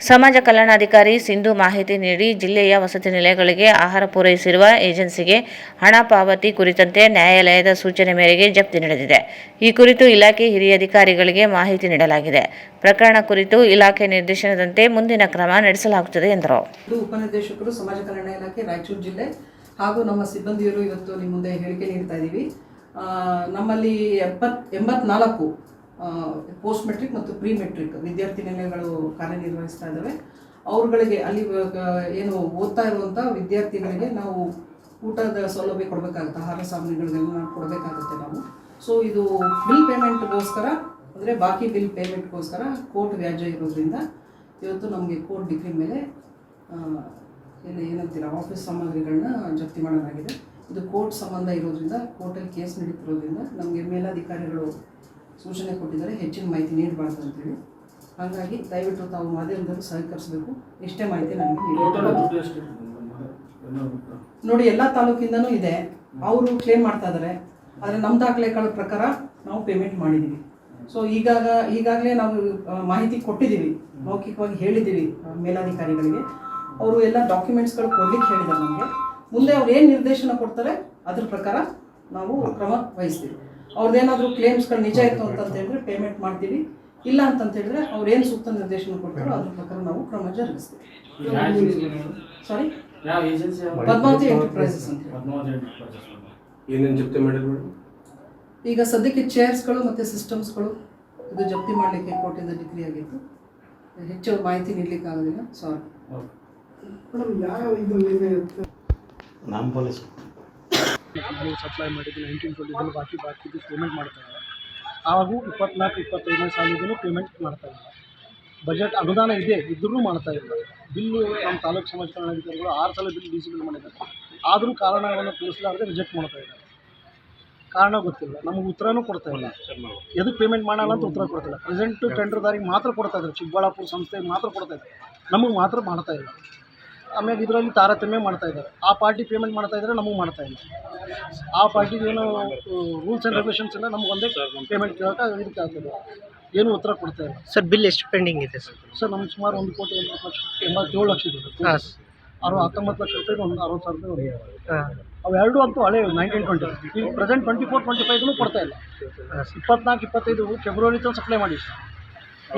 ಸಮಾಜ ಕಲ್ಯಾಣಾಧಿಕಾರಿ ಸಿಂಧು ಮಾಹಿತಿ ನೀಡಿ ಜಿಲ್ಲೆಯ ವಸತಿ ನಿಲಯಗಳಿಗೆ ಆಹಾರ ಪೂರೈಸಿರುವ ಏಜೆನ್ಸಿಗೆ ಹಣ ಪಾವತಿ ಕುರಿತಂತೆ ನ್ಯಾಯಾಲಯದ ಸೂಚನೆ ಮೇರೆಗೆ ಜಪ್ತಿ ನಡೆದಿದೆ. ಈ ಕುರಿತು ಇಲಾಖೆ ಹಿರಿಯ ಅಧಿಕಾರಿಗಳಿಗೆ ಮಾಹಿತಿ ನೀಡಲಾಗಿದೆ. ಪ್ರಕರಣ ಕುರಿತು ಇಲಾಖೆ ನಿರ್ದೇಶನದಂತೆ ಮುಂದಿನ ಕ್ರಮ ನಡೆಸಲಾಗುತ್ತದೆ ಎಂದರು. ಉಪನಿರ್ದೇಶಕರು ಸಮಾಜ ಕಲ್ಯಾಣ ಇಲಾಖೆ ರಾಯಚೂರು ಜಿಲ್ಲೆ ಹಾಗೂ ನಮ್ಮ ಸಿಬ್ಬಂದಿಯರು ಇವತ್ತು ನಿಮ್ಮ ಮುಂದೆ ಹೇಳಿಕೆ ನೀಡ್ತಾ ಇದ್ದೀವಿ. ನಮ್ಮಲ್ಲಿ 84 ಪೋಸ್ಟ್ ಮೆಟ್ರಿಕ್ ಮತ್ತು ಪ್ರೀ ಮೆಟ್ರಿಕ್ ವಿದ್ಯಾರ್ಥಿ ನಿಲಯಗಳು ಕಾರ್ಯನಿರ್ವಹಿಸ್ತಾ ಇದ್ದಾವೆ. ಅವ್ರುಗಳಿಗೆ ಅಲ್ಲಿ ಏನು ಓದ್ತಾ ಇರುವಂಥ ವಿದ್ಯಾರ್ಥಿಗಳಿಗೆ ನಾವು ಊಟದ ಸೌಲಭ್ಯ ಕೊಡಬೇಕಾಗುತ್ತೆ, ಆಹಾರ ಸಾಮಗ್ರಿಗಳನ್ನೆಲ್ಲ ಕೊಡಬೇಕಾಗುತ್ತೆ ನಾವು. ಸೊ ಇದು ಬಿಲ್ ಪೇಮೆಂಟ್ಗೋಸ್ಕರ ಅಂದರೆ ಬಾಕಿ ಬಿಲ್ ಪೇಮೆಂಟ್ಗೋಸ್ಕರ ಕೋರ್ಟ್ ವ್ಯಾಜ್ಯ ಇರೋದ್ರಿಂದ ಇವತ್ತು ನಮಗೆ ಕೋರ್ಟ್ ಡಿಗ್ರಿ ಮೇಲೆ ಏನಂತೀರ ಆಫೀಸ್ ಸಾಮಗ್ರಿಗಳನ್ನ ಜಪ್ತಿ ಮಾಡಲಾಗಿದೆ. ಇದು ಕೋರ್ಟ್ ಸಂಬಂಧ ಇರೋದ್ರಿಂದ ಕೋರ್ಟಲ್ಲಿ ಕೇಸ್ ನಡೀತಿರೋದ್ರಿಂದ ನಮಗೆ ಮೇಲಾಧಿಕಾರಿಗಳು ಸೂಚನೆ ಕೊಟ್ಟಿದ್ದಾರೆ ಹೆಚ್ಚಿನ ಮಾಹಿತಿ ನೀಡಬಾರ್ದು ಅಂತೇಳಿ. ಹಾಗಾಗಿ ದಯವಿಟ್ಟು ತಾವು ಮಾಧ್ಯಮದವರು ಸಹಕರಿಸಬೇಕು. ಇಷ್ಟೇ ಮಾಹಿತಿ ನನಗೆ ನೋಡಿ. ಎಲ್ಲ ತಾಲೂಕಿಂದನೂ ಇದೆ, ಅವರು ಕ್ಲೇಮ್ ಮಾಡ್ತಾ ಇದ್ದಾರೆ. ಆದರೆ ನಮ್ಮ ದಾಖಲೆಗಳ ಪ್ರಕಾರ ನಾವು ಪೇಮೆಂಟ್ ಮಾಡಿದ್ದೀವಿ. ಸೊ ಈಗಾಗಲೇ ನಾವು ಮಾಹಿತಿ ಕೊಟ್ಟಿದ್ದೀವಿ, ಮೌಖಿಕವಾಗಿ ಹೇಳಿದ್ದೀವಿ ಮೇಲಾಧಿಕಾರಿಗಳಿಗೆ. ಅವರು ಎಲ್ಲ ಡಾಕ್ಯುಮೆಂಟ್ಸ್ಗಳು ಕೊಡ್ಲಿಕ್ಕೆ ಹೇಳಿದ್ದಾರೆ ನಮಗೆ. ಮುಂದೆ ಅವ್ರು ಏನು ನಿರ್ದೇಶನ ಕೊಡ್ತಾರೆ ಅದ್ರ ಪ್ರಕಾರ ನಾವು ಕ್ರಮ ವಹಿಸ್ತೀವಿ. ಅವ್ರದ್ದೇನಾದರೂ ಕ್ಲೇಮ್ಸ್ಗಳು ನಿಜ ಇತ್ತು ಅಂತ ಹೇಳಿದ್ರೆ ಪೇಮೆಂಟ್ ಮಾಡ್ತೀವಿ, ಇಲ್ಲ ಅಂತಂತ ಹೇಳಿದ್ರೆ ಅವ್ರು ಏನು ಸೂಕ್ತ ನಿರ್ದೇಶನ ಕೊಡ್ತಾರೋ ಅದ್ರ ಪ್ರಕಾರ ನಾವು ಕ್ರಮ ಜರುಗಿಸ್ತೀವಿ. ಸಾರಿ, ಪದ್ಮಾವತಿ ಎಂಟರ್ಪ್ರೈಸಸ್ ಅಂತ ಏನೇನು ಜಪ್ತಿ ಮಾಡಿದ್ರು? ಈಗ ಸದ್ಯಕ್ಕೆ ಚೇರ್ಸ್ಗಳು ಮತ್ತು ಸಿಸ್ಟಮ್ಸ್ಗಳು ಇದು ಜಪ್ತಿ ಮಾಡಲಿಕ್ಕೆ ಕೋರ್ಟಿಂದ ಡಿಗ್ರಿ ಆಗಿತ್ತು. ಹೆಚ್ಚು ಮಾಹಿತಿ ನೀಡಲಿಕ್ಕೆ ಆಗೋದಿಲ್ಲ, ಸಾರಿ. ಸಪ್ಲೈ ಮಾಡಿದ್ದು 1920 ಬಾಕಿ ಪೇಮೆಂಟ್ ಮಾಡ್ತಾ ಇದ್ದಾರೆ. ಹಾಗೂ 24-25ನೇ ಸಾಲಿಗೂ ಪೇಮೆಂಟ್ ಮಾಡ್ತಾ ಇಲ್ಲ. ಬಜೆಟ್ ಅನುದಾನ ಇದ್ದರೂ ಮಾಡ್ತಾ ಇಲ್ಲ. ಬಿಲ್ಲು ನಮ್ಮ ತಾಲೂಕು ಸಮಾಜ ಕಲ್ಯಾಣಾಧಿಕಾರಿಗಳು 6 ಸಲ ಡಿ ಸಿ ಬಿಲ್ ಮಾಡಿದ್ದಾರೆ. ಆದರೂ ಕಾರಣವನ್ನು ತಿಳಿಸಲಾರದೆ ರಿಜೆಕ್ಟ್ ಮಾಡ್ತಾ ಇದ್ದಾರೆ. ಕಾರಣ ಗೊತ್ತಿಲ್ಲ, ನಮಗೆ ಉತ್ತರನೂ ಕೊಡ್ತಾ ಇಲ್ಲ. ಎದಕ್ಕೆ ಪೇಮೆಂಟ್ ಮಾಡಲ್ಲ ಅಂತ ಉತ್ತರ ಕೊಡ್ತಿಲ್ಲ. ಪ್ರೆಸೆಂಟು ಟೆಂಡರ್ದಾರಿಗೆ ಮಾತ್ರ ಕೊಡ್ತಾ ಇದ್ದಾರೆ, ಚಿಕ್ಕಬಳ್ಳಾಪುರ ಸಂಸ್ಥೆಗೆ ಮಾತ್ರ ಕೊಡ್ತಾ ಇದ್ದಾರೆ, ನಮಗೆ ಮಾತ್ರ ಮಾಡ್ತಾ ಇಲ್ಲ. ಆಮೇಲೆ ಇದರಲ್ಲಿ ತಾರತಮ್ಯ ಮಾಡ್ತಾ ಇದ್ದಾರೆ. ಆ ಪಾರ್ಟಿ ಪೇಮೆಂಟ್ ಮಾಡ್ತಾ ಇದ್ದಾರೆ, ನಮಗೆ ಮಾಡ್ತಾ ಇಲ್ಲ. ಆ ಪಾರ್ಟಿಗೆ ಏನೋ ರೂಲ್ಸ್ ಆ್ಯಂಡ್ ರೆಗ್ಯುಲೇಷನ್ಸ್ ಇಲ್ಲ, ನಮ್ಗೆ ಒಂದೇ ಪೇಮೆಂಟ್ ಕೇಳೋಕೆ ಇದಕ್ಕೆ ಆಗ್ತದೆ, ಏನೂ ಉತ್ತರ ಕೊಡ್ತಾ ಇಲ್ಲ. ಸರ್ ಬಿಲ್ ಎಷ್ಟು ಪೆಂಡಿಂಗ್ ಇದೆ ಸರ್? ಸರ್ ನಮ್ಗೆ ಸುಮಾರು 1,87 ಲಕ್ಷ ಇದೆ. 19 ಲಕ್ಷ ರೂಪಾಯಿ, ಒಂದು 60,000 ರೂಪಾಯಿ. ಅವೆರಡು ಅಂತೂ ಹಳೆ 1920. ಈಗ ಪ್ರೆಸೆಂಟ್ 24-25 ಕೊಡ್ತಾ ಇಲ್ಲ. 24-25 ಫೆಬ್ರವರಿ ತನಕ ಸಪ್ಲೈ ಮಾಡಿ.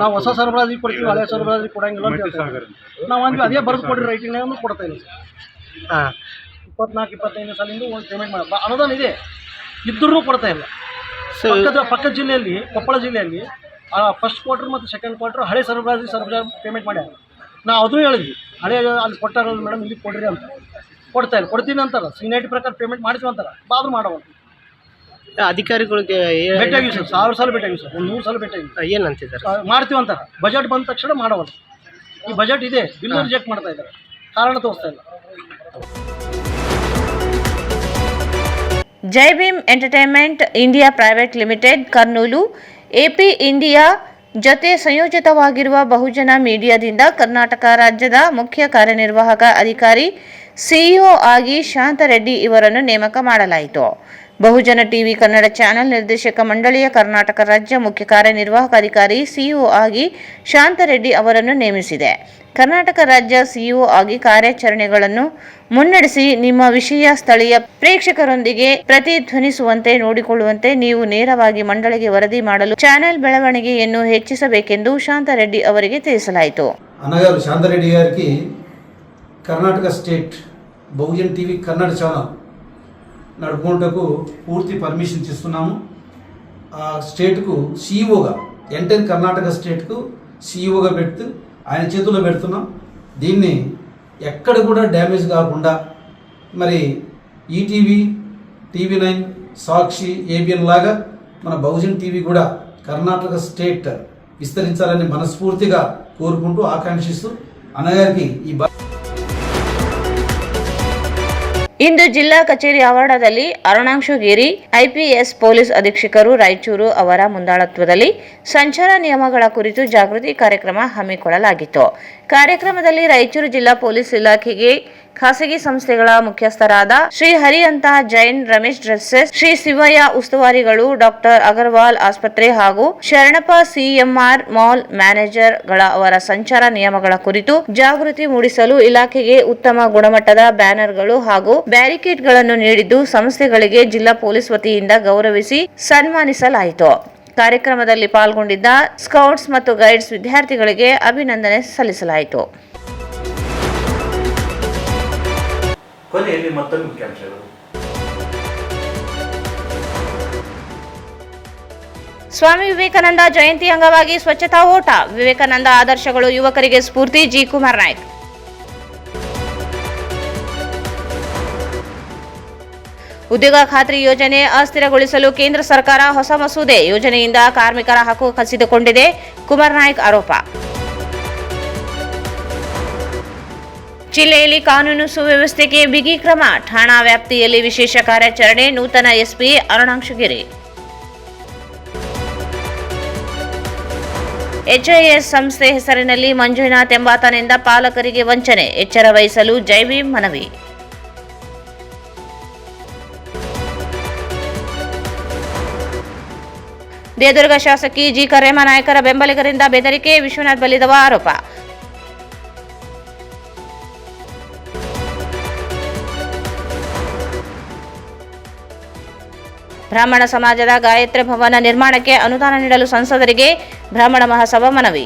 ನಾವು ಹೊಸ ಸರಬರಾಜಿಗೆ ಕೊಡ್ತೀವಿ, ಹಳೆ ಸರಬರಾಜಿಗೆ ಕೊಡಂಗಿಲ್ಲ ಅಂತ ಹೇಳ್ತಾರೆ. ನಾವು ಅಂದ್ವಿ ಅದೇ ಬರೆದು ಕೊಡಿ ರೈಟಿಂಗ್ನಾಗೂ ಕೊಡ್ತಾ ಇಲ್ಲ ಸರ್. 24-25ನೇ ಸಾಲಿಂದ ಒಂದು ಪೇಮೆಂಟ್ ಮಾಡಿ ಅನುದಾನ ಇದೆ, ಇದ್ದರೂ ಕೊಡ್ತಾ ಇಲ್ಲ. ಪಕ್ಕದ ಜಿಲ್ಲೆಯಲ್ಲಿ, ಕೊಪ್ಪಳ ಜಿಲ್ಲೆಯಲ್ಲಿ ಫಸ್ಟ್ ಕ್ವಾರ್ಟರ್ ಮತ್ತು ಸೆಕೆಂಡ್ ಕ್ವಾರ್ಟರ್ ಹಳೆ ಸರಬರಾಜು ಪೇಮೆಂಟ್ ಮಾಡ್ಯಾರ. ನಾವು ಅದೂ ಹೇಳಿದ್ವಿ, ಹಳೆ ಅಲ್ಲಿ ಕೊಟ್ಟಾರಲ್ಲ ಮೇಡಮ್, ಇಲ್ಲಿ ಕೊಡ್ರಿ ಅಂತ. ಕೊಡ್ತಾ ಇಲ್ಲ, ಕೊಡ್ತೀನಿ ಅಂತಾರೆ, ಸೀನಿಯಾರಿಟಿ ಪ್ರಕಾರ ಪೇಮೆಂಟ್ ಮಾಡ್ತೀವಿ ಅಂತಾರೆ, ಬಾದ್ರು ಮಾಡೋದು. ಅಧಿಕಾರಿಗಳಿಗೆ ಭೇಟಿಯಾಗಿವಿ ಸರ್, 1000 ಸಲ ಭೇಟಿಯಾಗಿವಿ ಸರ್, ಒಂದು 100 ಸಲ ಭೇಟಿಯಾಗಿವಿ. ಏನಂತಿದ್ದಾರೆ? ಮಾಡ್ತೀವಿ ಅಂತಾರೆ. ಬಜೆಟ್ ಬಂದ ತಕ್ಷಣ ಮಾಡೋದು. ಈ ಬಜೆಟ್ ಇದೆ, ಬಿಲ್ ರಿಜೆಕ್ಟ್ ಮಾಡ್ತಾ ಇದ್ದಾರೆ, ಕಾರಣ ತೋರಿಸ್ತಾ ಇಲ್ಲ. Jai Bhim entertainment India private limited Kurnool AP India ಜೊತೆ ಸಂಯೋಜಿತವಾಗಿರುವ ಬಹುಜನ ಮೀಡಿಯಾದಿಂದ ಕರ್ನಾಟಕ ರಾಜ್ಯದ ಮುಖ್ಯ ಕಾರ್ಯನಿರ್ವಾಹಕ ಅಧಿಕಾರಿ ಸಿಇಒ ಆಗಿ ಶಾಂತರೆಡ್ಡಿ ಇವರನ್ನು ನೇಮಕ ಮಾಡಲಾಯಿತು. ಬಹುಜನ ಟಿವಿ ಕನ್ನಡ ಚಾನೆಲ್ ನಿರ್ದೇಶಕ ಮಂಡಳಿಯ ಕರ್ನಾಟಕ ರಾಜ್ಯ ಮುಖ್ಯ ಕಾರ್ಯನಿರ್ವಾಹಕ ಅಧಿಕಾರಿ ಸಿಇಒ ಆಗಿ ಶಾಂತರೆಡ್ಡಿ ಅವರನ್ನು ನೇಮಿಸಿದೆ. ಕರ್ನಾಟಕ ರಾಜ್ಯ ಸಿಇಒ ಆಗಿ ಕಾರ್ಯಾಚರಣೆಗಳನ್ನು ಮುನ್ನಡೆಸಿ ನಿಮ್ಮ ವಿಷಯ ಸ್ಥಳೀಯ ಪ್ರೇಕ್ಷಕರೊಂದಿಗೆ ಪ್ರತಿಧ್ವನಿಸುವಂತೆ ನೋಡಿಕೊಳ್ಳುವಂತೆ ನೀವು ನೇರವಾಗಿ ಮಂಡಳಿಗೆ ವರದಿ ಮಾಡಲು ಚಾನೆಲ್ ಬೆಳವಣಿಗೆಯನ್ನು ಹೆಚ್ಚಿಸಬೇಕೆಂದು ಶಾಂತರೆಡ್ಡಿ అవరికి ತಿಳಿಸಲಾಯಿತು. అన్నగారు శాంతారెడ్డి గారికి Karnataka state Bahujan TV Kannada channel నడుపుకుంటకు పూర్తి పర్మిషన్ ఇస్తున్నాము. ఆ స్టేట్కు సీఈఓగా ఎంటైర్ కర్ణాటక స్టేట్కు సీఈఓగా పెడుతూ ఆయన చేతుల్లో పెడుతున్నాం. దీన్ని ఎక్కడ కూడా డ్యామేజ్ కాకుండా మరి ఈటీవీ, టీవీ9, సాక్షి, ఏబిఎన్ లాగా మన బహుజన్ టీవీ కూడా కర్ణాటక స్టేట్ విస్తరించాలని మనస్ఫూర్తిగా కోరుకుంటూ ఆకాంక్షిస్తూ అన్నగారికి ఈ ಇಂದು ಜಿಲ್ಲಾ ಕಚೇರಿ ಆವರಣದಲ್ಲಿ ಅರುಣಾಂಶು ಗಿರಿ ಐಪಿಎಸ್ ಪೊಲೀಸ್ ಅಧೀಕ್ಷಕರು ರಾಯಚೂರು ಅವರ ಮುಂದಾಳತ್ವದಲ್ಲಿ ಸಂಚಾರ ನಿಯಮಗಳ ಕುರಿತು ಜಾಗೃತಿ ಕಾರ್ಯಕ್ರಮ ಹಮ್ಮಿಕೊಳ್ಳಲಾಗಿತ್ತು. ಕಾರ್ಯಕ್ರಮದಲ್ಲಿ ರಾಯಚೂರು ಜಿಲ್ಲಾ ಪೊಲೀಸ್ ಇಲಾಖೆಗೆ ಖಾಸಗಿ ಸಂಸ್ಥೆಗಳ ಮುಖ್ಯಸ್ಥರಾದ ಶ್ರೀ ಹರಿಯಂತ ಜೈನ್, ರಮೇಶ್ ಡ್ರೆಸ್ಸೆಸ್, ಶ್ರೀ ಶಿವಯ್ಯ ಉಸ್ತುವಾರಿಗಳು, ಡಾಕ್ಟರ್ ಅಗರ್ವಾಲ್ ಆಸ್ಪತ್ರೆ ಹಾಗೂ ಶರಣಪ್ಪ ಸಿಎಂಆರ್ ಮಾಲ್ ಮ್ಯಾನೇಜರ್ಗಳ ಅವರ ಸಂಚಾರ ನಿಯಮಗಳ ಕುರಿತು ಜಾಗೃತಿ ಮೂಡಿಸಲು ಇಲಾಖೆಗೆ ಉತ್ತಮ ಗುಣಮಟ್ಟದ ಬ್ಯಾನರ್ಗಳು ಹಾಗೂ ಬ್ಯಾರಿಕೇಡ್ಗಳನ್ನು ನೀಡಿದ್ದು ಸಂಸ್ಥೆಗಳಿಗೆ ಜಿಲ್ಲಾ ಪೊಲೀಸ್ ವತಿಯಿಂದ ಗೌರವಿಸಿ ಸನ್ಮಾನಿಸಲಾಯಿತು. ಕಾರ್ಯಕ್ರಮದಲ್ಲಿ ಪಾಲ್ಗೊಂಡಿದ್ದ ಸ್ಕೌಟ್ಸ್ ಮತ್ತು ಗೈಡ್ಸ್ ವಿದ್ಯಾರ್ಥಿಗಳಿಗೆ ಅಭಿನಂದನೆ ಸಲ್ಲಿಸಲಾಯಿತು. ಕೊನೆಯಲ್ಲಿ ಮತ್ತೊಂದು ಮುಖ್ಯಾಂಶಗಳು. ಸ್ವಾಮಿ ವಿವೇಕಾನಂದ ಜಯಂತಿ ಅಂಗವಾಗಿ ಸ್ವಚ್ಛತಾ ಓಟ. ವಿವೇಕಾನಂದ ಆದರ್ಶಗಳು ಯುವಕರಿಗೆ ಸ್ಫೂರ್ತಿ. ಜಿ. ಕುಮಾರ್ ನಾಯ್ಕ್. ಉದ್ಯೋಗ ಖಾತ್ರಿ ಯೋಜನೆ ಅಸ್ಥಿರಗೊಳಿಸಲು ಕೇಂದ್ರ ಸರ್ಕಾರ ಹೊಸ ಮಸೂದೆ. ಯೋಜನೆಯಿಂದ ಕಾರ್ಮಿಕರ ಹಕ್ಕು ಕಸಿದುಕೊಂಡಿದೆ. ಕುಮಾರ್ ನಾಯ್ಕ್ ಆರೋಪ. ಜಿಲ್ಲೆಯಲ್ಲಿ ಕಾನೂನು ಸುವ್ಯವಸ್ಥೆಗೆ ಬಿಗಿ ಕ್ರಮ. ಠಾಣಾ ವ್ಯಾಪ್ತಿಯಲ್ಲಿ ವಿಶೇಷ ಕಾರ್ಯಾಚರಣೆ. ನೂತನ ಎಸ್ಪಿ ಅರುಣಾಂಶು ಗಿರಿ. ಎಚ್ಐಎಸ್ ಸಂಸ್ಥೆ ಹೆಸರಿನಲ್ಲಿ ಮಂಜುನಾಥ್ ಎಂಬಾತನಿಂದ ಪಾಲಕರಿಗೆ ವಂಚನೆ. ಎಚ್ಚರ ವಹಿಸಲು ಜೈಭೀಮ್ ಮನವಿ. ದೇವದುರ್ಗ ಶಾಸಕಿ ಜಿ. ಕರೇಮ ನಾಯಕರ ಬೆಂಬಲಿಗರಿಂದ ಬೆದರಿಕೆ. ವಿಶ್ವನಾಥ್ ಬಲಿದವ ಆರೋಪ. ಬ್ರಾಹ್ಮಣ ಸಮಾಜದ ಗಾಯತ್ರಿ ಭವನ ನಿರ್ಮಾಣಕ್ಕೆ ಅನುದಾನ ನೀಡಲು ಸಂಸದರಿಗೆ ಬ್ರಾಹ್ಮಣ ಮಹಾಸಭಾ ಮನವಿ.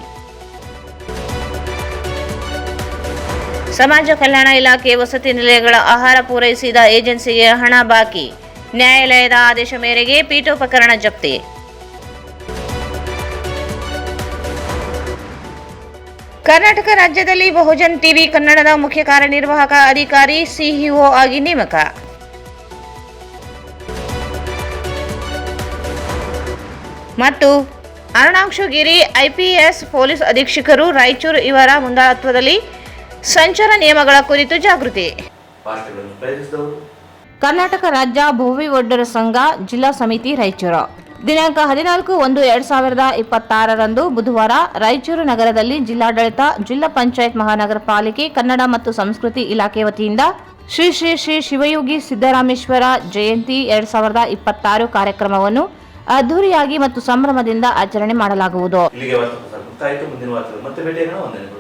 ಸಮಾಜ ಕಲ್ಯಾಣ ಇಲಾಖೆ ವಸತಿ ನಿಲಯಗಳ ಆಹಾರ ಪೂರೈಸಿದ ಏಜೆನ್ಸಿಗೆ ಹಣ ಬಾಕಿ. ನ್ಯಾಯಾಲಯದ ಆದೇಶ ಮೇರೆಗೆ ಪೀಠೋಪಕರಣ ಜಪ್ತಿ. ಕರ್ನಾಟಕ ರಾಜ್ಯದಲ್ಲಿ ಬಹುಜನ್ ಟಿವಿ ಕನ್ನಡದ ಮುಖ್ಯ ಕಾರ್ಯನಿರ್ವಾಹಕ ಅಧಿಕಾರಿ ಸಿಇಒ ಆಗಿ ನೇಮಕ. ಮತ್ತು ಅರುಣಾಂಶು ಗಿರಿ ಐಪಿಎಸ್ ಪೊಲೀಸ್ ಅಧೀಕ್ಷಕರು ರಾಯಚೂರು ಇವರ ಮುಂದಾಳತ್ವದಲ್ಲಿ ಸಂಚಾರ ನಿಯಮಗಳ ಕುರಿತು ಜಾಗೃತಿ. ಕರ್ನಾಟಕ ರಾಜ್ಯ ಭೋವಿ ಒಡ್ಡರ ಸಂಘ ಜಿಲ್ಲಾ ಸಮಿತಿ ರಾಯಚೂರು ದಿನಾಂಕ 14/1/2026 ಬುಧವಾರ ರಾಯಚೂರು ನಗರದಲ್ಲಿ ಜಿಲ್ಲಾಡಳಿತ, ಜಿಲ್ಲಾ ಪಂಚಾಯತ್ ಮಹಾನಗರ ಪಾಲಿಕೆ, ಕನ್ನಡ ಮತ್ತು ಸಂಸ್ಕೃತಿ ಇಲಾಖೆ ವತಿಯಿಂದ ಶ್ರೀ ಶ್ರೀ ಶ್ರೀ ಶಿವಯೋಗಿ ಸಿದ್ದರಾಮೇಶ್ವರ ಜಯಂತಿ 2026 ಕಾರ್ಯಕ್ರಮವನ್ನು ಅದ್ದೂರಿಯಾಗಿ ಮತ್ತು ಸಂಭ್ರಮದಿಂದ ಆಚರಣೆ ಮಾಡಲಾಗುವುದು. ಇಲ್ಲಿಗೆ ವಾರ್ತಾ ಪ್ರಸಾರ ಮುಕ್ತಾಯಿತು. ಮುಂದಿನ ವಾರದಲ್ಲಿ ಮತ್ತೆ ಭೇಟಿಯಾಗೋಣ. ವಂದನೆಗಳು.